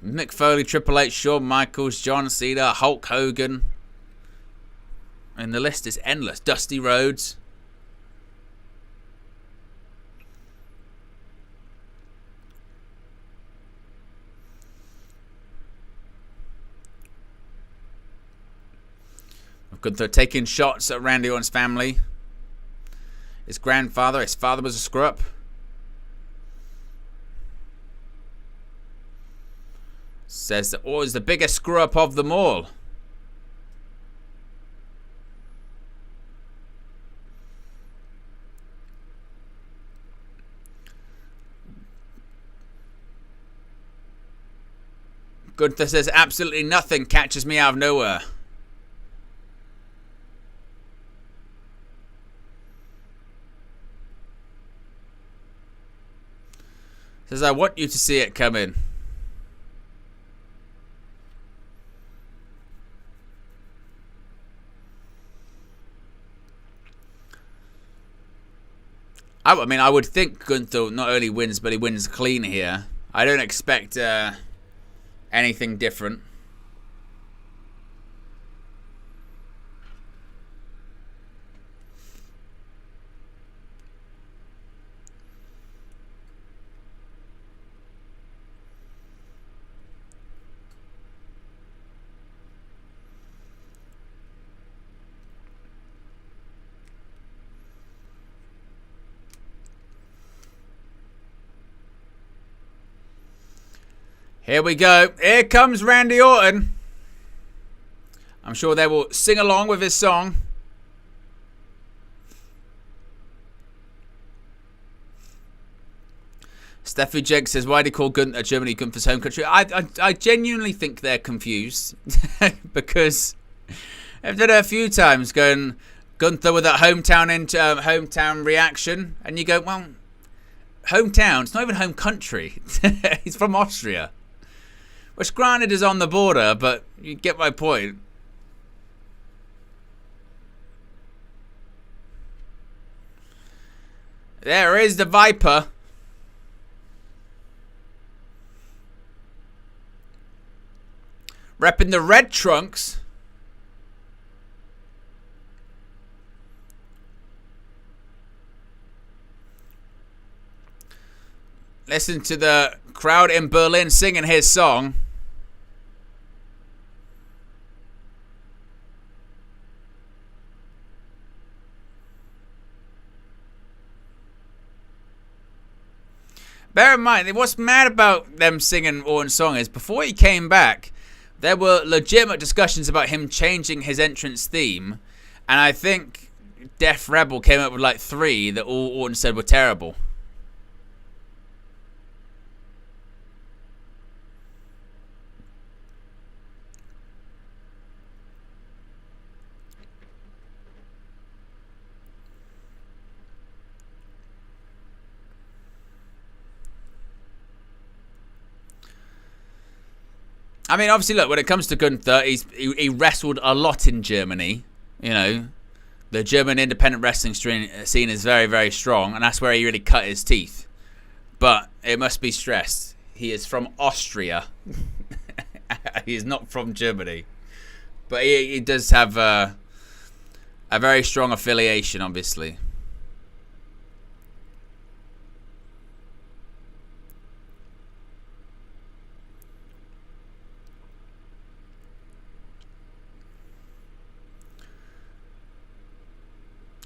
Speaker 1: Mick Foley, Triple H, Shawn Michaels, John Cena, Hulk Hogan. And the list is endless. Dusty Rhodes. Gunther taking shots at Randy Orton's family. His grandfather, his father was a screw-up. Says that Orton is the biggest screw-up of them all. Gunther says absolutely nothing catches me out of nowhere. Says I want you to see it coming. I mean, I would think Gunther not only wins, but he wins clean here. I don't expect anything different. Here we go. Here comes Randy Orton. I'm sure they will sing along with his song. Steffi Jegg says, why do you call Germany Gunther's home country? I genuinely think they're confused. Because I've done it a few times going Gunther with that hometown reaction. And you go, well, hometown. It's not even home country. He's from Austria. Which granted is on the border, but you get my point. There is the Viper. Repping the red trunks. Listen to the crowd in Berlin singing his song. Bear in mind, what's mad about them singing Orton's song is before he came back, there were legitimate discussions about him changing his entrance theme, and I think Def Rebel came up with like 3 that all Orton said were terrible. I mean, obviously, look, when it comes to Gunther, he wrestled a lot in Germany. You know, the German independent wrestling scene is very, very strong, and that's where he really cut his teeth. But it must be stressed, he is from Austria. He is not from Germany. But he does have a very strong affiliation, obviously.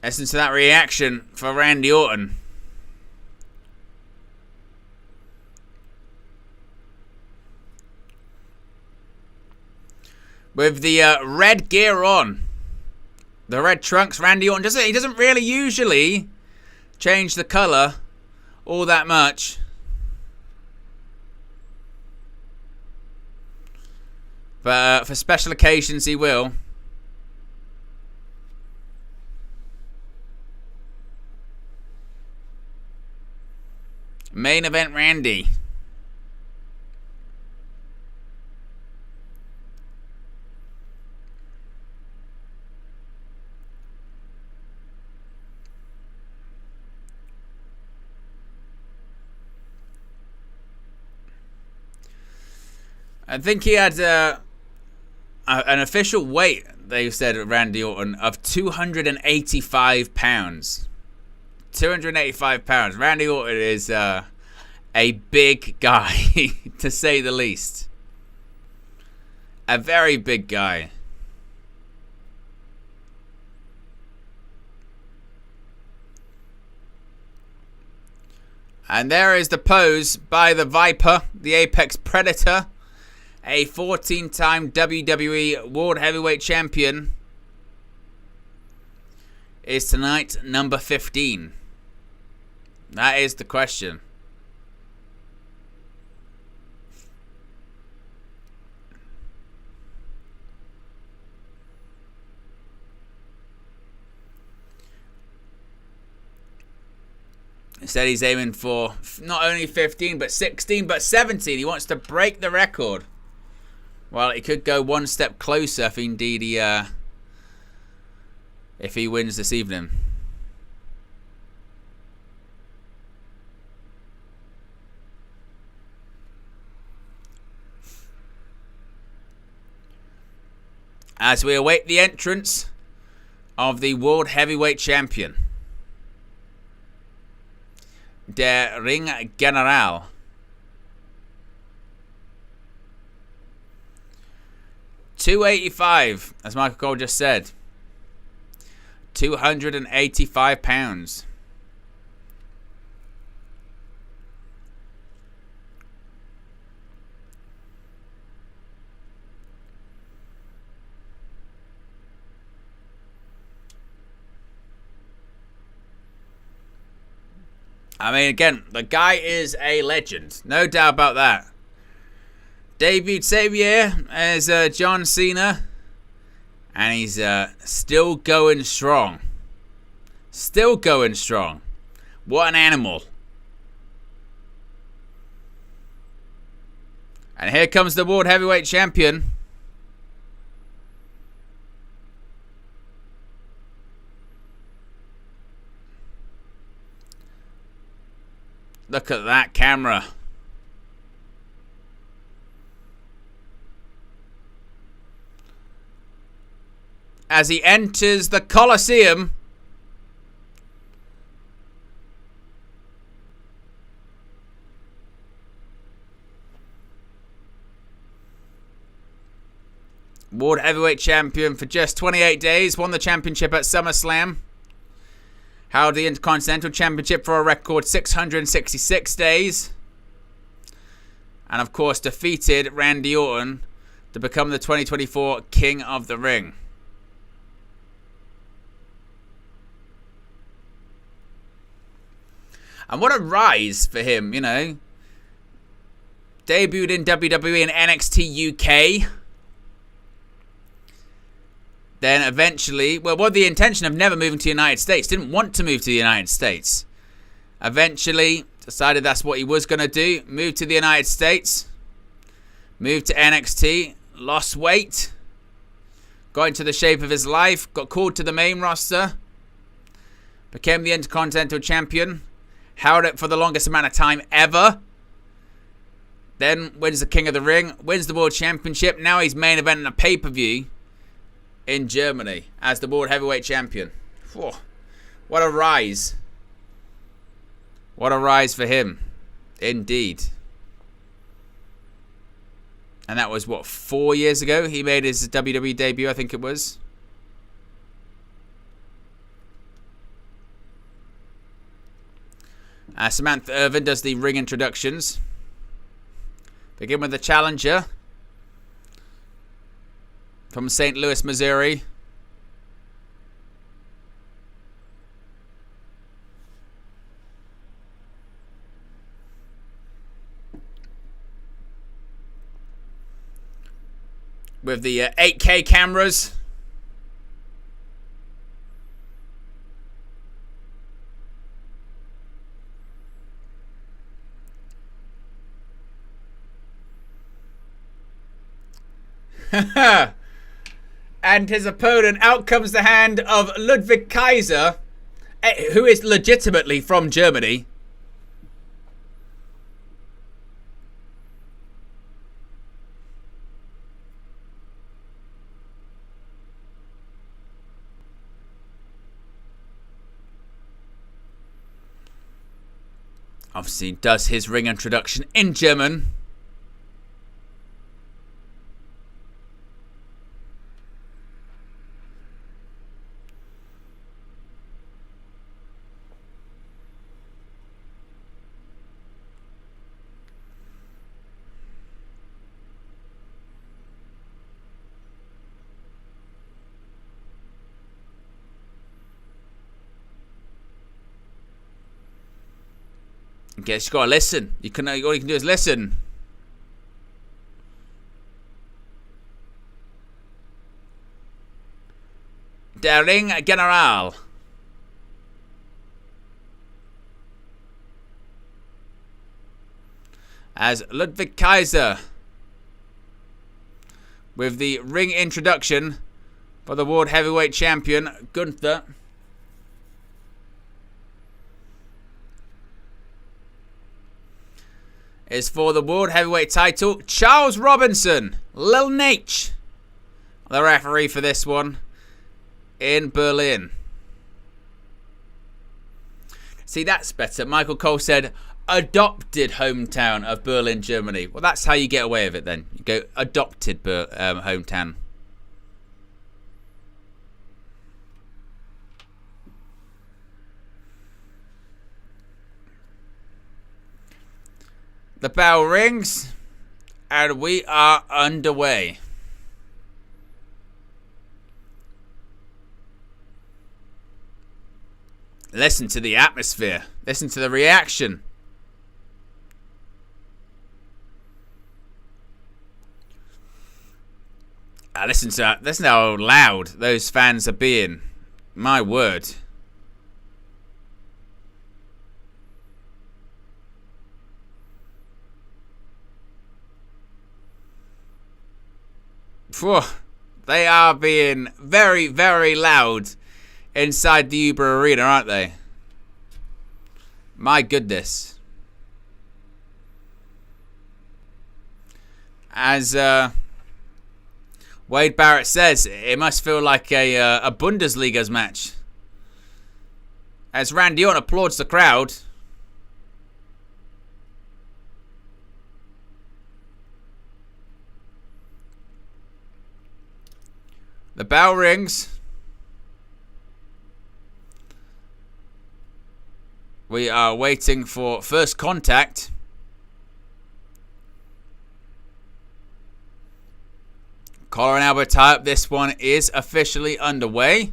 Speaker 1: Listen to that reaction for Randy Orton. With the red gear on. The red trunks, Randy Orton he doesn't really usually change the colour all that much. But for special occasions he will. Main event Randy. I think he had an official weight, they said, Randy Orton, of 285 pounds. 285 pounds. Randy Orton is a big guy, to say the least. A very big guy. And there is the pose by the Viper, the Apex Predator, a 14-time WWE World Heavyweight Champion, is tonight number 15. That is the question. He said he's aiming for not only 15, but 16, but 17. He wants to break the record. Well, he could go one step closer if indeed if he wins this evening. As we await the entrance of the World Heavyweight Champion, Der Ring General. $285, as Michael Cole just said. 285 pounds. I mean, again, the guy is a legend. No doubt about that. Debuted same year as John Cena. And he's still going strong. Still going strong. What an animal. And here comes the World Heavyweight Champion. Look at that camera. As he enters the Colosseum. World Heavyweight Champion for just 28 days. Won the championship at SummerSlam. Held the Intercontinental Championship for a record 666 days. And of course defeated Randy Orton to become the 2024 King of the Ring. And what a rise for him, you know. Debuted in WWE and NXT UK. Then eventually, well, with the intention of never moving to the United States. Didn't want to move to the United States. Eventually, decided that's what he was going to do. Moved to the United States. Moved to NXT. Lost weight. Got into the shape of his life. Got called to the main roster. Became the Intercontinental Champion. Held it for the longest amount of time ever. Then wins the King of the Ring. Wins the World Championship. Now he's main eventing a pay-per-view in Germany as the World Heavyweight Champion. Whew. What a rise. What a rise for him. Indeed. And that was, what, 4 years ago? He made his WWE debut, I think it was. Samantha Irvin does the ring introductions. Begin with the challenger. From St. Louis, Missouri. With the 8K cameras. And his opponent, out comes the hand of Ludwig Kaiser, who is legitimately from Germany. Obviously does his ring introduction in German. Guess you gotta listen. All you can do is listen. Der Ring General. As Ludwig Kaiser with the ring introduction for the World Heavyweight Champion Gunther. Is for the World Heavyweight title, Charles Robinson, Lil Nate, the referee for this one in Berlin. See, that's better. Michael Cole said, adopted hometown of Berlin, Germany. Well, that's how you get away with it then. You go adopted hometown. The bell rings, and we are underway. Listen to the atmosphere. Listen to the reaction. Listen to how loud those fans are being. My word. Phew, they are being very, very loud inside the Uber Arena, aren't they? My goodness. As Wade Barrett says, it must feel like a Bundesliga's match. As Randy Orton applauds the crowd. The bell rings. We are waiting for first contact. Collar and elbow tie-up. This one is officially underway.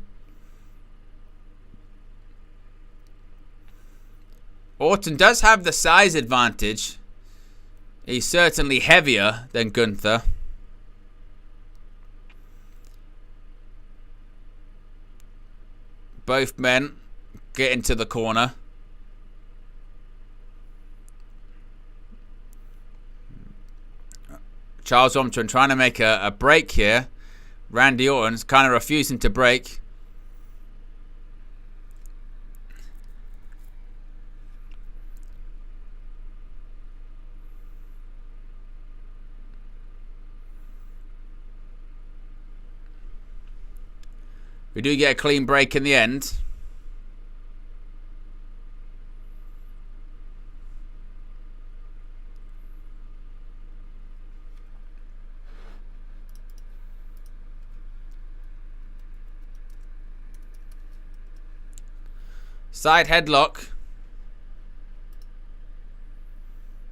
Speaker 1: Orton does have the size advantage. He's certainly heavier than Gunther. Both men get into the corner. Charles Orton trying to make a break here. Randy Orton's kind of refusing to break. We do get a clean break in the end. Side headlock.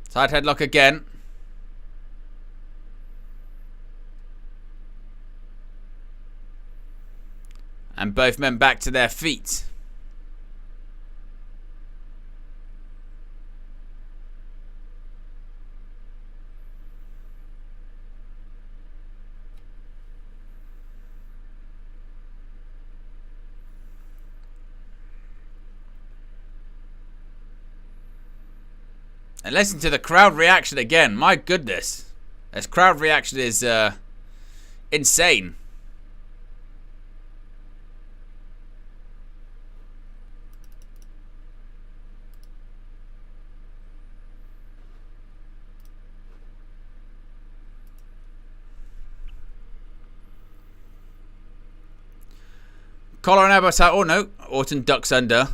Speaker 1: Side headlock again. And both men back to their feet. And listen to the crowd reaction again. My goodness. This crowd reaction is insane. Collar and elbow tie. Oh no. Orton ducks under.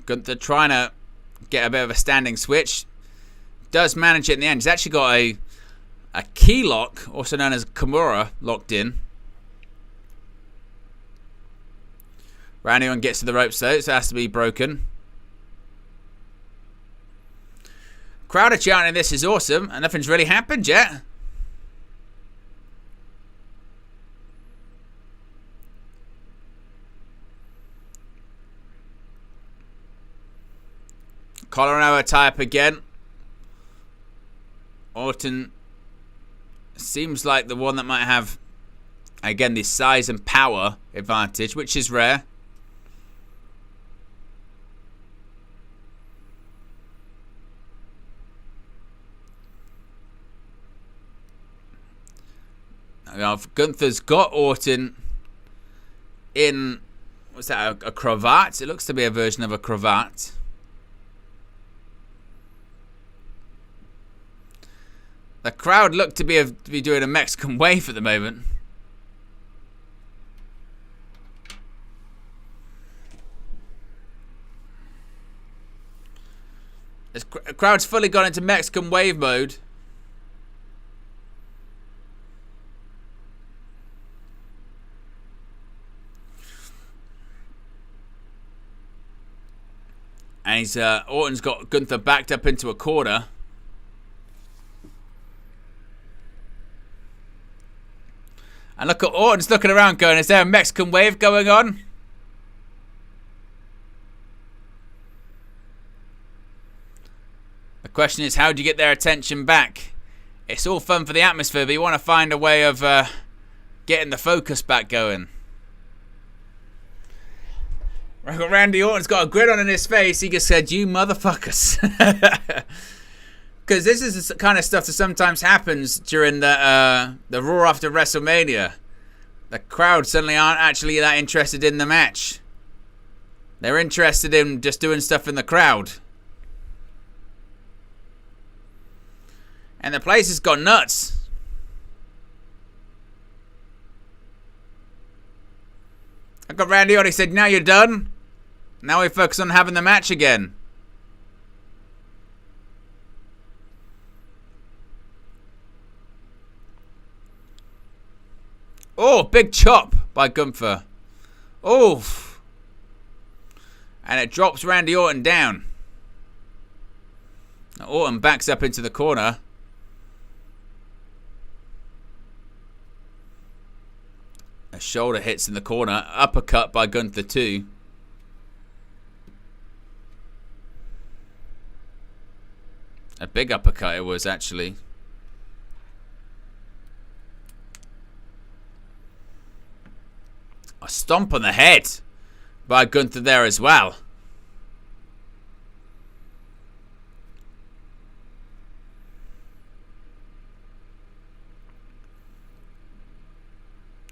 Speaker 1: Gunther trying to get a bit of a standing switch. Does manage it in the end. He's actually got a key lock, also known as Kimura, locked in. Randy Orton gets to the ropes though, so it has to be broken. Crowd are chanting this is awesome, and nothing's really happened yet. Collar and elbow tie up again. Orton seems like the one that might have, again, the size and power advantage, which is rare. Now, Gunther's got Orton in, what's that, a cravat? It looks to be a version of a cravat. The crowd look to be doing a Mexican wave at the moment. The crowd's fully gone into Mexican wave mode. And Orton's got Gunther backed up into a corner. And look at Orton's looking around going, is there a Mexican wave going on? The question is, how do you get their attention back? It's all fun for the atmosphere, but you want to find a way of getting the focus back going. Randy Orton's got a grin on his face. He just said, you motherfuckers. Because this is the kind of stuff that sometimes happens during the Raw after WrestleMania. The crowd suddenly aren't actually that interested in the match. They're interested in just doing stuff in the crowd. And the place has gone nuts. I got Randy Orton, he said, now you're done. Now we focus on having the match again. Oh, big chop by Gunther. Oh. And it drops Randy Orton down. Now Orton backs up into the corner. A shoulder hits in the corner. Uppercut by Gunther too. A big uppercut it was, actually. A stomp on the head by Gunther there as well.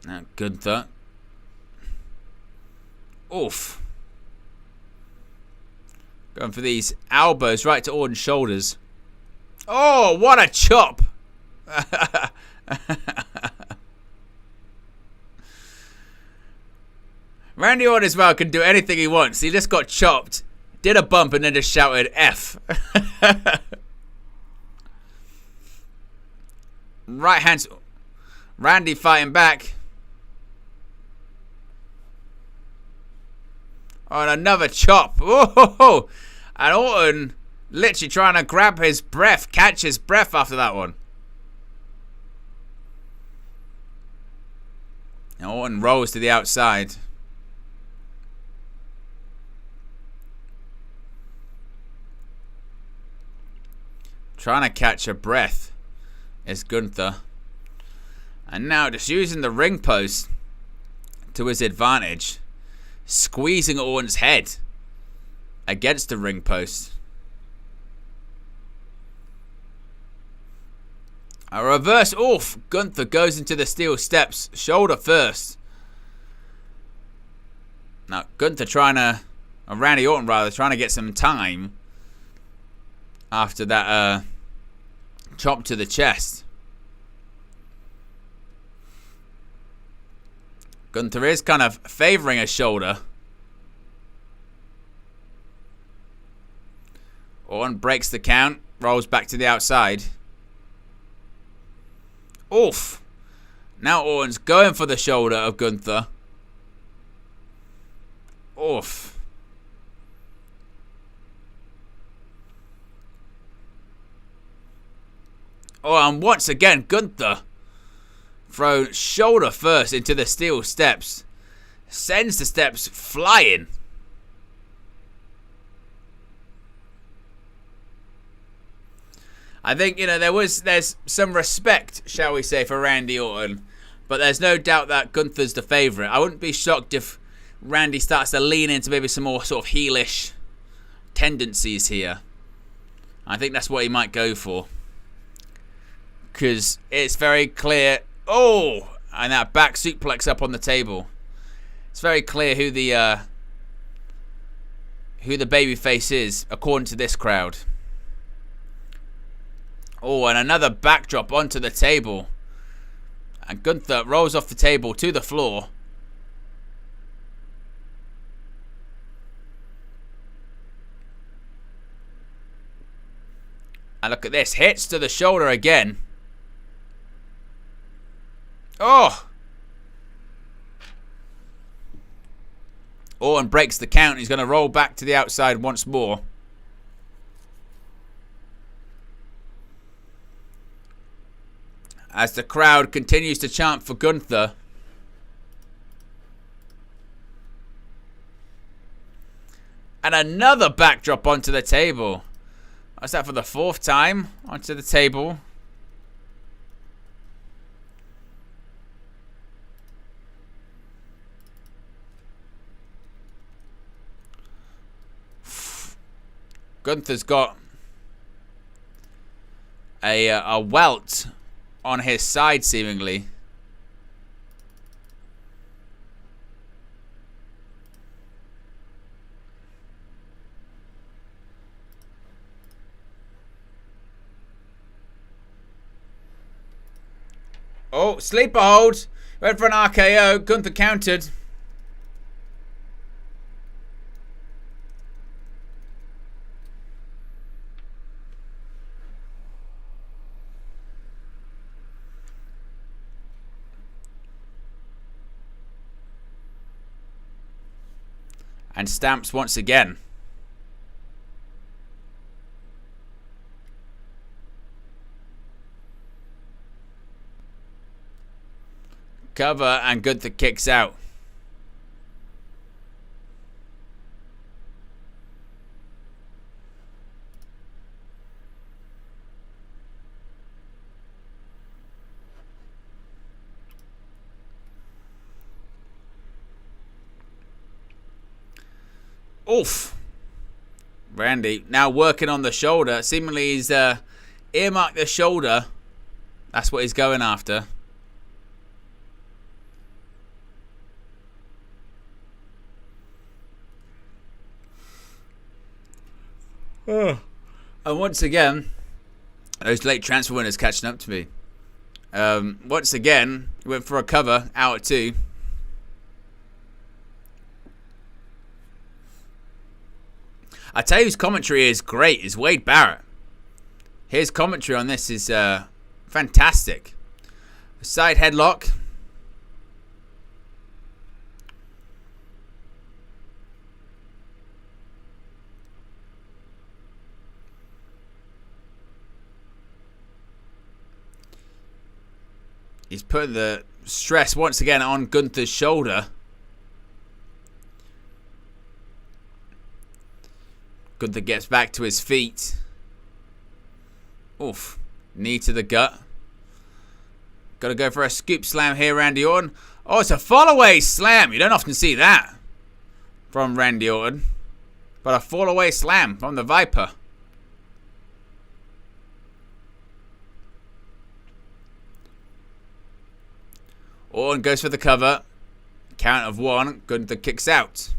Speaker 1: Now Gunther. Oof. Going for these elbows right to Orton's shoulders. Oh, what a chop. Randy Orton as well can do anything he wants. He just got chopped, did a bump, and then just shouted F. Right hand. Randy fighting back. Oh, and another chop. Oh, and Orton literally trying to grab his breath, catch his breath after that one. And Orton rolls to the outside. Trying to catch a breath is Gunther. And now just using the ring post to his advantage. Squeezing Orton's head against the ring post. A reverse oof. Gunther goes into the steel steps. Shoulder first. Now Gunther Randy Orton rather, trying to get some time after that chop to the chest. Gunther is kind of favoring a shoulder. Orton breaks the count, rolls back to the outside. Oof. Now Orton's going for the shoulder of Gunther. Oof. Oh, and once again, Gunther thrown shoulder first into the steel steps. Sends the steps flying. I think, there's some respect, shall we say, for Randy Orton. But there's no doubt that Gunther's the favourite. I wouldn't be shocked if Randy starts to lean into maybe some more sort of heelish tendencies here. I think that's what he might go for. Because it's very clear. Oh, and that back suplex up on the table. It's very clear who the babyface is, according to this crowd. Oh, and another backdrop onto the table. And Gunther rolls off the table to the floor. And look at this. Hits to the shoulder again. Oh! Orton breaks the count. He's going to roll back to the outside once more. As the crowd continues to chant for Gunther. And another backdrop onto the table. What's that for the fourth time? Onto the table. Gunther's got a welt on his side, seemingly. Oh, sleeper hold. Went for an RKO. Gunther countered. And stamps once again. Cover and Gunther kicks out. Oof. Randy now working on the shoulder. Seemingly he's earmarked the shoulder. That's what he's going after. And once again, those late transfer winners catching up to me. Once again, he went for a cover out at 2. I tell you whose commentary is great is Wade Barrett. His commentary on this is fantastic. Side headlock. He's putting the stress once again on Gunther's shoulder. Gunther gets back to his feet. Oof. Knee to the gut. Got to go for a scoop slam here, Randy Orton. Oh, it's a fall-away slam. You don't often see that from Randy Orton. But a fall-away slam from the Viper. Orton goes for the cover. Count of 1. Gunther kicks out.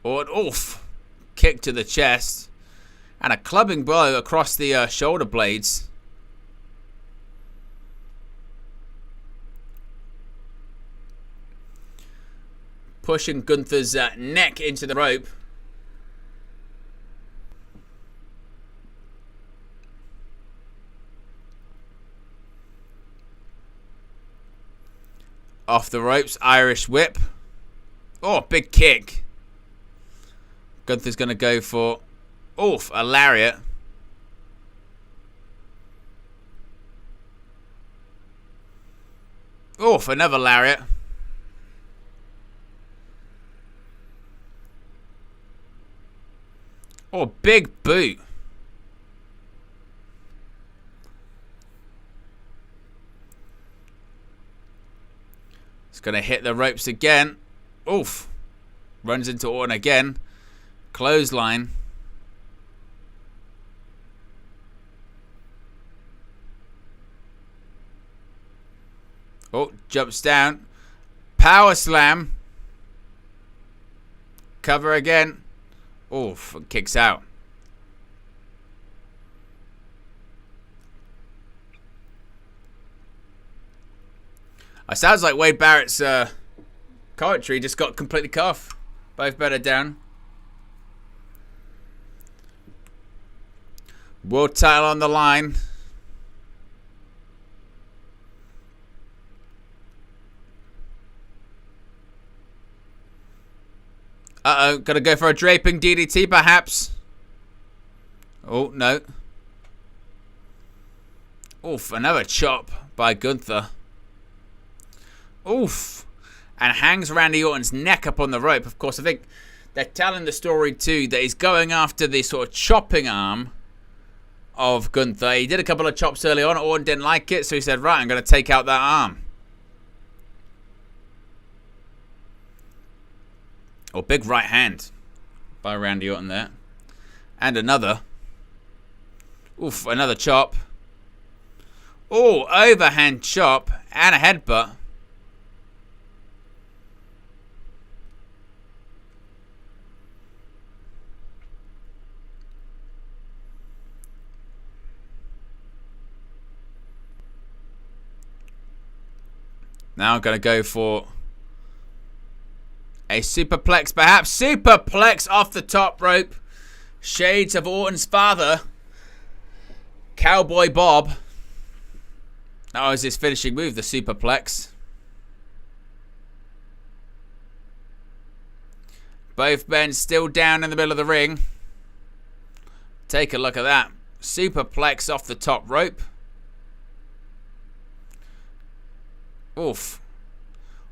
Speaker 1: Orton, oof. Kick to the chest. And a clubbing blow across the shoulder blades. Pushing Gunther's neck into the rope. Off the ropes, Irish whip. Oh, big kick. Gunther's going to go for, oof, a lariat. Oof, another lariat. Oh, big boot. It's going to hit the ropes again. Oof. Runs into Orton again. Clothesline. Oh, jumps down. Power slam. Cover again. Oof, kicks out. It sounds like Wade Barrett's commentary just got completely cut off. Both better down. World title on the line. Uh-oh, gotta go for a draping DDT perhaps. Oh, no. Oof, another chop by Gunther. Oof. And hangs Randy Orton's neck up on the rope. Of course, I think they're telling the story too that he's going after the sort of chopping arm of Gunther. He did a couple of chops early on. Orton didn't like it, so he said, right, I'm going to take out that arm. Oh, big right hand by Randy Orton there. And another. Oof, another chop. Oh, overhand chop and a headbutt. Now I'm going to go for a superplex, perhaps. Superplex off the top rope. Shades of Orton's father, Cowboy Bob. That was his finishing move, the superplex. Both men still down in the middle of the ring. Take a look at that. Superplex off the top rope. Oof.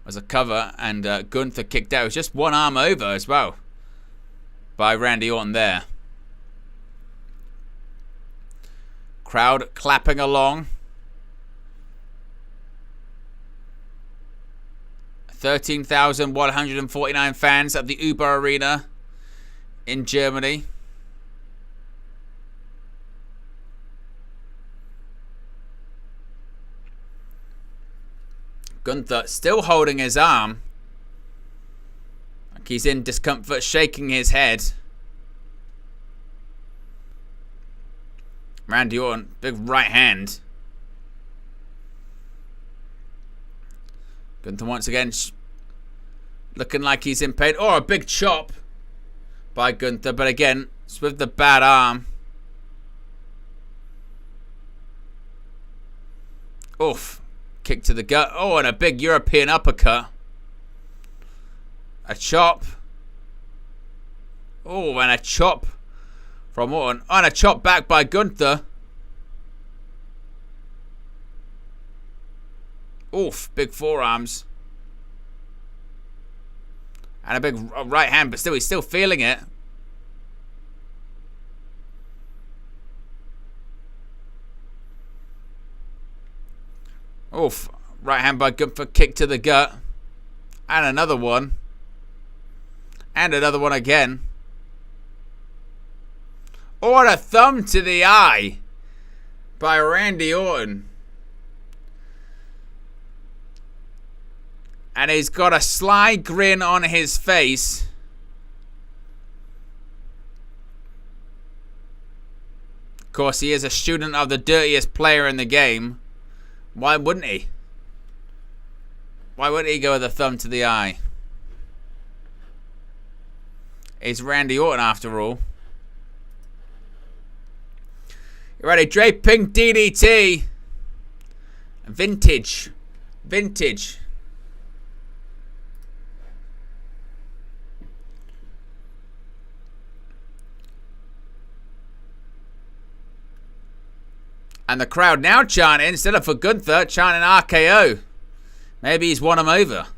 Speaker 1: Was a cover, and Gunther kicked out. It was just one arm over as well by Randy Orton there. Crowd clapping along. 13,149 fans at the Uber Arena in Germany. Gunther still holding his arm. Like he's in discomfort, shaking his head. Randy Orton, big right hand. Gunther once again looking like he's in pain. Oh, a big chop by Gunther, but again, it's with the bad arm. Oof. Kick to the gut. Oh, and a big European uppercut. A chop. Oh, and a chop from Orton. Oh, and a chop back by Gunther. Oof, big forearms. And a big right hand, but still, he's still feeling it. Oof, right hand by Gunther, kick to the gut. And another one. And another one again. Oh, and a thumb to the eye by Randy Orton. And he's got a sly grin on his face. Of course, he is a student of the dirtiest player in the game. Why wouldn't he? Why wouldn't he go with a thumb to the eye? It's Randy Orton after all. You ready? Draping DDT. Vintage. Vintage. And the crowd now chanting, instead of for Gunther, chanting RKO. Maybe he's won him over.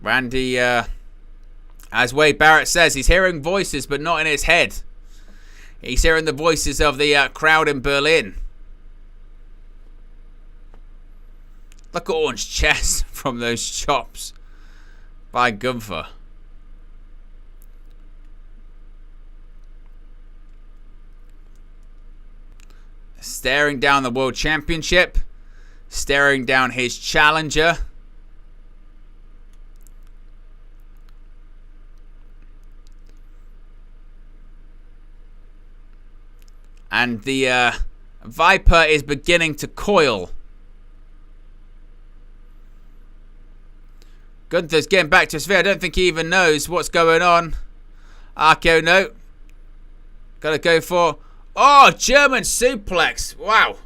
Speaker 1: Randy, as Wade Barrett says, he's hearing voices, but not in his head. He's hearing the voices of the crowd in Berlin. Look at Orton's chest from those chops by Gunther. Staring down the World Championship. Staring down his challenger. And the Viper is beginning to coil. Gunther's getting back to his feet. I don't think he even knows what's going on. RKO, no. Gotta go for... Oh, German suplex. Wow.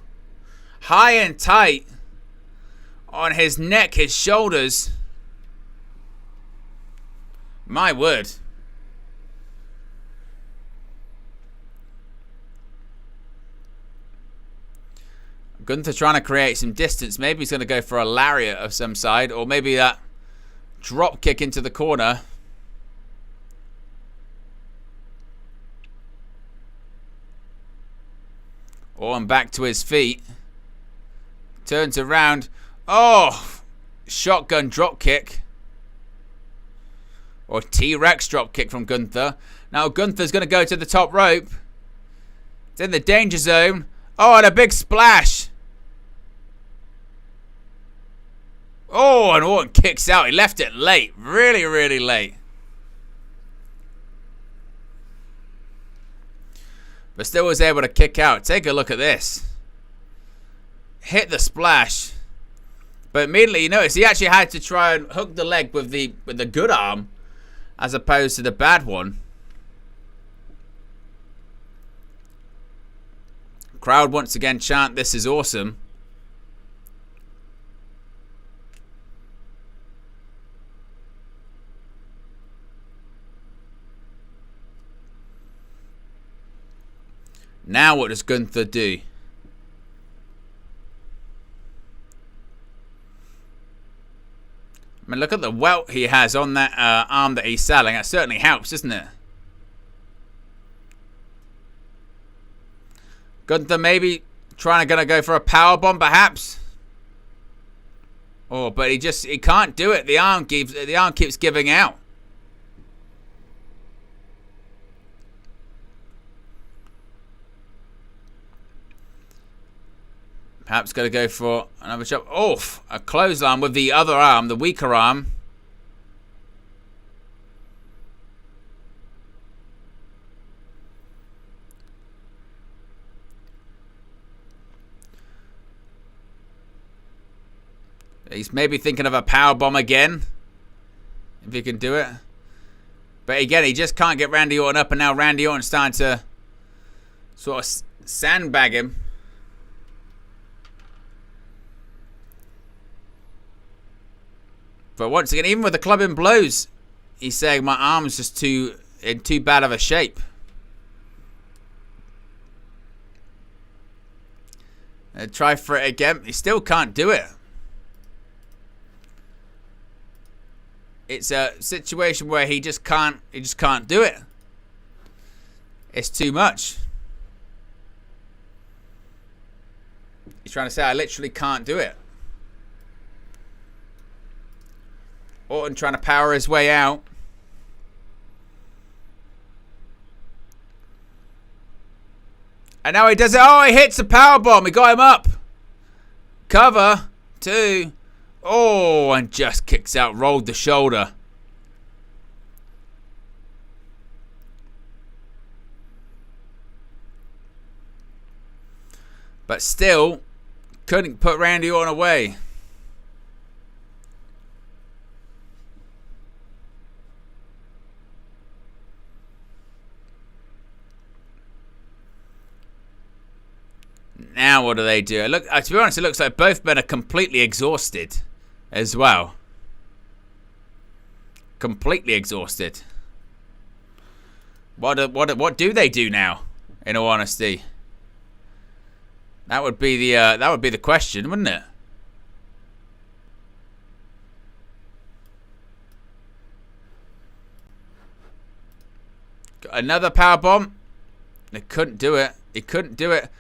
Speaker 1: High and tight. On his neck, his shoulders. My word. Gunther trying to create some distance. Maybe he's going to go for a lariat of some side. Or maybe that drop kick into the corner. Orton back to his feet. Turns around. Oh! Shotgun drop kick. Or T-Rex drop kick from Gunther. Now Gunther's going to go to the top rope. It's in the danger zone. Oh, and a big splash. Oh, and Orton kicks out. He left it late. Really, really late. But still was able to kick out. Take a look at this. Hit the splash. But immediately you notice he actually had to try and hook the leg with the good arm as opposed to the bad one. Crowd once again chant, "This is awesome." Now what does Gunther do? I mean, look at the welt he has on that arm that he's selling. That certainly helps, doesn't it? Gunther maybe gonna go for a powerbomb, perhaps. Oh, but he can't do it. The arm keeps giving out. Perhaps going to go for another chop. Oh, a clothesline with the other arm, the weaker arm. He's maybe thinking of a powerbomb again. If he can do it. But again, he just can't get Randy Orton up. And now Randy Orton's starting to sort of sandbag him. But once again, even with the clubbing blows, he's saying my arm's just in too bad of a shape. Try for it again. He still can't do it. It's a situation where he just can't do it. It's too much. He's trying to say, I literally can't do it. Orton trying to power his way out. And now he does it. Oh, he hits a powerbomb. He got him up. Cover. 2. Oh, and just kicks out. Rolled the shoulder. But still, couldn't put Randy Orton away. Now what do they do? Look, to be honest, it looks like both men are completely exhausted as well. Completely exhausted. What do they do now? In all honesty, that would be the question, wouldn't it? Got another powerbomb. They couldn't do it. He couldn't do it.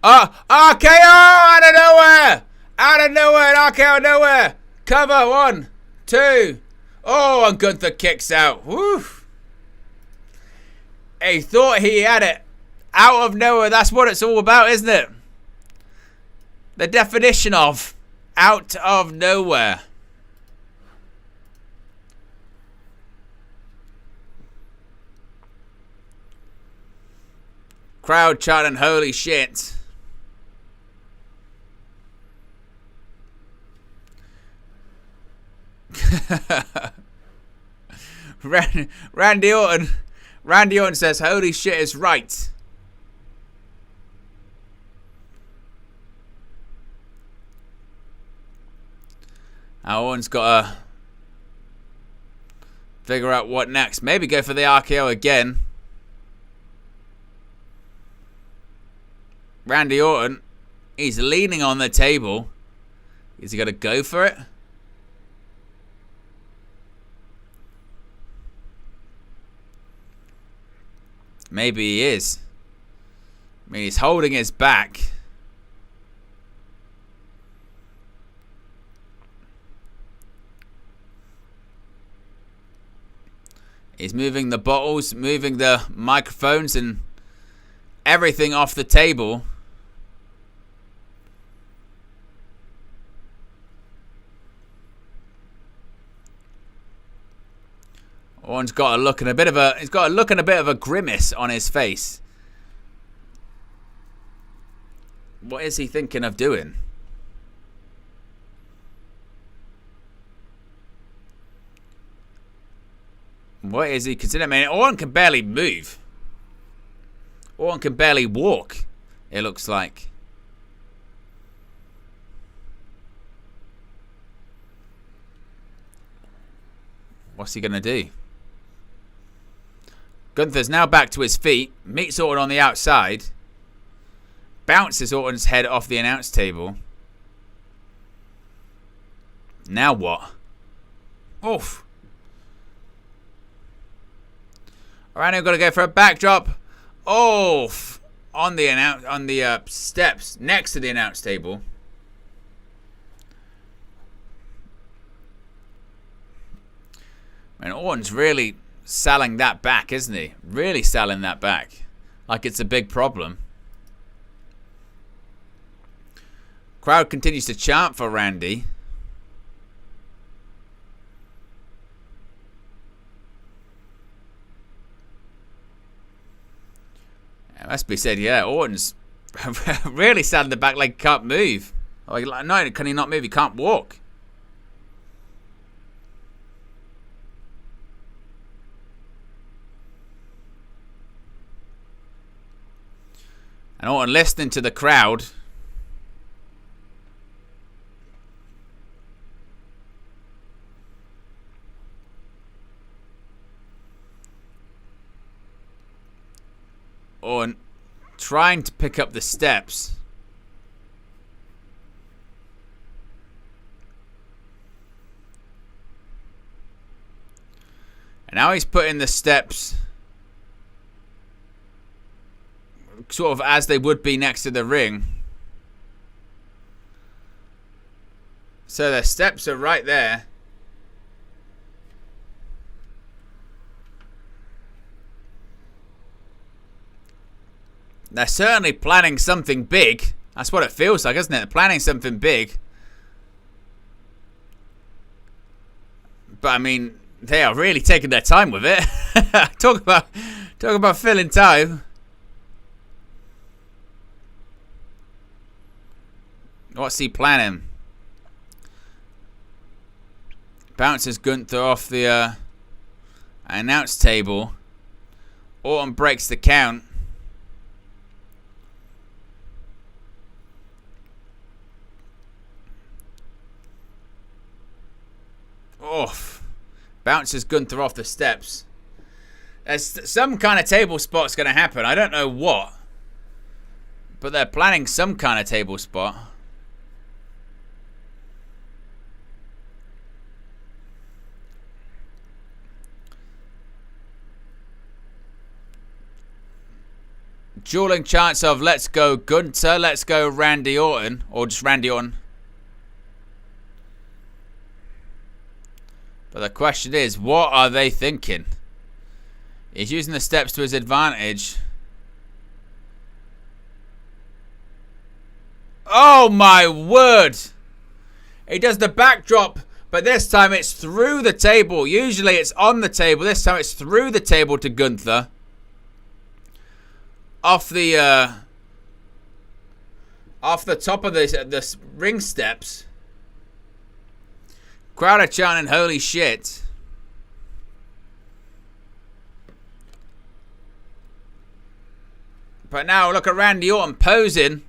Speaker 1: Oh, RKO out of nowhere! Out of nowhere, RKO out of nowhere! Cover, 1, 2. Oh, and Gunther kicks out. Woo! He thought he had it. Out of nowhere, that's what it's all about, isn't it? The definition of out of nowhere. Crowd chanting, holy shit. Randy Orton says, holy shit is right. Now Orton's got to figure out what next. Maybe go for the RKO again. Randy Orton, he's leaning on the table. Is he going to go for it? Maybe he is. I mean, he's holding his back. He's moving the bottles, moving the microphones and everything off the table. Orton's got a look and a bit of a grimace on his face. What is he thinking of doing? What is he considering? I mean, Orton can barely move. Orton can barely walk, it looks like. What's he going to do? Gunther's now back to his feet, meets Orton on the outside, bounces Orton's head off the announce table. Now what? Oof. Alright, I've got to go for a backdrop. Oof. On the steps next to the announce table. And Orton's really selling that back, isn't he? Really selling that back. Like it's a big problem. Crowd continues to chant for Randy. It must be said, yeah, Orton's really selling the back like he can't move. Like, no, can he not move? He can't walk. And Orton listening to the crowd. Orton trying to pick up the steps. And now he's putting the steps sort of as they would be next to the ring. So the steps are right there. They're certainly planning something big. That's what it feels like, isn't it? They're planning something big. But I mean, they are really taking their time with it. Talk about filling time. What's he planning? Bounces Gunther off the announce table. Orton breaks the count. Oof. Bounces Gunther off the steps. There's some kind of table spot's going to happen. I don't know what. But they're planning some kind of table spot. Dueling chants of let's go Gunther, let's go Randy Orton, or just Randy Orton. But the question is, what are they thinking? He's using the steps to his advantage. Oh my word! He does the backdrop, but this time it's through the table. Usually it's on the table. This time it's through the table to Gunther. Off the top of the ring steps. Crowd are chanting, holy shit. But now look at Randy Orton posing.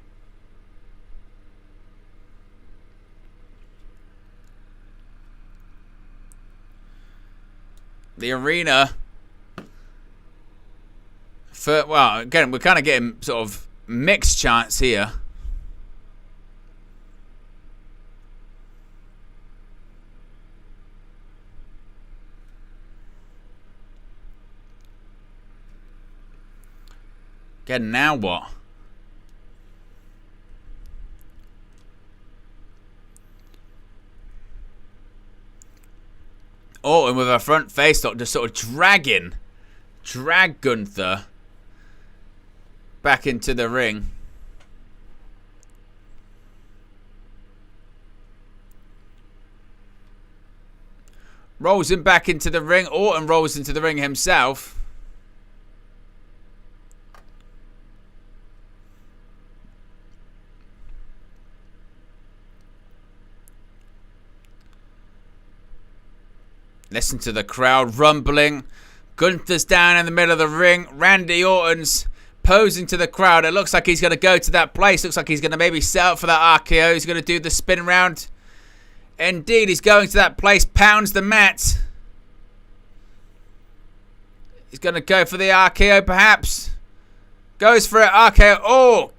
Speaker 1: The arena. Well, again, we're kind of getting sort of mixed chants here. Again, now what? Orton with a front face lock just sort of drag Gunther back into the ring. Rolls him back into the ring. Orton rolls into the ring himself. Listen to the crowd rumbling. Gunther's down in the middle of the ring. Randy Orton's posing to the crowd. It looks like he's going to go to that place. Looks like he's going to maybe set up for that RKO. He's going to do the spin round. Indeed, he's going to that place. Pounds the mat. He's going to go for the RKO perhaps. Goes for it. RKO. Oh!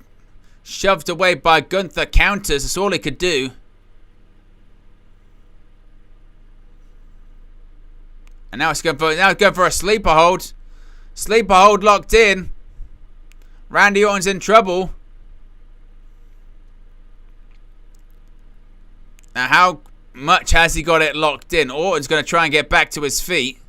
Speaker 1: Shoved away by Gunther. Counters. That's all he could do. And now it's going for a sleeper hold. Sleeper hold locked in. Randy Orton's in trouble. Now how much has he got it locked in? Orton's going to try and get back to his feet.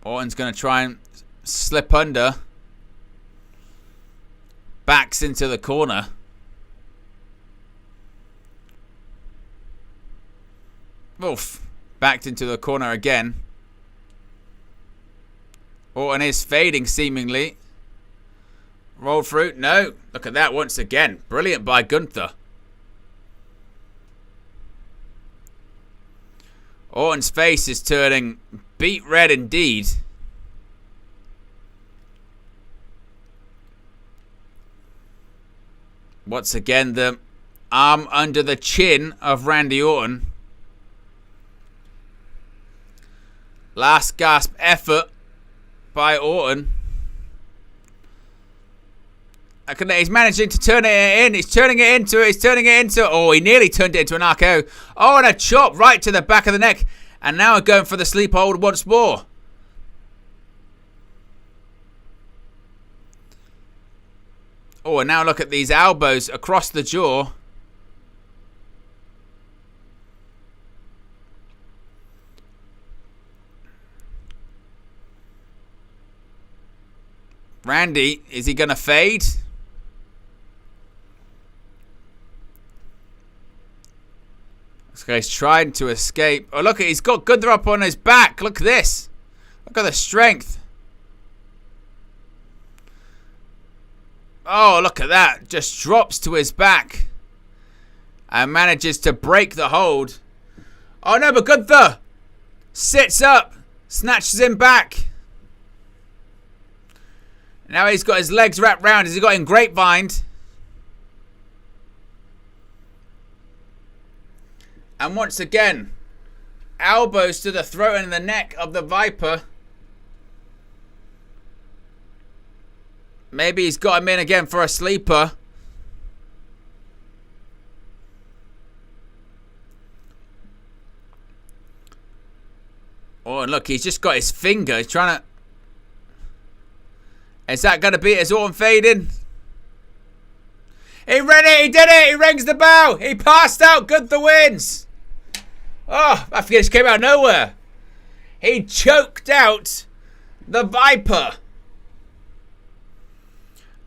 Speaker 1: Orton's going to try and slip under. Backs into the corner. Oof. Backed into the corner again. Orton is fading seemingly. Roll through. No. Look at that once again. Brilliant by Gunther. Orton's face is turning beet red indeed. Once again, the arm under the chin of Randy Orton. Last gasp effort by Orton. He's managing to turn it in. He's turning it into. Oh, he nearly turned it into an RKO. Oh, and a chop right to the back of the neck. And now going for the sleep hold once more. Oh, and now look at these elbows across the jaw. Randy, is he going to fade? This guy's trying to escape. Oh, look, he's got Gunther up on his back. Look at this. Look at the strength. Oh, look at that. Just drops to his back. And manages to break the hold. Oh, no, but Gunther sits up. Snatches him back. Now he's got his legs wrapped round. Has he got him grapevined? And once again, elbows to the throat and the neck of the Viper. Maybe he's got him in again for a sleeper. Oh, and look, he's just got his finger. He's trying to... Is that going to be it? Is Orton fading? He ran it. He did it. He rings the bell. He passed out. Gunther wins. Oh, I forget. It came out of nowhere. He choked out the Viper.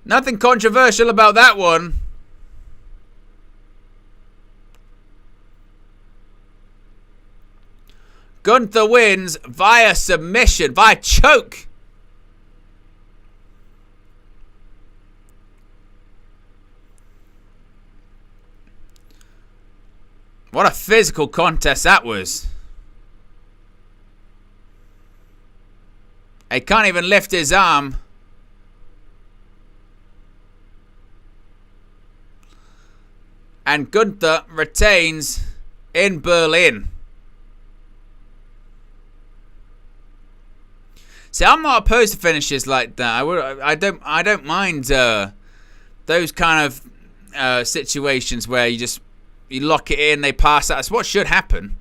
Speaker 1: Nothing controversial about that one. Gunther wins via submission, via choke. What a physical contest that was. He can't even lift his arm. And Gunther retains in Berlin. See, I'm not opposed to finishes like that. I don't mind those kind of situations where you lock it in, they pass out. That's what should happen.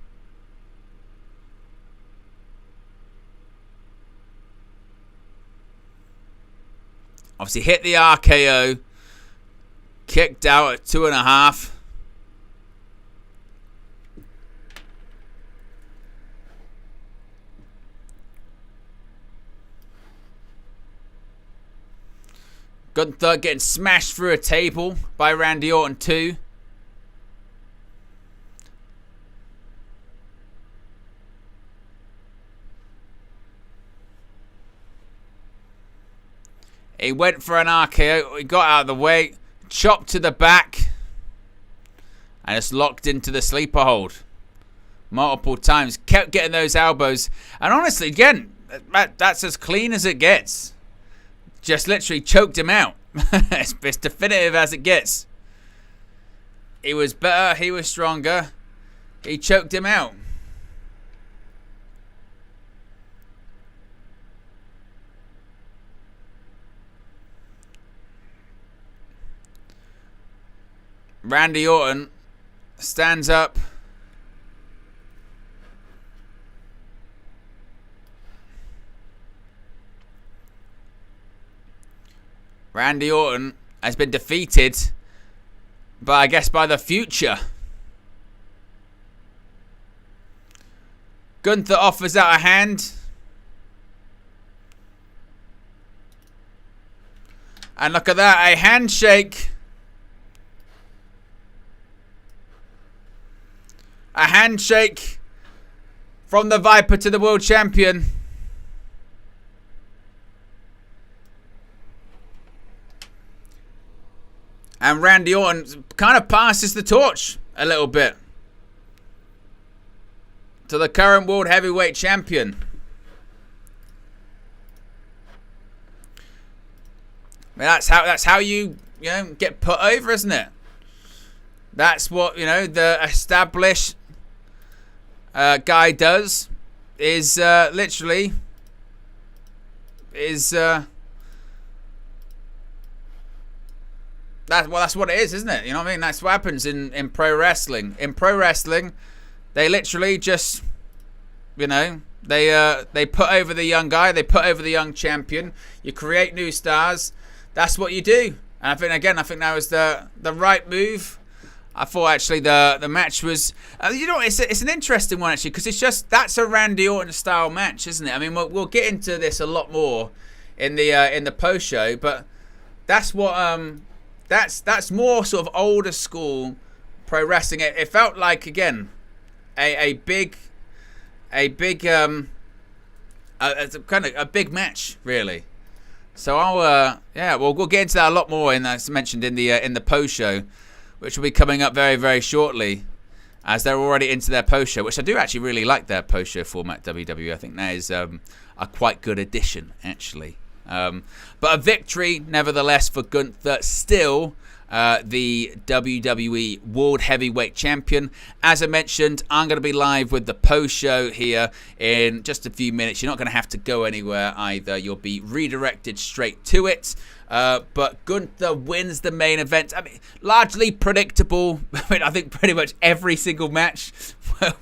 Speaker 1: Obviously hit the RKO. Kicked out at 2.5. Gunther getting smashed through a table by Randy Orton too. He went for an RKO. He got out of the way. Chopped to the back. And it's locked into the sleeper hold. Multiple times. Kept getting those elbows. And honestly, again, that's as clean as it gets. Just literally choked him out. It's definitive as it gets. He was better. He was stronger. He choked him out. Randy Orton stands up. Randy Orton has been defeated, but I guess by the future. Gunther offers out a hand. And look at that, a handshake. A handshake from the Viper to the world champion. And Randy Orton kind of passes the torch a little bit to the current world heavyweight champion. I mean, that's how you get put over, isn't it? That's what the established guy does. Is literally is. That's what it is, isn't it? You know what I mean? That's what happens in pro wrestling. In pro wrestling, they literally just, they put over the young guy, they put over the young champion. You create new stars. That's what you do. And I think that was the right move. I thought actually the match was, it's an interesting one actually, because that's a Randy Orton style match, isn't it? I mean, we'll get into this a lot more in the post show, but that's what that's more sort of older school pro wrestling. It felt like, again, a big kind of a big match, really. So we'll get into that a lot more, as mentioned in the post show, which will be coming up very, very shortly, as they're already into their post show, which I do actually really like their post show format. WWE, I think that is a quite good addition, actually. But a victory, nevertheless, for Gunther. Still the WWE World Heavyweight Champion. As I mentioned, I'm going to be live with the post-show here in just a few minutes. You're not going to have to go anywhere either. You'll be redirected straight to it. But Gunther wins the main event. I mean, largely predictable. I think pretty much every single match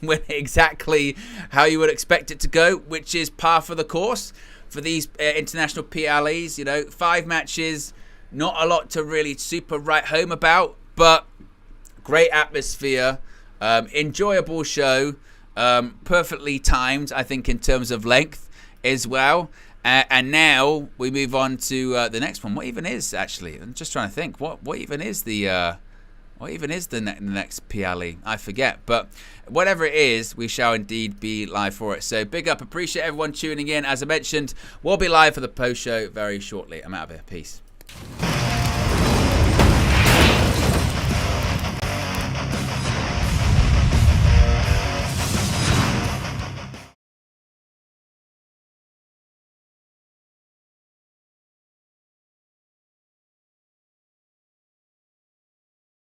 Speaker 1: went exactly how you would expect it to go, which is par for the course for these international PLEs. 5 matches, not a lot to really super write home about, but great atmosphere, enjoyable show, perfectly timed, I think, in terms of length as well. And now we move on to the next one. What even is, actually? I'm just trying to think. What even is the next PLE? I forget. But whatever it is, we shall indeed be live for it. So big up. Appreciate everyone tuning in. As I mentioned, we'll be live for the post show very shortly. I'm out of here. Peace.